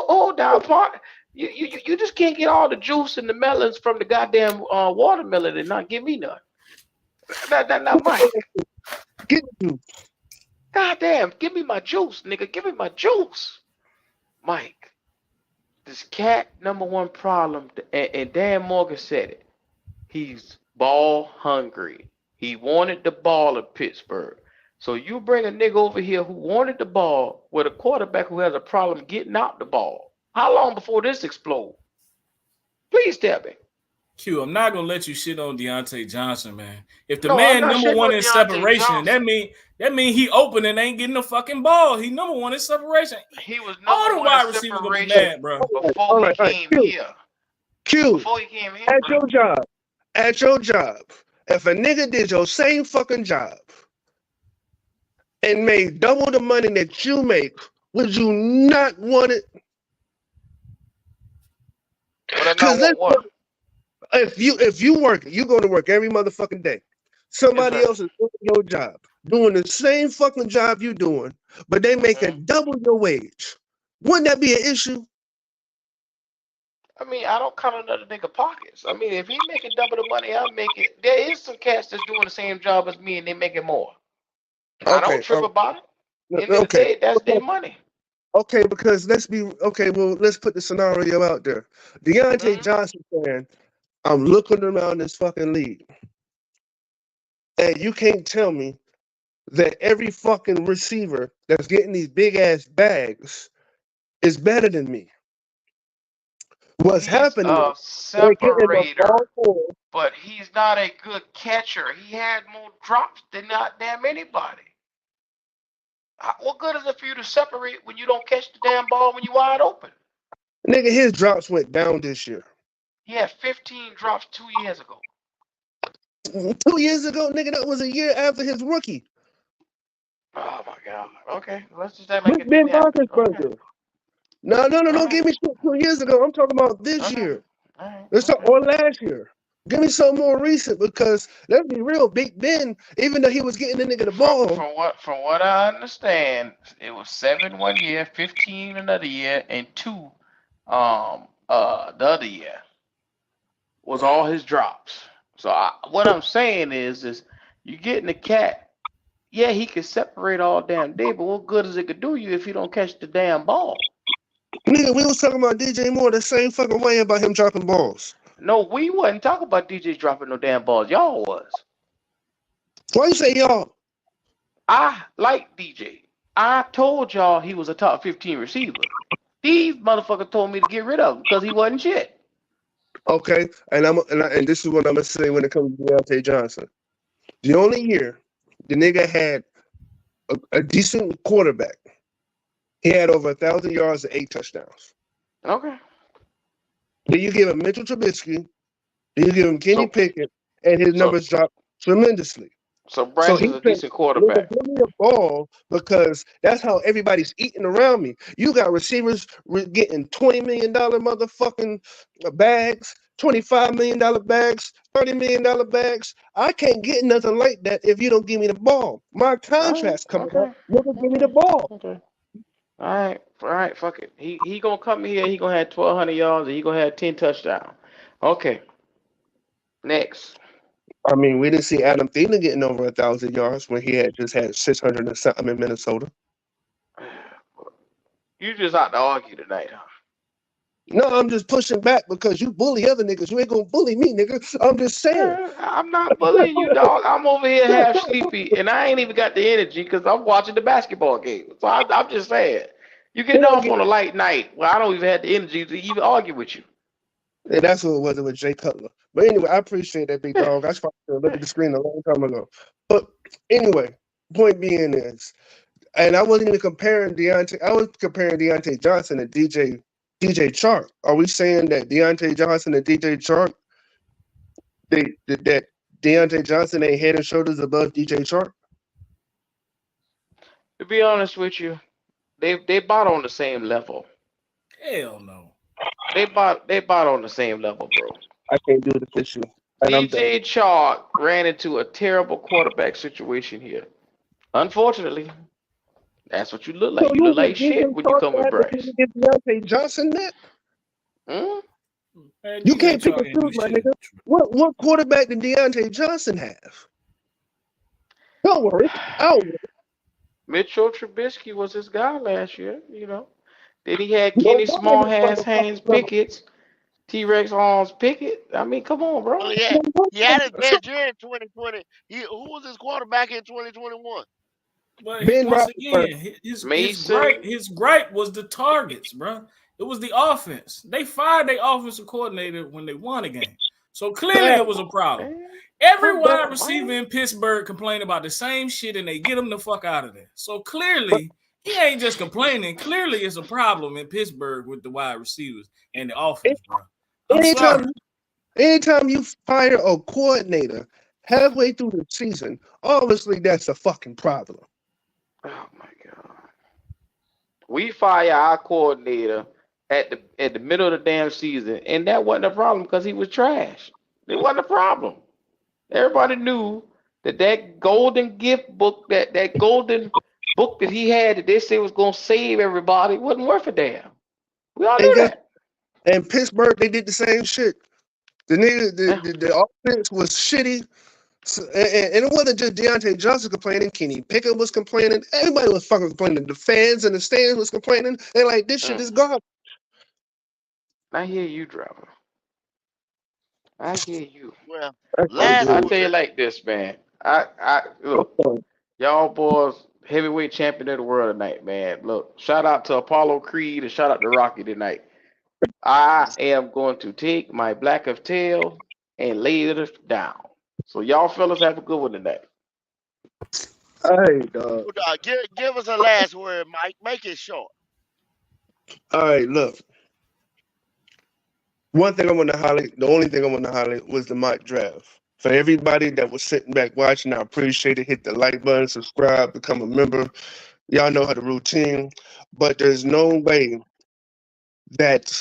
hold down, part. You just can't get all the juice and the melons from the goddamn watermelon and not give me none. Now, Mike, get you. God damn, give me my juice, nigga. Give me my juice. Mike, this cat number one problem, and Dan Morgan said it. He's ball hungry. He wanted the ball in Pittsburgh. So you bring a nigga over here who wanted the ball with a quarterback who has a problem getting out the ball. How long before this explodes? Please tell me. Q, I'm not gonna let you shit on Deontay Johnson, man. If the No, I'm man not number shitting one on in Deontay separation, Johnson. that mean he open and ain't getting the fucking ball. He number one in separation. He was number All the one in wide receivers gonna be separation mad, bro. before All he right, all right. came here. Q, Before he came here, at bro. your job, at your job, if a nigga did your same fucking job and made double the money that you make, would you not want it? But I not Because want what? if you work, you go to work every motherfucking day. Yes, Somebody sir. else is doing your job, doing the same fucking job you doing, but they Mhm. making double your wage. Wouldn't that be an issue? I mean, I don't count another nigga pockets. I mean, if he making double the money I'm making, there is some cats that's doing the same job as me and they making more. I don't Okay, trip about it. End of the okay, day, that's their money. okay. Because let's be okay. Well, let's put the scenario out there. Deontay Hmm. Johnson saying, "I'm looking around this fucking league, and you can't tell me that every fucking receiver that's getting these big ass bags is better than me." What's He's happening a is they're getting the ball separator, forward. but he's not a good catcher. He had more drops than not damn anybody. What good is it for you to separate when you don't catch the damn ball when you wide open? Nigga, his drops went down this year. He had 15 drops 2 years ago. 2 years ago, nigga, that was a year after his rookie. Oh my God. Okay, let's just act like With it Ben didn't happen. Okay. Roethlisberger. No, no, no, All don't right. give me shit 2 years ago. I'm talking about this Okay. year. All right. Okay. Or last year. Give me something more recent because let's be real, Big Ben, even though he was getting the nigga the From ball, from what from what I understand, it was 7 1 year, 15 another year, and 2 the other year was all his drops. So what I'm saying is you getting the cat. Yeah, he can separate all damn day, but what good is it could do you if you don't catch the damn ball? nigga, we was talking about DJ Moore the same fucking way about him dropping balls. No, we wasn't talking about DJ dropping no damn balls. Y'all was. Why you say y'all? I like DJ. I told y'all he was a top 15 receiver. These motherfuckers told me to get rid of him because he wasn't shit. Okay, and this is what I'm gonna say when it comes to Deontay Johnson. The only year the nigga had a decent quarterback, he had over 1,000 yards and 8 touchdowns. Okay. Then you give him Mitchell Trubisky, then you give him Kenny So Pickett, and his so numbers dropped tremendously. so So Bryce he is a said, decent nigga, quarterback. give me the ball because that's how everybody's eating around me. You got receivers getting $20 million motherfucking bags, $25 million bags, $30 million bags. I can't get nothing like that if you don't give me the ball. My All right. contract's coming up. Okay. Nigga, give me the Okay. ball. Okay. All right. All right. Fuck it. He gonna come here. He gonna have 1,200 yards and he gonna have 10 touchdowns. Okay. Next. I mean, we didn't see Adam Thielen getting over 1,000 yards when he had just had 600 or something in Minnesota. You just out to argue tonight, huh? No, I'm just pushing back because you bully other niggas. You ain't gonna bully me, nigga. I'm just saying. I'm not bullying you, dog. I'm over here half sleepy, and I ain't even got the energy because I'm watching the basketball game. So I'm just saying, you They getting don't off get, on a light night. Well, I don't even have the energy to even argue with you. and that's what it was with Jay Cutler. But anyway, I appreciate that, big dog. I tried to look at the screen a long time ago. But anyway, point being is, and I wasn't even comparing Deontay. I was comparing Deontay Johnson and DJ Chark. Are we saying that Deontay Johnson and DJ Chark, that Deontay Johnson ain't head and shoulders above DJ Chark? To be honest with you, they bought on the same level. Hell no. They bought on the same level, bro. I can't do this issue, and I'm done. DJ Chark ran into a terrible quarterback situation here. Unfortunately, that's what you look So like. You you look think like DJ shit when you Chark come with had to Bryce. get Deontay Johnson that? Hmm? Man, You DJ can't pick Chark and ain't do choose, my shit. nigga. What quarterback did Deontay Johnson have? Don't worry, I'll win. Mitchell Trubisky was his guy last year, you know. Then he had Kenny Nobody Small was Hands fucking Hands talking Pickett's, T Rex Arms Pickett. I mean, come on, Well, bro. he had his about best year in 2020. Who was his quarterback in 2021? But Ben once Roethlisberger. again, Mason. his gripe was the targets, bro. It was the offense. They fired their offensive coordinator when they won a game, so clearly it Bad. was a problem. Man, Every come Bad. wide on, receiver man. in Pittsburgh complained about the same shit, and they get him the fuck out of there. So But clearly, he ain't just complaining. Clearly, it's a problem in Pittsburgh with the wide receivers and the offense, bro. I'm anytime, sorry. anytime you fire a coordinator halfway through the season, obviously that's a fucking problem. Oh my God. We fire our coordinator at the middle of the damn season, and that wasn't a problem because he was trash. It wasn't a problem. Everybody knew that golden gift book, that golden book that he had that they said was gonna save everybody wasn't worth a damn. We all And knew guess that. and Pittsburgh, they did the same shit. The nigga, Yeah. the offense was shitty. So, and it wasn't just Deontay Johnson complaining. Kenny Pickett was complaining. Everybody was fucking complaining. The fans and the stands was complaining. They like this shit Mm. is garbage. I hear you, driver. I hear you. Well, That's what last I it week, tell you like this, man. I look, is. y'all boys, heavyweight champion of the world tonight, man. Look, shout out to Apollo Creed and shout out to Rocky tonight. I am going to take my black of tail and lay it down. So y'all fellas have a good one tonight. Hey, dog. give us a last word, Mike. Make it short. All right, look. One thing I want to highlight, the only thing I want to highlight was the mock draft. For everybody that was sitting back watching, I appreciate it. Hit the like button, subscribe, become a member. Y'all know how the routine. But there's no way that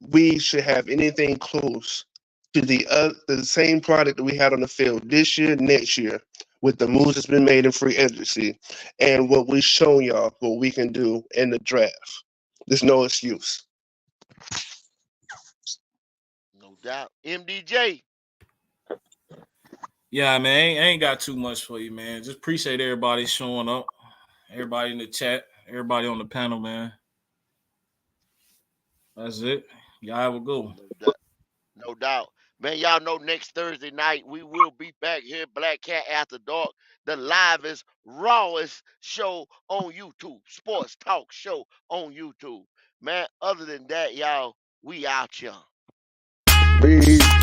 we should have anything close to the same product that we had on the field this year, next year, with the moves that's been made in free agency, and what we shown y'all what we can do in the draft. There's no excuse. No doubt. MDJ. Yeah, man, I ain't got too much for you, man. Just appreciate everybody showing up, everybody in the chat, everybody on the panel, man. That's it. Y'all have a good one. No doubt. No doubt. Man, y'all know next Thursday night we will be back here, Black Cat After Dark, the livest, rawest show on YouTube, sports talk show on YouTube. Man, other than that, y'all, we out here. Peace.